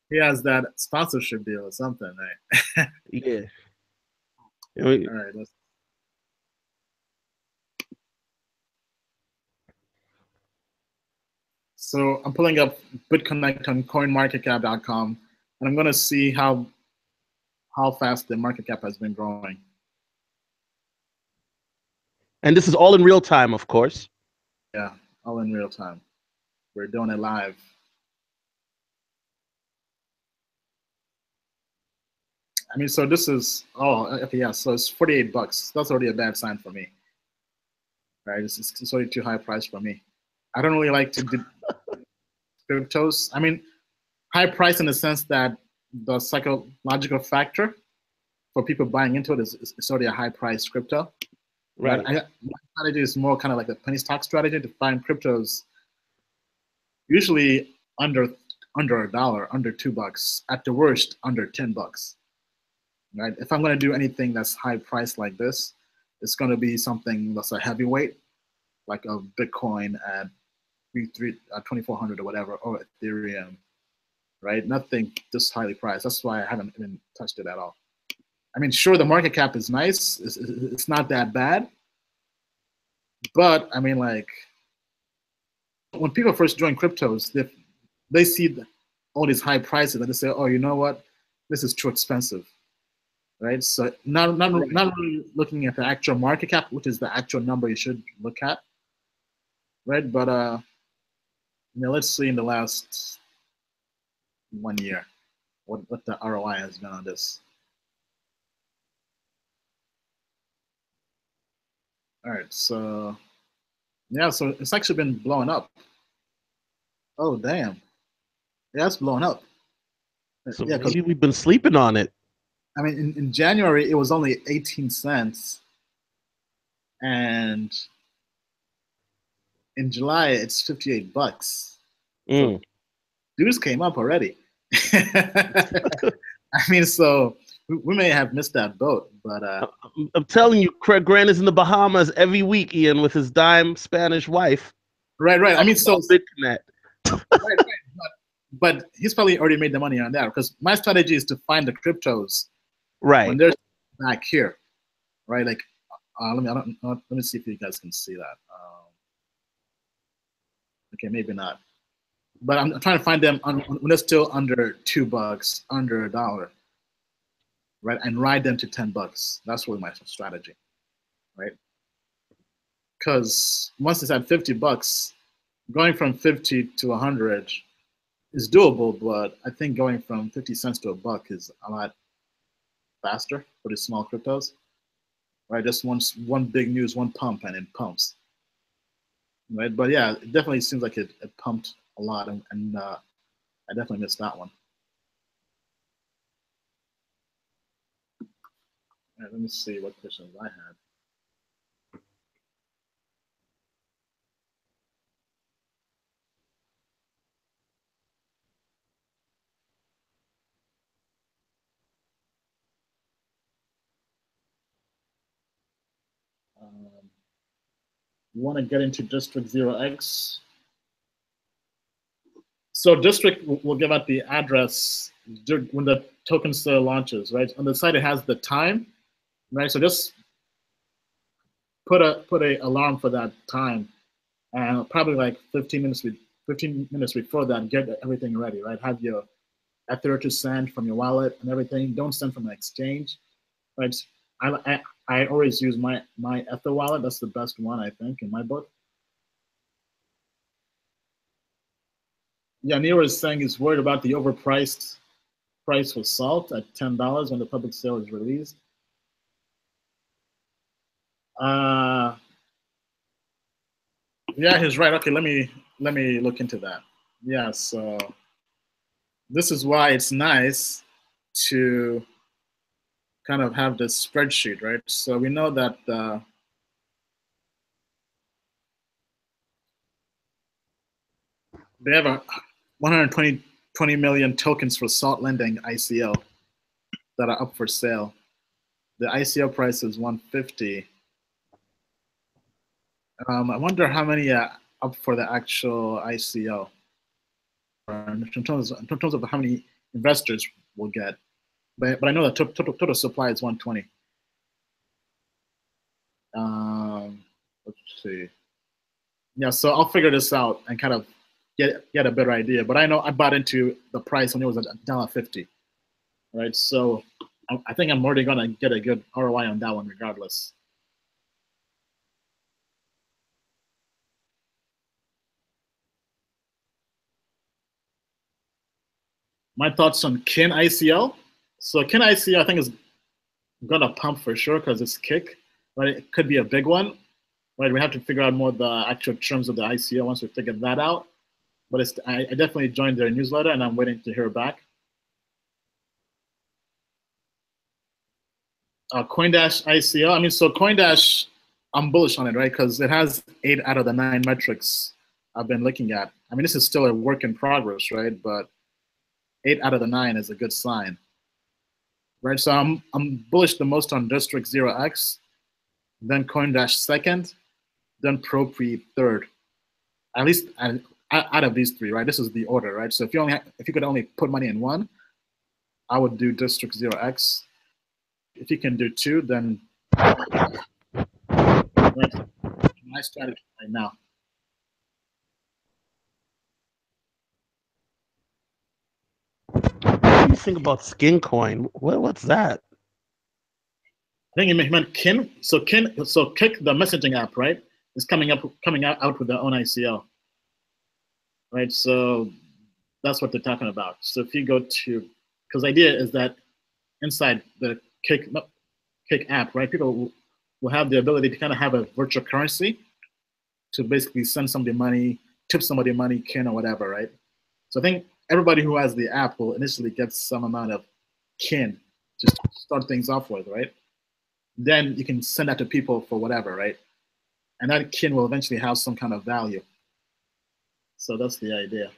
he has that sponsorship deal or something, right? Yeah. All right, let's. So I'm pulling up BitConnect on CoinMarketCap.com, and I'm going to see how fast the market cap has been growing. And this is all in real time, of course. Yeah, all in real time. We're doing it live. I mean, so this is, oh, okay, yeah, so it's 48 bucks. That's already a bad sign for me, right? It's already too high price for me. I don't really like to do cryptos. I mean, high price in the sense that the psychological factor for people buying into it is already a high price crypto. Right. My strategy is more kind of like a penny stock strategy to find cryptos usually under a dollar, under $2, at the worst under 10 bucks. Right? If I'm going to do anything that's high price like this, it's going to be something that's a heavyweight, like a Bitcoin at 2,400 or whatever, or Ethereum, right? Nothing just highly priced. That's why I haven't even touched it at all. I mean, sure, the market cap is nice. It's not that bad. But I mean, like, when people first join cryptos, they see all these high prices and they say, oh, you know what? This is too expensive, right? So not really looking at the actual market cap, which is the actual number you should look at, right? But let's see in the last 1 year what the ROI has been on this. All right, so yeah, so it's actually been blowing up. Oh damn, yeah, it's blowing up. So Yeah, because maybe we've been sleeping on it. I mean, in January it was only 18 cents, and in July it's 58 bucks. So dues came up already. I mean, so we may have missed that boat, but I'm telling you, Craig Grant is in the Bahamas every week, Ian, with his dime Spanish wife. right. I mean, so BitConnect. right. But he's probably already made the money on that because my strategy is to find the cryptos when they're back here, right? Like, let me see if you guys can see that. Okay, maybe not. But I'm trying to find them when they're still under $2, under a dollar, right? And ride them to 10 bucks. That's really my strategy, right? Because once it's at 50 bucks, going from 50 to 100 is doable, but I think going from 50 cents to $1 is a lot faster for the small cryptos, right? Just one big news, one pump, and it pumps, right? But yeah, it definitely seems like it pumped a lot, and I definitely missed that one. All right, let me see what questions I had. You want to get into District 0x? So District will give out the address when the token still launches, right? On the site, it has the time, right? So just put a alarm for that time, and probably like 15 minutes before that, get everything ready, right? Have your Ether to send from your wallet and everything. Don't send from an exchange, right? I always use my Ether wallet. That's the best one, I think, in my book. Yeah, Nero is saying he's worried about the overpriced price for salt at $10 when the public sale is released. Yeah, he's right. Okay, let me look into that. Yeah, so this is why it's nice to kind of have this spreadsheet, right? So we know that they have a 120 million tokens for salt lending ICO that are up for sale. The ICO price is 150. I wonder how many are up for the actual ICO in terms of how many investors will get. But I know the total supply is 120. Let's see. Yeah, so I'll figure this out and kind of get a better idea. But I know I bought into the price when it was $1.50, right? So I think I'm already gonna get a good ROI on that one, regardless. My thoughts on Kin ICO. So Kin ICO, I think, is gonna pump for sure because it's kick, but it could be a big one. Right, we have to figure out more the actual terms of the ICO once we figure that out. But I definitely joined their newsletter, and I'm waiting to hear back. CoinDash ICO. I mean, so CoinDash, I'm bullish on it, right? Because it has 8 out of the 9 metrics I've been looking at. I mean, this is still a work in progress, right? But 8 out of the 9 is a good sign, right? So I'm bullish the most on District 0x, then CoinDash second, then ProPre third. At least out of these 3, right? This is the order, right? So if you could only put money in one, I would do District 0x. If you can do 2, then that's my strategy right now. What do you think about Skin Coin? What's that? I think you meant Kin. So Kick, the messaging app, right, is coming out with their own ICO, right? So that's what they're talking about. So if you go to, because the idea is that inside the Kick app, right, people will have the ability to kind of have a virtual currency to basically send somebody money, tip somebody money, Kin or whatever, right? So I think everybody who has the app will initially get some amount of Kin to start things off with, right? Then you can send that to people for whatever, right? And that Kin will eventually have some kind of value. So that's the idea.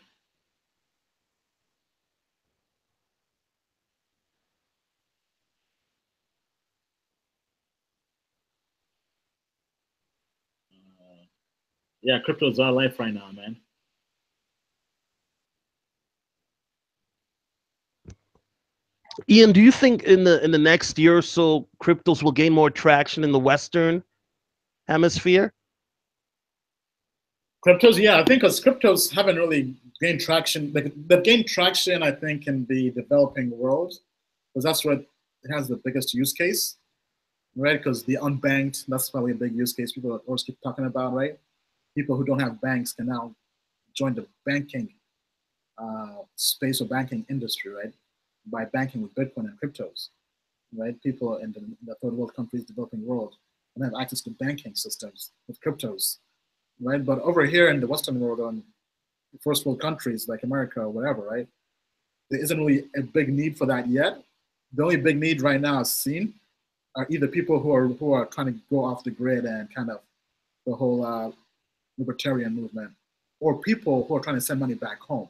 Yeah, crypto is our life right now, man. Ian, do you think in the next year or so, cryptos will gain more traction in the Western hemisphere? Cryptos, yeah, I think because cryptos haven't really gained traction. They've gained traction, I think, in the developing world, because that's where it has the biggest use case, right? Because the unbanked, that's probably a big use case people always keep talking about, right? People who don't have banks can now join the banking space or banking industry, right? By banking with Bitcoin and cryptos, right? People in the third world countries, developing world, don't have access to banking systems with cryptos, right? But over here in the Western world, first world countries like America or whatever, right? There isn't really a big need for that yet. The only big need right now I've seen are either people who are trying to go off the grid and kind of the whole libertarian movement, or people who are trying to send money back home,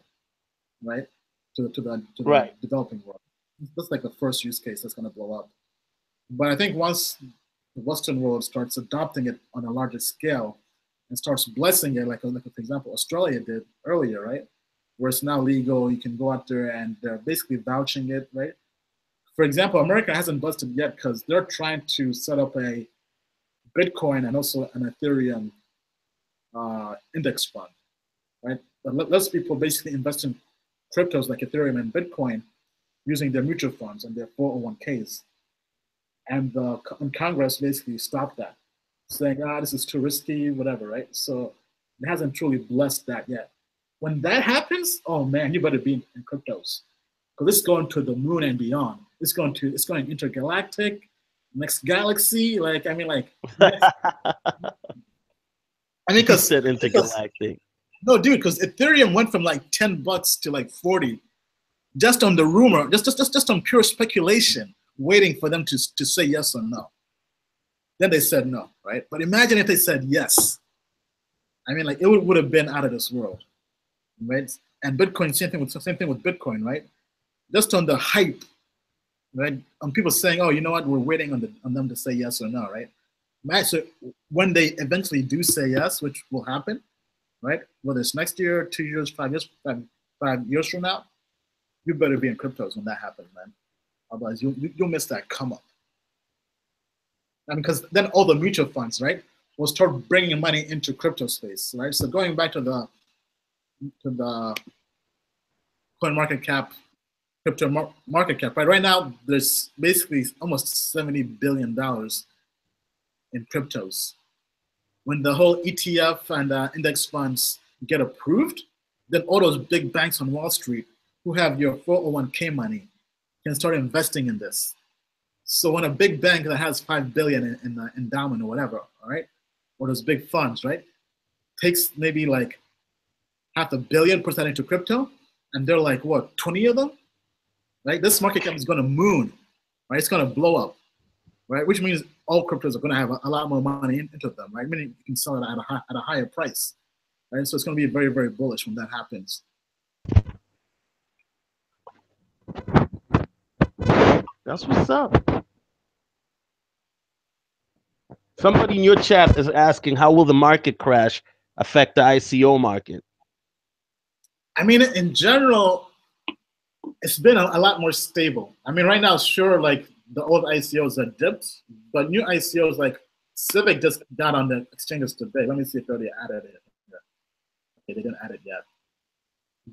right, to the Right. developing world. That's like the first use case that's going to blow up. But I think once the Western world starts adopting it on a larger scale and starts blessing it, like for example, Australia did earlier, right, where it's now legal, you can go out there and they're basically vouching it, right? For example, America hasn't busted yet because they're trying to set up a Bitcoin and also an Ethereum index fund, right? But less people basically invest in cryptos like Ethereum and Bitcoin using their mutual funds and their 401ks. And Congress basically stopped that, saying, this is too risky, whatever, right? So it hasn't truly blessed that yet. When that happens, oh man, you better be in cryptos, because it's going to the moon and beyond. It's going intergalactic, next galaxy. Like, I mean, Because said intergalactic. No, dude, because Ethereum went from like $10 to like 40, just on the rumor, just on pure speculation, waiting for them to say yes or no. Then they said no, right? But imagine if they said yes. I mean, like, it would have been out of this world, right? And Bitcoin, same thing with Bitcoin, right? Just on the hype, right? On people saying, oh, you know what, we're waiting on them to say yes or no, right? So when they eventually do say yes, which will happen, right? Whether it's next year, 2 years, 5 years, 5 years from now, you better be in cryptos when that happens, man. Otherwise, you'll miss that come up. And because then all the mutual funds, right, will start bringing money into crypto space, right? So going back to the coin market cap, crypto market cap, right now there's basically almost $70 billion in cryptos. When the whole ETF and index funds get approved, then all those big banks on Wall Street who have your 401k money can start investing in this. So when a big bank that has $5 billion in endowment or whatever, all right, or those big funds, right, takes maybe like $500 million, puts that into crypto, and they're like, what, 20 of them, right? This market cap is going to moon, right? It's going to blow up, right? Which means all cryptos are going to have a lot more money into them, right? Meaning you can sell it at a higher price, right? So it's going to be very, very bullish when that happens. That's what's up. Somebody in your chat is asking, how will the market crash affect the ICO market? I mean, in general, it's been a lot more stable. I mean, right now, sure, like the old ICOs are dipped, but new ICOs like Civic just got on the exchanges today. Let me see if they already added it. Okay, they didn't add it yet.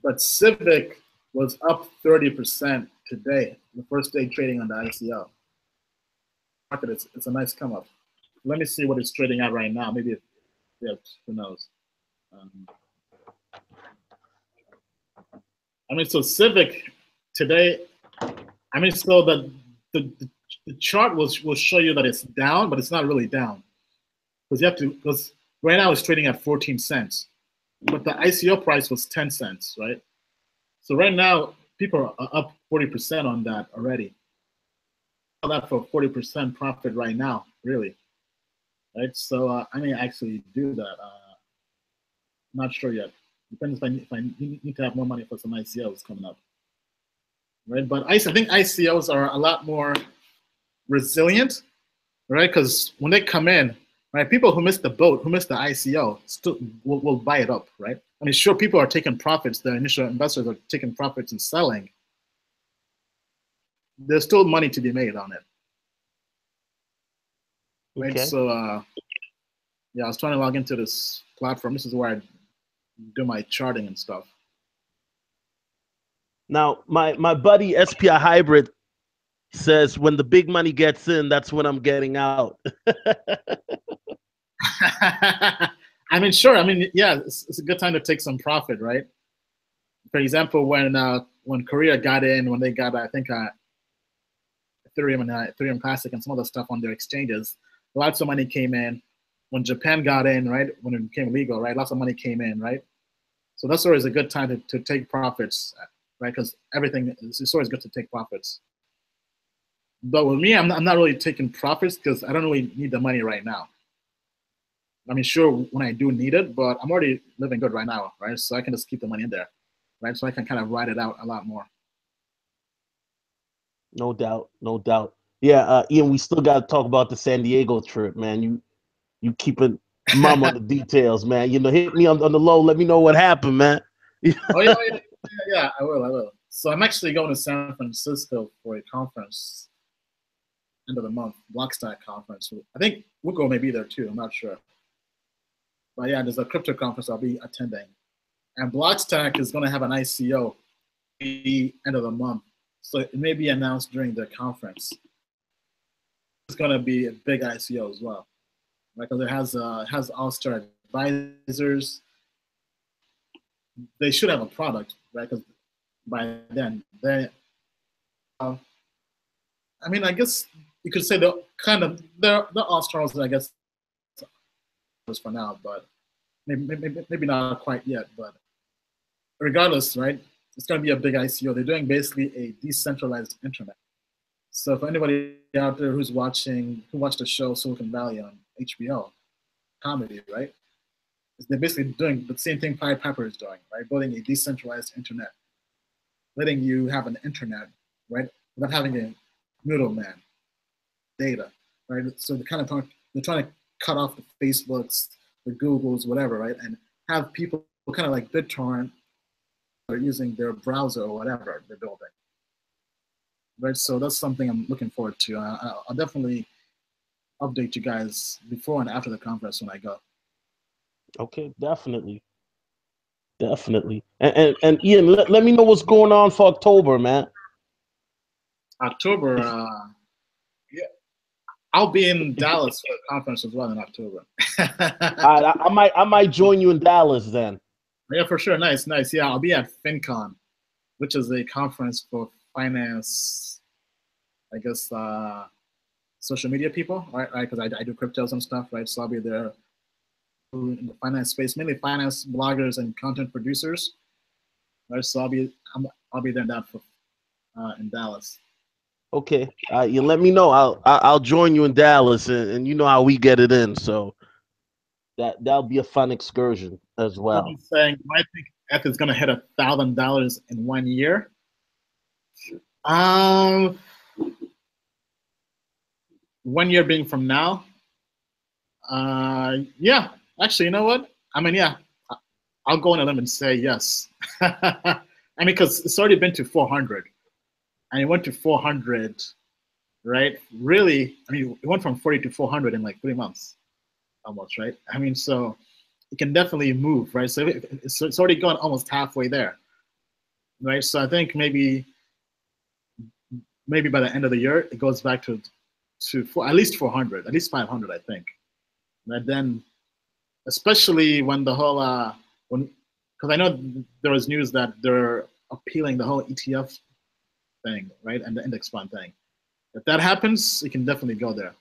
But Civic was up 30% today, the first day trading on the ICO. Market, it's a nice come up. Let me see what it's trading at right now. Maybe who knows? I mean, so Civic today, I mean, so the chart will show you that it's down, but it's not really down. Because right now it's trading at 14 cents, but the ICO price was 10 cents, right? So right now, people are up 40% on that already. That for 40% profit right now, really, right? So I may actually do that. Not sure yet. Depends if I need to have more money for some ICOs coming up, right? But I think ICOs are a lot more resilient, right? Because when they come in, right, people who missed the boat, who missed the ICO, still will buy it up, right? I mean, sure, people are taking profits. The initial investors are taking profits and selling. There's still money to be made on it, right? Okay. So, yeah, I was trying to log into this platform. This is where I do my charting and stuff. Now, my buddy SPI Hybrid says, when the big money gets in, that's when I'm getting out. I mean, sure. I mean, yeah, it's a good time to take some profit, right? For example, when Korea got in, when they got, I think, Ethereum and Ethereum Classic and some other stuff on their exchanges, lots of money came in. When Japan got in, right, when it became legal, right, lots of money came in, right? So that's always a good time to take profits, right? Because everything is it's always good to take profits. But with me, I'm not really taking profits because I don't really need the money right now. I mean, sure, when I do need it, but I'm already living good right now, right? So I can just keep the money in there, right? So I can kind of ride it out a lot more. No doubt, no doubt. Yeah, Ian, we still got to talk about the San Diego trip, man. You keeping mum on the details, man. You know, hit me on the low. Let me know what happened, man. Oh yeah, yeah, yeah. I will, I will. So I'm actually going to San Francisco for a conference end of the month, Blockstack conference. I think Wiko may be there too. I'm not sure. But yeah, there's a crypto conference I'll be attending. And Blockstack is going to have an ICO the end of the month. So it may be announced during the conference. It's going to be a big ICO as well. Right? Because it has all-star advisors. They should have a product, right? Because by then, I mean, I guess you could say they're all-stars, I guess, for now, but maybe not quite yet. But regardless, right? It's going to be a big ICO. They're doing basically a decentralized internet. So for anybody out there who watched the show Silicon Valley on HBO, comedy, right? They're basically doing the same thing Pied Piper is doing, right? Building a decentralized internet, letting you have an internet, right? Without having a middleman, data, right? So they're trying to cut off the Facebooks, the Googles, whatever, right? And have people kind of like BitTorrent or using their browser or whatever they're building. Right, so that's something I'm looking forward to. I'll definitely update you guys before and after the conference when I go. Okay, definitely, definitely. And Ian, let me know what's going on for October, man. October, yeah, I'll be in Dallas for the conference as well in October. I might join you in Dallas then. Yeah, for sure. Nice, nice. Yeah, I'll be at FinCon, which is a conference for finance, I guess, social media people, right? Because I do cryptos and stuff, right? So I'll be there in the finance space, mainly finance bloggers and content producers, right? So I'll be there in Dallas. Okay, you let me know. I'll join you in Dallas, and you know how we get it in. So that'll be a fun excursion as well. Somebody's saying, do I think ETH is going to hit $1,000 in 1 year? Um, 1 year being from now. Yeah, actually, you know what? I mean, yeah, I'll go on a limb and say yes. I mean, because it's already been to 400, and it went to 400, right? Really, I mean, it went from 40 to 400 in like 3 months, almost, right? I mean, so it can definitely move, right? So it's already gone almost halfway there, right? So I think maybe by the end of the year it goes back to at least 400, at least 500, I think. And then, especially when the whole because I know there was news that they're appealing the whole ETF thing, right, and the index fund thing. If that happens, it can definitely go there,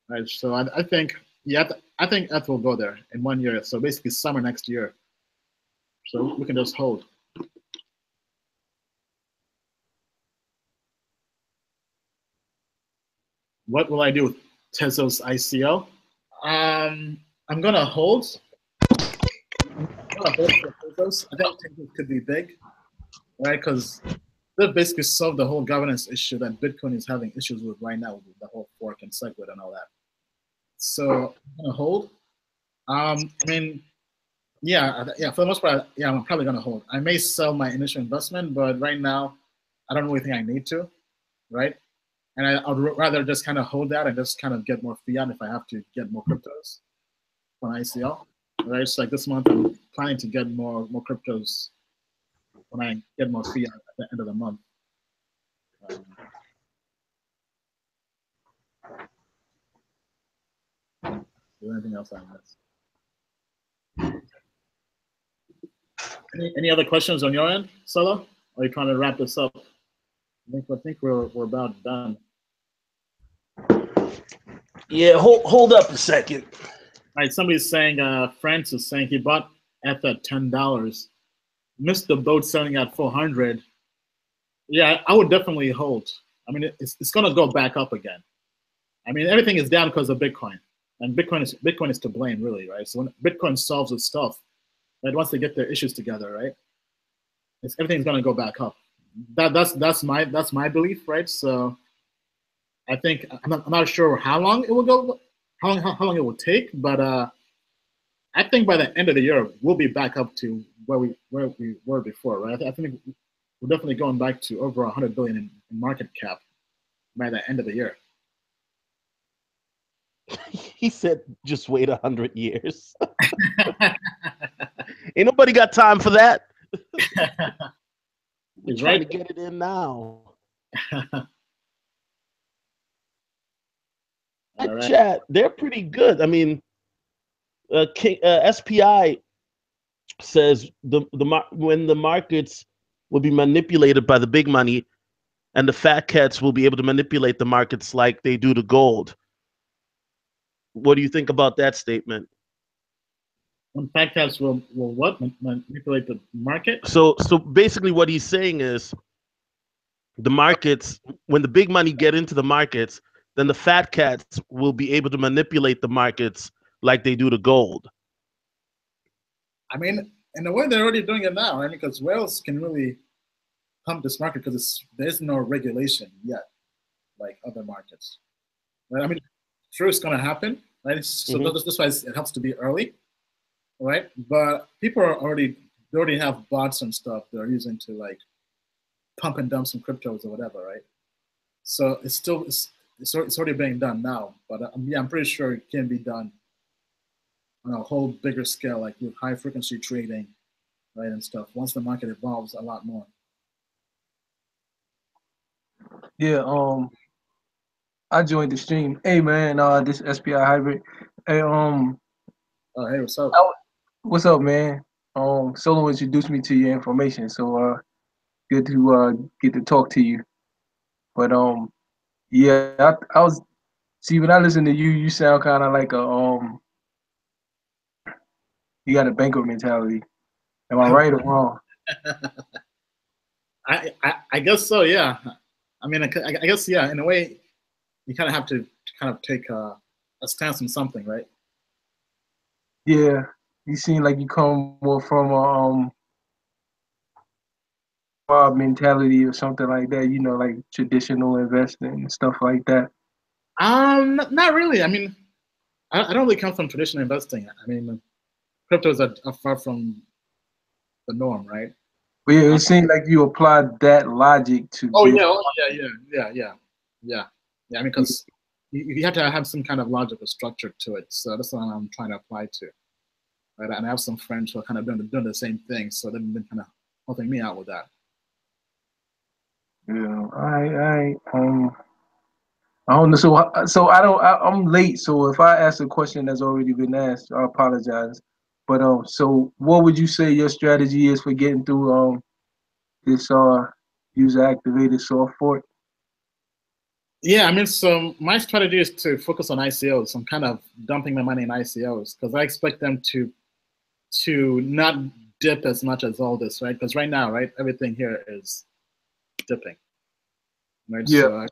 right? So I think I think ETH will go there in 1 year. So basically summer next year. So we can just hold. What will I do with Tezos ICO? I'm gonna hold. I think Tezos could be big, right? Because they've basically solved the whole governance issue that Bitcoin is having issues with right now, with the whole fork and SegWit and all that. So I'm gonna hold. I mean, yeah, for the most part, yeah, I'm probably gonna hold. I may sell my initial investment, but right now, I don't really think I need to, right? And I'd rather just kind of hold that and just kind of get more fiat if I have to get more cryptos on ICO, right? So like this month, I'm planning to get more cryptos when I get more fiat at the end of the month. Is there anything else I missed? Any other questions on your end, Solo? Or are you trying to wrap this up? I think we're about done. Yeah, hold up a second. All right, somebody's saying, Francis saying he bought at that $10, missed the boat selling at 400. Yeah, I would definitely hold. I mean, it's gonna go back up again. I mean, everything is down because of Bitcoin, and Bitcoin is to blame, really, right? So when Bitcoin solves its stuff, right, once they get their issues together, right, everything's gonna go back up. That's my belief, right? So I think I'm not sure how long it will go, how long it will take, but I think by the end of the year we'll be back up to where we were before, right? I think we're definitely going back to over 100 billion in market cap by the end of the year. He said, "Just wait 100 years." Ain't nobody got time for that. We're trying to get it in now. Right. Chat, they're pretty good. I mean, SPI says when the markets will be manipulated by the big money, and the fat cats will be able to manipulate the markets like they do the gold. What do you think about that statement? When fat cats will what? Manipulate the market? So basically what he's saying is the markets, when the big money get into the markets, then the fat cats will be able to manipulate the markets like they do the gold. I mean, in a way, they're already doing it now, right? Because whales can really pump this market because there's no regulation yet, like other markets. Right? I mean, sure, it's going to happen, right? So that's why it helps to be early, right? But people are already have bots and stuff they're using to like pump and dump some cryptos or whatever, right? So it's already being done now, but yeah, I'm pretty sure it can be done on a whole bigger scale, like with high frequency trading, right, and stuff. Once the market evolves a lot more. Yeah, I joined the stream. Hey man, this SPI hybrid. Hey, oh hey, what's up? What's up, man? Solo introduced me to your information, so good to get to talk to you. But yeah, I was see when I listen to you, you sound kind of like you got a banker mentality. Am I right or wrong? I guess so. Yeah. I mean, I guess yeah. In a way, you kind of have to kind of take a stance on something, right? Yeah, you seem like you come more from a mentality or something like that. You know, like traditional investing and stuff like that. Not really. I mean, I don't really come from traditional investing. I mean, cryptos are far from the norm, right? But yeah, it seemed like you applied that logic to. Oh yeah, yeah. I mean, because you have to have some kind of logical structure to it. So that's what I'm trying to apply to. Right, and I have some friends who are kind of doing the same thing, so they've been kind of helping me out with that. Yeah, I don't know. So I'm late. So if I ask a question that's already been asked, I apologize. But so what would you say your strategy is for getting through this user activated soft fork? Yeah, I mean, so my strategy is to focus on ICOs. I'm kind of dumping my money in ICOs because I expect them to not dip as much as all this, right? Because right now, right, everything here is dipping, right? Yeah. So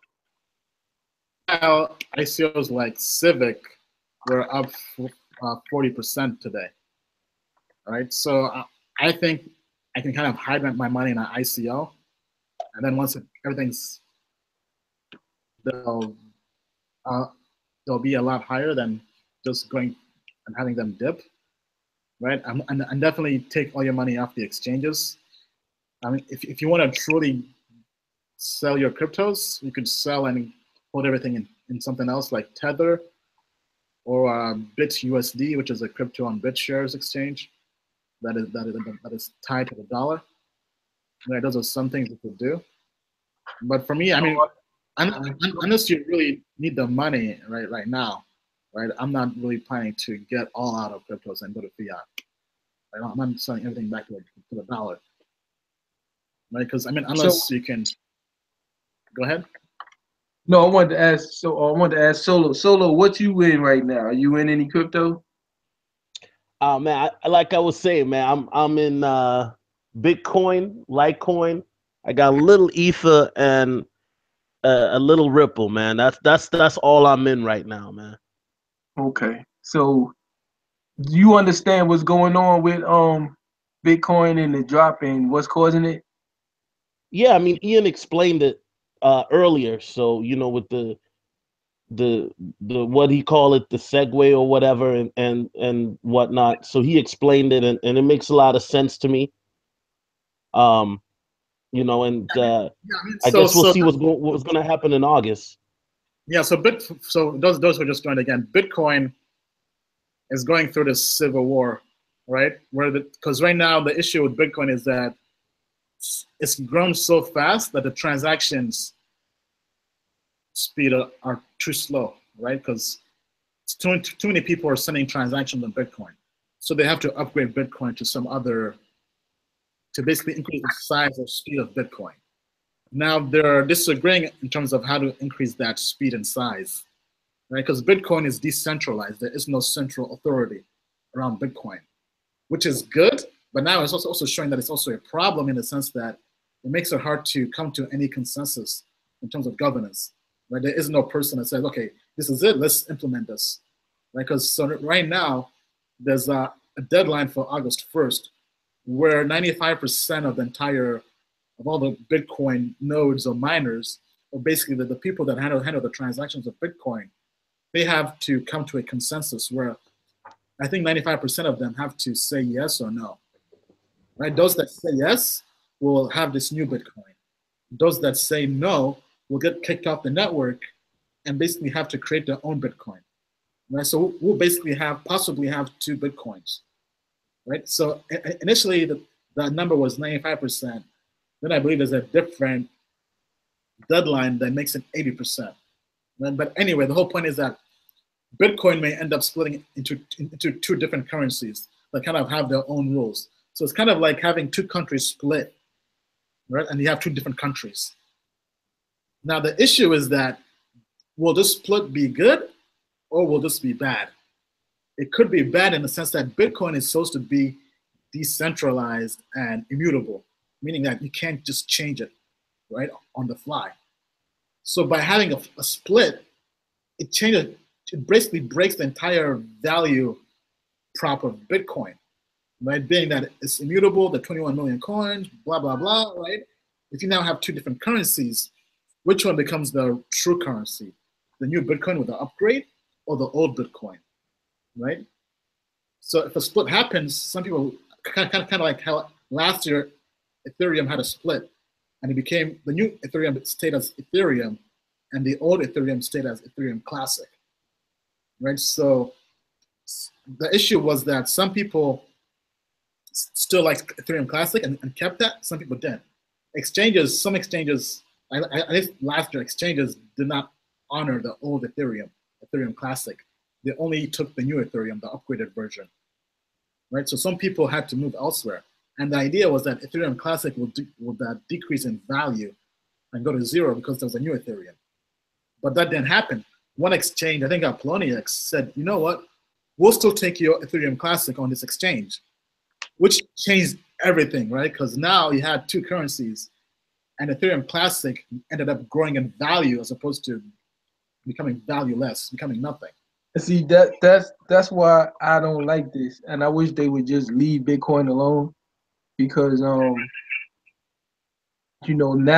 now ICOs like Civic were up 40% today, right? So I think I can kind of hide my money in an ICO, and then once everything's they'll be a lot higher than just going and having them dip, right? And definitely take all your money off the exchanges. I mean, if you want to truly sell your cryptos, you could sell and hold everything in something else like Tether or BitUSD, which is a crypto on BitShares exchange that is tied to the dollar. Right, those are some things you could do. But for me, I mean, unless you really need the money right now, right? I'm not really planning to get all out of cryptos and go to fiat. Right? I'm not selling everything back to the dollar, right? Because I mean, unless you can go ahead. No, I wanted to ask. So I wanted to ask Solo. Solo, what you in right now? Are you in any crypto? Man, like I was saying, man, I'm in Bitcoin, Litecoin. I got a little Ether and a little Ripple, man. That's all I'm in right now, man. Okay. So you understand what's going on with Bitcoin and the drop and what's causing it? Yeah, I mean, Ian explained it earlier. So with the what he call it, the segue or whatever, and whatnot. So he explained it, and it makes a lot of sense to me. Um, and Yeah, I mean, I so guess we'll so see what's going to happen in August. yeah, so those who are just joined again, Bitcoin is going through this civil war, right? Because right now the issue with Bitcoin is that it's grown so fast that the transactions speed are too slow, right? Because too many people are sending transactions on Bitcoin, so they have to upgrade Bitcoin to some other to basically increase the size or speed of Bitcoin. Now they're disagreeing in terms of how to increase that speed and size, right? Because Bitcoin is decentralized. There is no central authority around Bitcoin, which is good. But now it's also showing that it's also a problem in the sense that it makes it hard to come to any consensus in terms of governance, right? There is no person that says, okay, this is it, let's implement this, right? Because so right now, there's a deadline for August 1st where 95% of the entire of all the Bitcoin nodes or miners, or basically the people that handle the transactions of Bitcoin, they have to come to a consensus where I think 95% of them have to say yes or no. Right? Those that say yes will have this new Bitcoin. Those that say no will get kicked off the network and basically have to create their own Bitcoin. Right? So we'll basically possibly have two Bitcoins. Right? So initially the number was 95%. Then I believe there's a different deadline that makes it 80%. But anyway, the whole point is that Bitcoin may end up splitting into two different currencies that kind of have their own rules. So it's kind of like having two countries split, right? And you have two different countries. Now the issue is that will this split be good or will this be bad? It could be bad in the sense that Bitcoin is supposed to be decentralized and immutable, meaning that you can't just change it, right, on the fly. So by having a split, it basically breaks the entire value prop of Bitcoin, right? Being that it's immutable, the 21 million coins, blah, blah, blah, right? If you now have two different currencies, which one becomes the true currency? The new Bitcoin with the upgrade or the old Bitcoin, right? So if a split happens, some people kind of like how last year Ethereum had a split and it became the new Ethereum stayed as Ethereum and the old Ethereum stayed as Ethereum Classic, right? So the issue was that some people still liked Ethereum Classic and kept that. Some people didn't. Some exchanges, I think last year, exchanges did not honor the old Ethereum Classic. They only took the new Ethereum, the upgraded version, right? So some people had to move elsewhere. And the idea was that Ethereum Classic would decrease in value and go to zero because there was a new Ethereum. But that didn't happen. One exchange, I think Poloniex, said, you know what? We'll still take your Ethereum Classic on this exchange, which changed everything, right? Because now you had two currencies, and Ethereum Classic ended up growing in value as opposed to becoming valueless, becoming nothing. See, that's why I don't like this, and I wish they would just leave Bitcoin alone, because now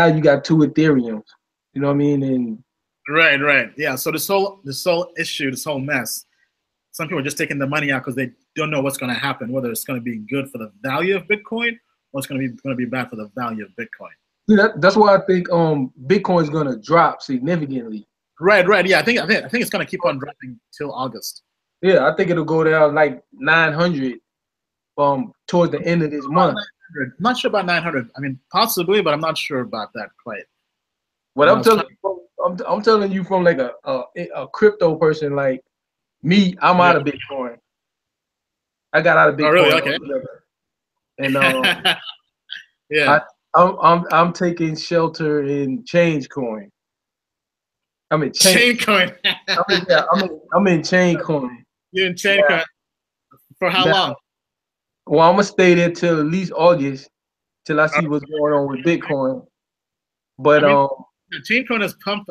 you got two Ethereums, you know what I mean? And right, yeah. So this whole issue, this whole mess, some people are just taking the money out because they don't know what's going to happen, whether it's going to be good for the value of Bitcoin or it's going to be bad for the value of Bitcoin. See, that's why I think Bitcoin is going to drop significantly. Right. Yeah, I think it's going to keep on dropping till August. Yeah, I think it'll go down like 900 towards the end of this month. I'm not sure about 900. I mean, possibly, but I'm not sure about that quite. What I'm telling you from like a crypto person like me, I'm out of Bitcoin. I got out of Bitcoin. Oh, really? Okay. And yeah, I'm taking shelter in Changecoin. I'm in Chaincoin. I'm in Chaincoin. You're in Chaincoin. For how long? Well, I'm gonna stay there till at least August, till I see what's going on with Bitcoin. But I mean, the chain coin has pumped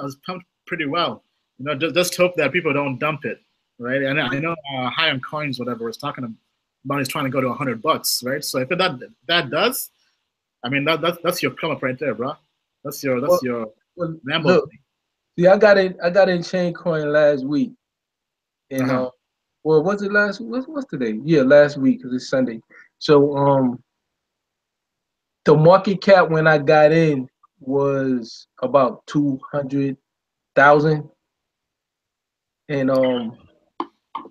pretty well. You know, just hope that people don't dump it, right? And I know High on Coins, whatever, was talking about is trying to go to $100, right? So if that does, I mean that's your come up right there, bro. That's your Lambo. Look, see, I got in chain coin last week, and well, was it last? What's today? Yeah, last week because it's Sunday. So the market cap when I got in was about 200,000, and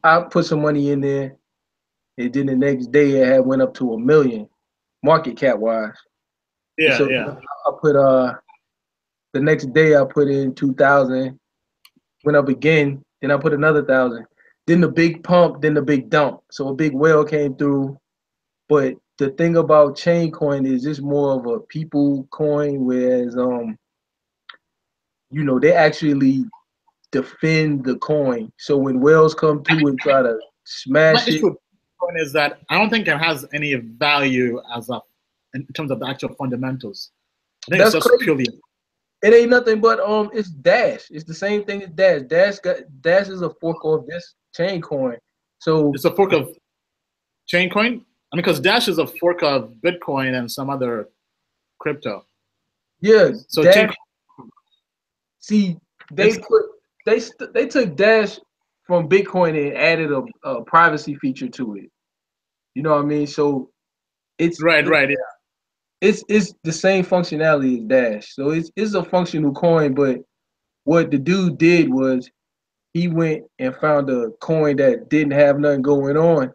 I put some money in there. And then the next day it had went up to 1 million, market cap wise. Yeah, and so yeah. I put the next day I put in 2,000, went up again. Then I put another 1,000. Then the big pump, then the big dump. So a big whale came through. But the thing about chain coin is it's more of a people coin, whereas you know, they actually defend the coin. So when whales come through and try to smash it, Point is that I don't think it has any value in terms of the actual fundamentals. I think that's it's just crazy. purely. It ain't nothing but it's Dash. It's the same thing as Dash. Dash is a fork of this chain coin. So It's a fork of chain coin. I mean, because Dash is a fork of Bitcoin and some other crypto. yeah, So Dash. See, they took Dash from Bitcoin and added a privacy feature to it. You know what I mean? So it's right, yeah. It's the same functionality as Dash. So it's a functional coin, but what the dude did was he went and found a coin that didn't have nothing going on,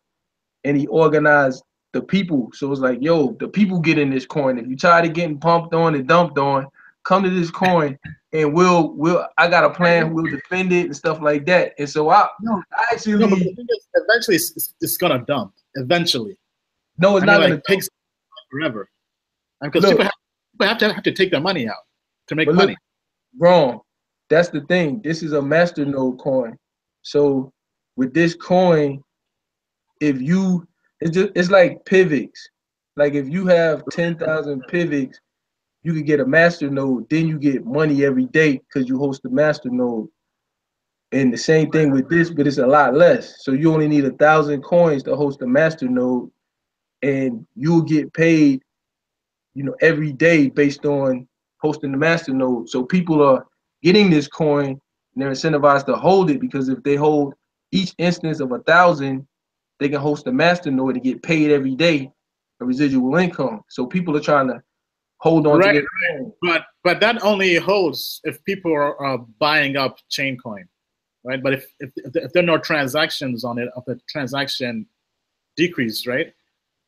and he organized the people. So it's like, yo, the people get in this coin. If you tired of getting pumped on and dumped on, come to this coin, and I got a plan. We'll defend it and stuff like that. And so I actually but the thing is, eventually it's gonna dump. Eventually, no, it's not gonna take forever. Because people have to take their money out to make money. Wrong. That's the thing. This is a masternode coin. So with this coin, it's like PIVX. Like if you have 10,000 PIVX, you could get a masternode. Then you get money every day because you host the masternode. And the same thing with this, but it's a lot less. So you only need 1,000 coins to host a masternode, and you'll get paid, you know, every day based on hosting the masternode. So people are getting this coin and they're incentivized to hold it, because if they hold each instance of 1,000, they can host a masternode and get paid every day a residual income. So people are trying to hold on to this coin. But that only holds if people are buying up chain coin, right? But if there are no transactions on it, if the transaction decrease, right,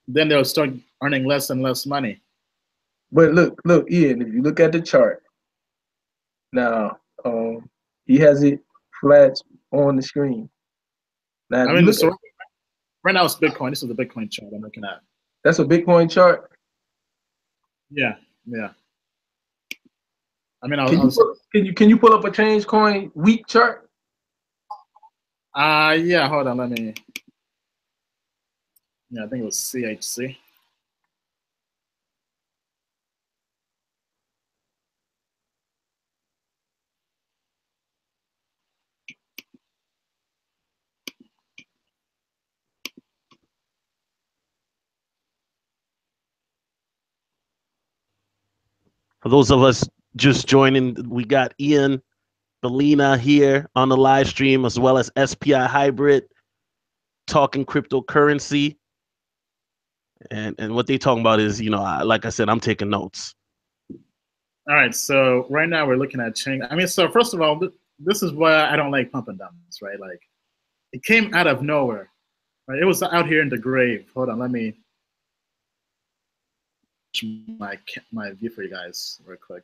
then they'll start earning less and less money. But look, Ian, if you look at the chart now, he has it flat on the screen. Now, I mean, so right now it's Bitcoin. This is the Bitcoin chart I'm looking at. That's a Bitcoin chart? Yeah. I mean, can you pull up a change coin week chart? Yeah, hold on, let me. Yeah, I think it was CHC. For those of us just joining, we got Ian Balina here on the live stream, as well as SPI Hybrid talking cryptocurrency. And what they talking about is, you know, like I said, I'm taking notes. All right, so right now we're looking at chain. I mean, so first of all, this is why I don't like pump and dumps, right? Like, it came out of nowhere, right? It was out here in the grave. Hold on, let me my view for you guys real quick.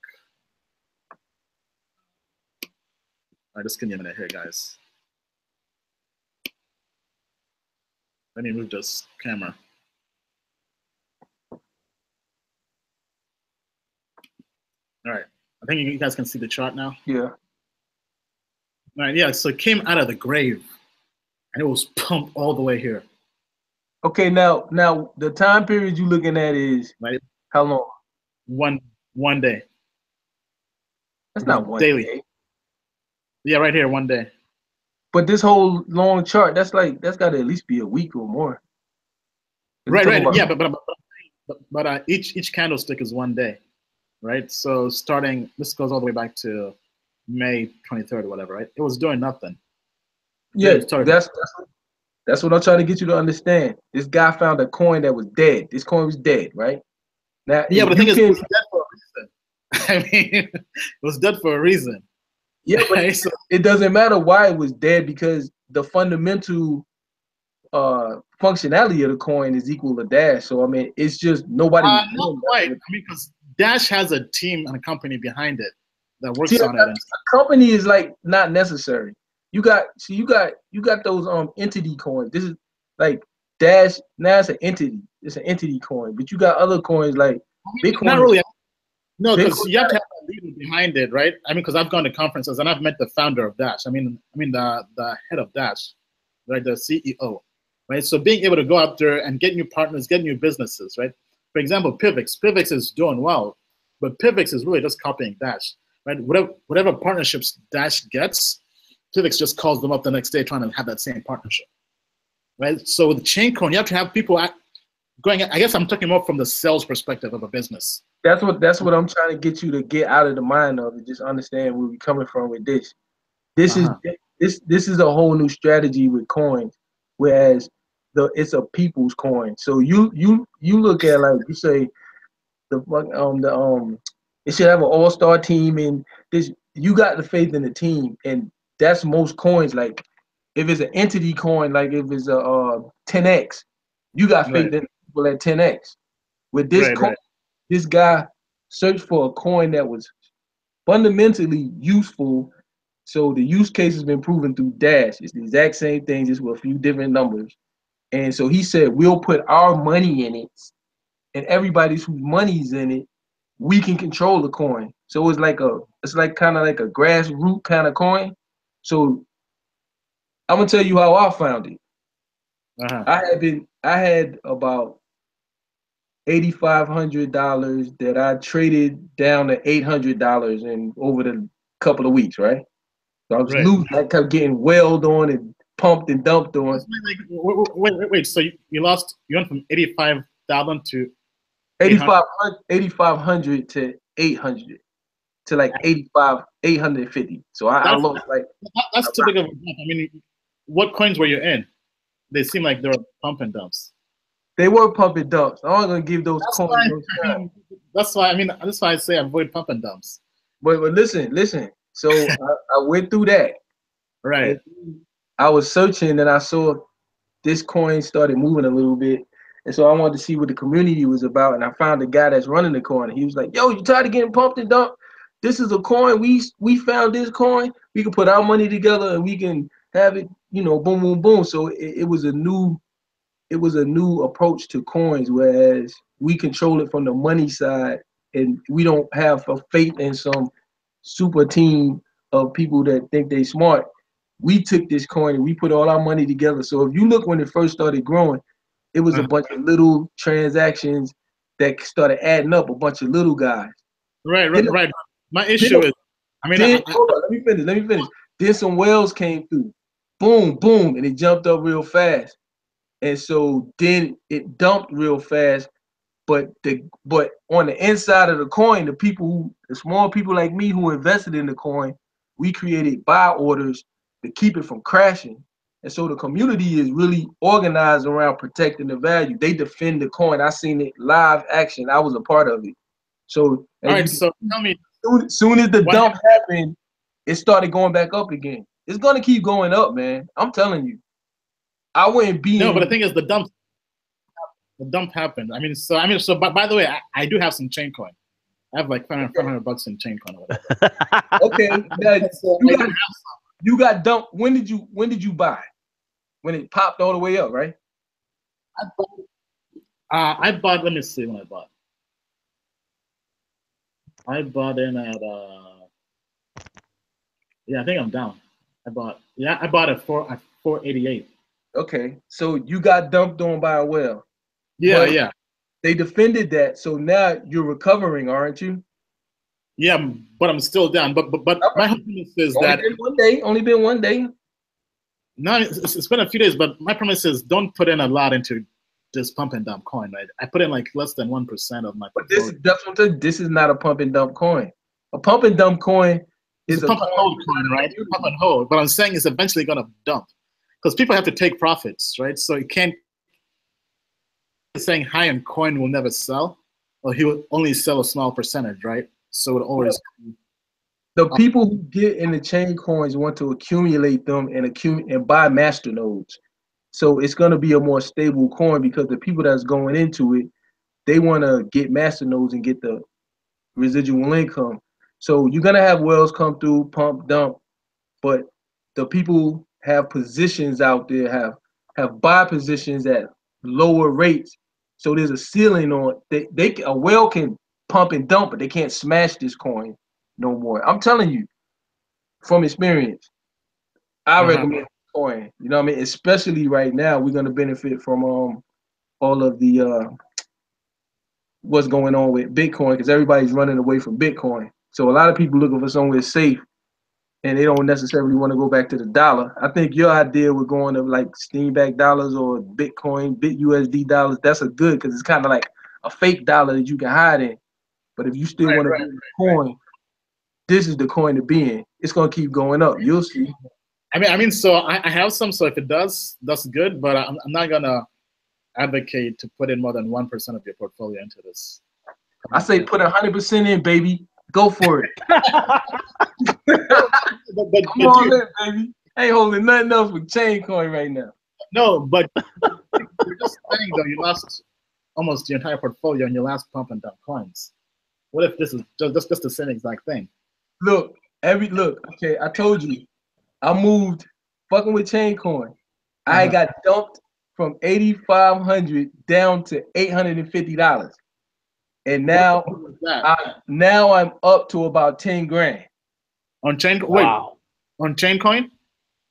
All right, just give me a minute here, guys. Let me move this camera. All right, I think you guys can see the chart now. Yeah. All right, yeah, so it came out of the grave, and it was pumped all the way here. Okay, now the time period you looking at is right? how long? One day. That's not one Daily. day. Yeah, right here, one day. But this whole long chart, that's got to at least be a week or more. We're talking Right. about Yeah, but each candlestick is one day, right? So starting, this goes all the way back to May 23rd or whatever, right? It was doing nothing. Then yeah. it started. That's what I'm trying to get you to understand. This guy found a coin that was dead. This coin was dead, right? Now, Yeah, if but the you thing is, it can, was dead for a reason. I mean, it was dead for a reason. yeah, but Right? So, it doesn't matter why it was dead because the fundamental functionality of the coin is equal to Dash. So I mean, it's just nobody was not doing quite. that. I mean, because Dash has a team and a company behind it that See, works a on it. And company is like not necessary. You got those entity coins. This is like Dash. Now it's an entity. It's an entity coin. But you got other coins like I mean, not Bitcoin. really. No, because Bitcoin. you have to have a leader behind it, right? I mean, because I've gone to conferences and I've met the founder of Dash. I mean the head of Dash, right? The CEO, right? So being able to go out there and get new partners, get new businesses, right? For example, Pivx is doing well, but Pivx is really just copying Dash, right? Whatever partnerships Dash gets, Pivx just calls them up the next day trying to have that same partnership, right? So with Chaincoin, you have to have people going. I guess I'm talking more from the sales perspective of a business. That's what I'm trying to get you to get out of the mind of and just understand where we're coming from with this. This is Uh-huh. this is a whole new strategy with coins, whereas it's a people's coin. So you look at like you say the it should have an all-star team and this you got the faith in the team and that's most coins like if it's an entity coin like if it's a 10x you got faith Right, in people at 10x with this right, coin right. this guy searched for a coin that was fundamentally useful. So the use case has been proven through Dash. It's the exact same thing, just with a few different numbers. And so he said, we'll put our money in it, and everybody's whose money's in it, we can control the coin. So it's like kind of like a grassroots kind of coin. So I'm gonna tell you how I found it. Uh-huh. I had about $8,500 that I traded down to $800 in over the couple of weeks, right? So I was Right. losing. I kept getting wailed on and pumped and dumped on. Wait. So you lost. You went from 85,000 to 800. 8,500 to 800 to like 85, 850. So I That's lost like that's too big of a jump. I mean, what coins were you in? They seem like they were pump and dumps. they were pumping dumps. I'm not gonna give those That's coins why. no I shine. mean, that's why. I mean, that's why I say avoid pump and dumps. But listen. So I went through that, Right. and I was searching, and I saw this coin started moving a little bit. And so I wanted to see what the community was about. And I found the guy that's running the coin. He was like, yo, you tired of getting pumped and dumped? This is a coin. We found this coin. We can put our money together and we can have it, boom, boom, boom. So it was a new approach to coins, whereas we control it from the money side and we don't have a faith in some super team of people that think they smart. We took this coin and we put all our money together. So if you look when it first started growing, it was a Uh, bunch of little transactions that started adding up, a bunch of little guys. right. Then, Right. My then, issue is, I mean, hold on, let me finish. Then some whales came through, boom, boom, and it jumped up real fast. And so then it dumped real fast. But on the inside of the coin, the small people like me who invested in the coin, we created buy orders to keep it from crashing. And so the community is really organized around protecting the value. They defend the coin. I seen it live action. I was a part of it. So all as you right. can So tell me soon as the what dump happened. happened, it started going back up again. It's gonna keep going up, man. I'm telling you. I wouldn't be No, but the in. thing is, the dump happened. So by the way, I do have some chain coin. I have like 500 bucks in chain coin or whatever. Okay, now So you got you got dumped. When did you buy? When it popped all the way up, right? I bought, I bought. Let me see when I bought. I bought in at yeah, I think I'm down. I bought at 488. Okay, so you got dumped on by a whale. Yeah, But yeah, they defended that, so now you're recovering, aren't you? yeah. But I'm still down. But my whole premise is Only that been one day. Only been one day. no, it's been a few days. But my premise is don't put in a lot into this pump and dump coin, right? I put in like less than 1% of my But portfolio. that's what I'm saying. This is not a pump and dump coin. A pump and dump coin It's is a a pump and coin. hold coin, right? Pump and hold. But I'm saying it's eventually going to dump because people have to take profits, right? So you can't saying high end coin will never sell, or he will only sell a small percentage, right? So it always. The people who get in the chain coins want to accumulate them and buy master nodes. So it's going to be a more stable coin because the people that's going into it, they want to get master nodes and get the residual income. So you're going to have whales come through, pump, dump, but the people have positions out there, have buy positions at lower rates. So there's a ceiling on a whale can pump and dump, but they can't smash this coin no more. I'm telling you from experience. I recommend coin. You know what I mean? Especially right now, we're gonna benefit from all of the what's going on with Bitcoin because everybody's running away from Bitcoin. So a lot of people looking for somewhere safe and they don't necessarily want to go back to the dollar. I think your idea with going to like steam back dollars or Bitcoin, BitUSD dollars, that's a good because it's kind of like a fake dollar that you can hide in. But if you still want to be in the coin, this is the coin to be in. It's gonna keep going up. You'll see. I mean, so I have some. So if it does, that's good. But I'm not gonna advocate to put in more than 1% of your portfolio into this. I say put 100% in, baby. Go for it. Come on in, baby. I ain't holding nothing else with chain coin right now. No, but you're just saying though, you lost almost your entire portfolio in your last pump and dump coins. What if this is just the same exact thing? Look, okay, I told you. I moved fucking with chain coin. I got dumped from 8,500 down to $850. And now I'm up to about 10 grand. On chain Wow. on chain coin?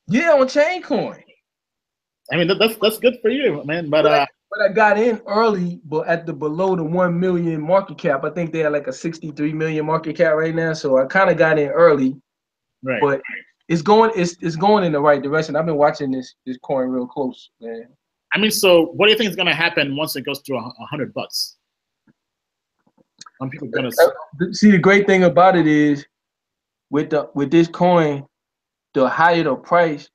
Yeah, on chain coin. I mean that's good for you, man. But I got in early, but at the below the 1 million market cap. I think they had like a 63 million market cap right now. So I kind of got in early. right. But it's going in the right direction. I've been watching this coin real close, man. I mean, so what do you think is gonna happen once it goes to $100? When people gonna See, the great thing about it is with this coin, the higher the price,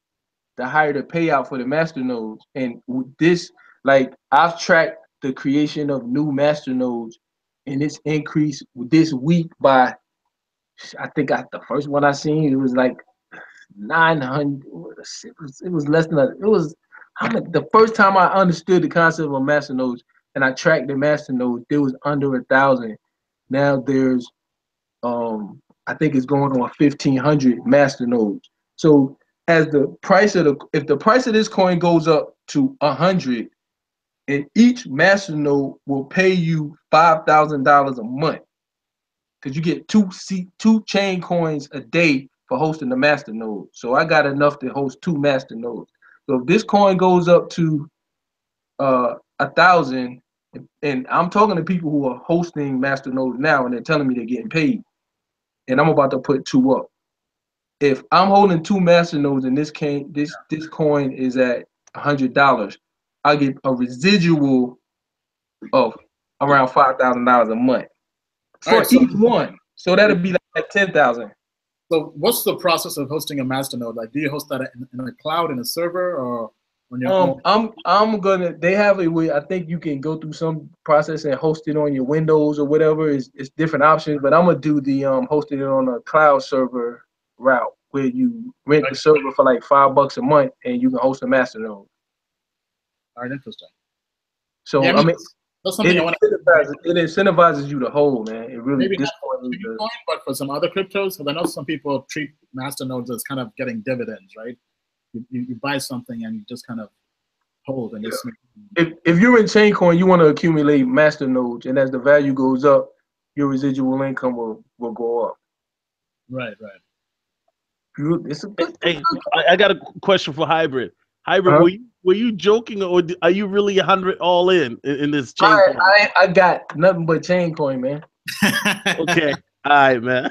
the higher the payout for the master nodes. And with this, like I've tracked the creation of new master nodes, and it's increased this week by I think the first one I seen it was like 900. It was less than it was. The first time I understood the concept of master nodes and I tracked the master nodes, there was under 1,000. Now there's I think it's going on 1,500 master nodes. So as if the price of this coin goes up to 100, and each master node will pay you $5,000 a month because you get two chain coins a day for hosting the master node. So I got enough to host 2 master nodes. So if this coin goes up to 1,000, and I'm talking to people who are hosting master nodes now, and they're telling me they're getting paid, and I'm about to put 2 up. If I'm holding 2 master nodes and this coin is at $100, I get a residual of around $5,000 a month for each one. So that'll be like 10,000. So what's the process of hosting a master node? Like, do you host that in a cloud, in a server, or on your own? They have a way. I think you can go through some process and host it on your Windows or whatever. It's different options, but I'm gonna do the hosting it on a cloud server route where you rent the server for like $5 a month and you can host a master node. All right, interesting. So yeah, I mean that's something it incentivizes you to hold, man. It really maybe not for Bitcoin, but for some other cryptos, because I know some people treat master nodes as kind of getting dividends, right? You buy something and you just kind of hold and just if you're in chain coin, you want to accumulate master nodes, and as the value goes up, your residual income will go up. Right. It's a good I got a question for Hybrid. Hybrid, were you joking, or are you really 100 all in this chain coin? I got nothing but chain coin, man. Okay, all right, man.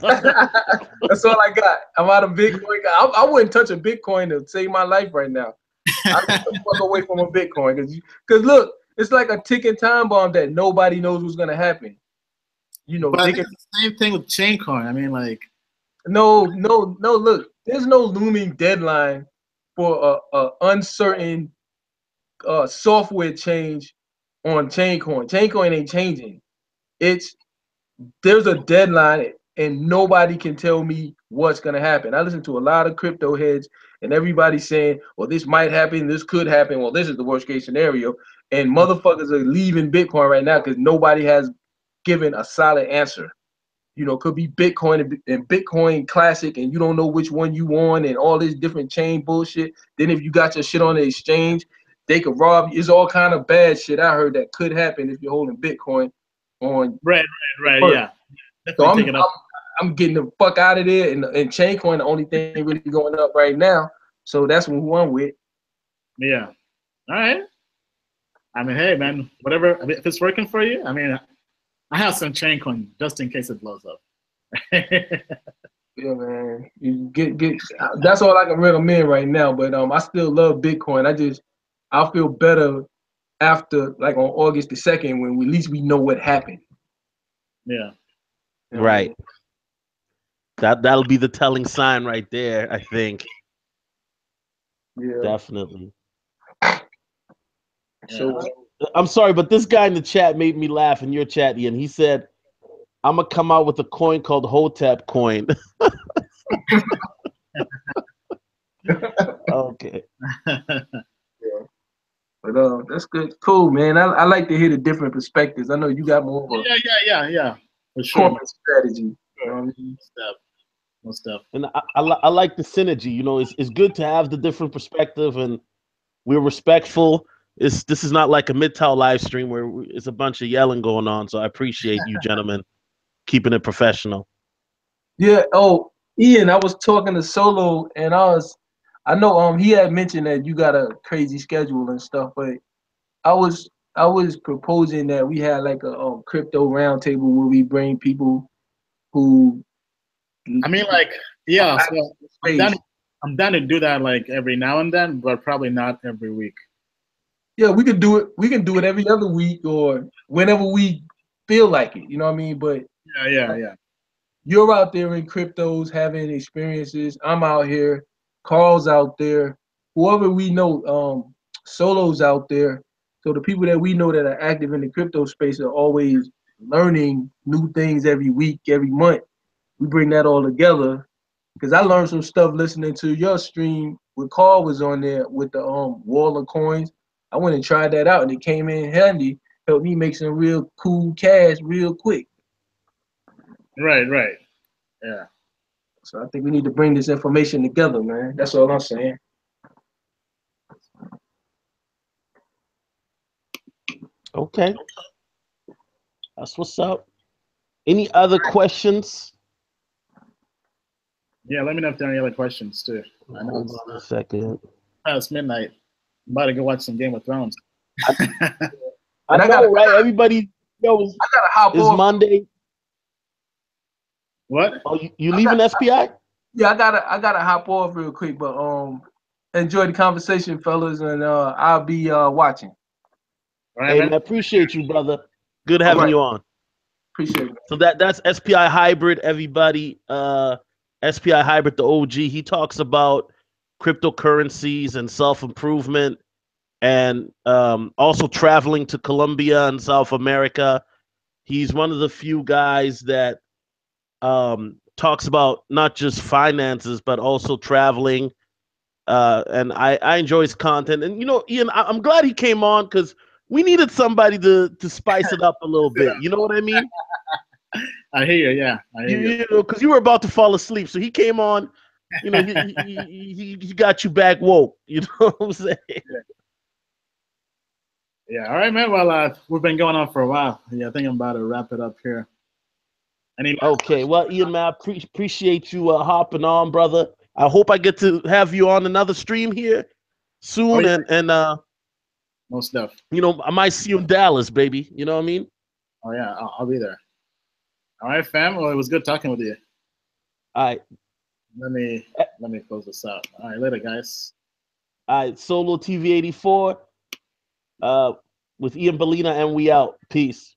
That's all I got. I'm out of Bitcoin. I wouldn't touch a Bitcoin to save my life right now. I get the fuck away from a Bitcoin because look, it's like a ticking time bomb that nobody knows what's gonna happen. You know, but it's the same thing with chain coin. I mean, like, no. Look, there's no looming deadline for a uncertain software change on chain coin. Chain coin ain't changing. There's a deadline and nobody can tell me what's gonna happen. I listen to a lot of crypto heads and everybody's saying, well, this might happen, this could happen. Well, this is the worst case scenario. And motherfuckers are leaving Bitcoin right now because nobody has given a solid answer. You know, could be Bitcoin and Bitcoin Classic, and you don't know which one you want, and all this different chain bullshit. Then if you got your shit on the exchange, they could rob you. It's all kind of bad shit I heard that could happen if you're holding Bitcoin on. right, yeah. So I'm getting the fuck out of there, and Chaincoin the only thing really going up right now. So that's who I'm with. Yeah. All right. I mean, hey, man, whatever. I mean, if it's working for you, I mean, I have some Chaincoin just in case it blows up. Yeah, man. You get. That's all I can recommend right now. But I still love Bitcoin. I'll feel better after, like, on August the 2nd, when at least we know what happened. Yeah. You know Right. That'll be the telling sign right there, I think. Yeah. Definitely. So I'm sorry, but this guy in the chat made me laugh in your chat, Ian. He said, I'm gonna come out with a coin called Hotep coin. Okay. Yeah. But that's good. Cool, man. I like to hear the different perspectives. I know you got more of a Yeah. For sure. corporate strategy. You know what I mean? Most stuff. And I like the synergy. You know, it's good to have the different perspective, and we're respectful. This is not like a Midtown live stream where it's a bunch of yelling going on. So I appreciate you gentlemen keeping it professional. Yeah. Oh, Ian, I was talking to Solo, and I know he had mentioned that you got a crazy schedule and stuff, but I was proposing that we had like a crypto roundtable where we bring people who. I mean, like, yeah. So I'm down to do that like every now and then, but probably not every week. Yeah, we could do it. We can do it every other week or whenever we feel like it. You know what I mean? But Yeah. you're out there in cryptos having experiences. I'm out here. Carl's out there. Whoever we know, Solo's out there. So the people that we know that are active in the crypto space are always learning new things every week, every month. We bring that all together because I learned some stuff listening to your stream when Carl was on there with the wall of coins. I went and tried that out and it came in handy. Helped me make some real cool cash real quick. Right. Yeah. So I think we need to bring this information together, man. That's all I'm saying. Okay. That's what's up. Any other questions? Yeah, let me know if there are any other questions too. I know Hold on a second. It's midnight. I'm about to go watch some Game of Thrones. I know, right? Everybody knows I gotta hop it's off. Monday. What? Oh, you leaving SPI? Yeah, I gotta hop off real quick, but enjoy the conversation, fellas, and I'll be watching. All right, Hey man. man, appreciate you, brother. Good having you on. Appreciate it. So that's SPI Hybrid, everybody. SPI Hybrid, the OG. He talks about cryptocurrencies and self-improvement, and also traveling to Colombia and South America. He's one of the few guys that talks about not just finances but also traveling. And I enjoy his content. And you know, Ian, I'm glad he came on because we needed somebody to spice it up a little bit. You know what I mean? I hear you. Yeah, I hear you. You know, because you were about to fall asleep, so he came on. You know, he got you back woke. You know what I'm saying? Yeah. All right, man. Well, we've been going on for a while. Yeah, I think I'm about to wrap it up here. Okay. Well, Ian, man, I appreciate you hopping on, brother. I hope I get to have you on another stream here soon, yeah. and Most stuff. you know, I might see you in Dallas, baby. You know what I mean? Oh yeah, I'll be there. All right, fam. Well, it was good talking with you. All right, Let me close this out. All right, later, guys. all right. Solo TV 84 with Ian Balina, and we out. Peace.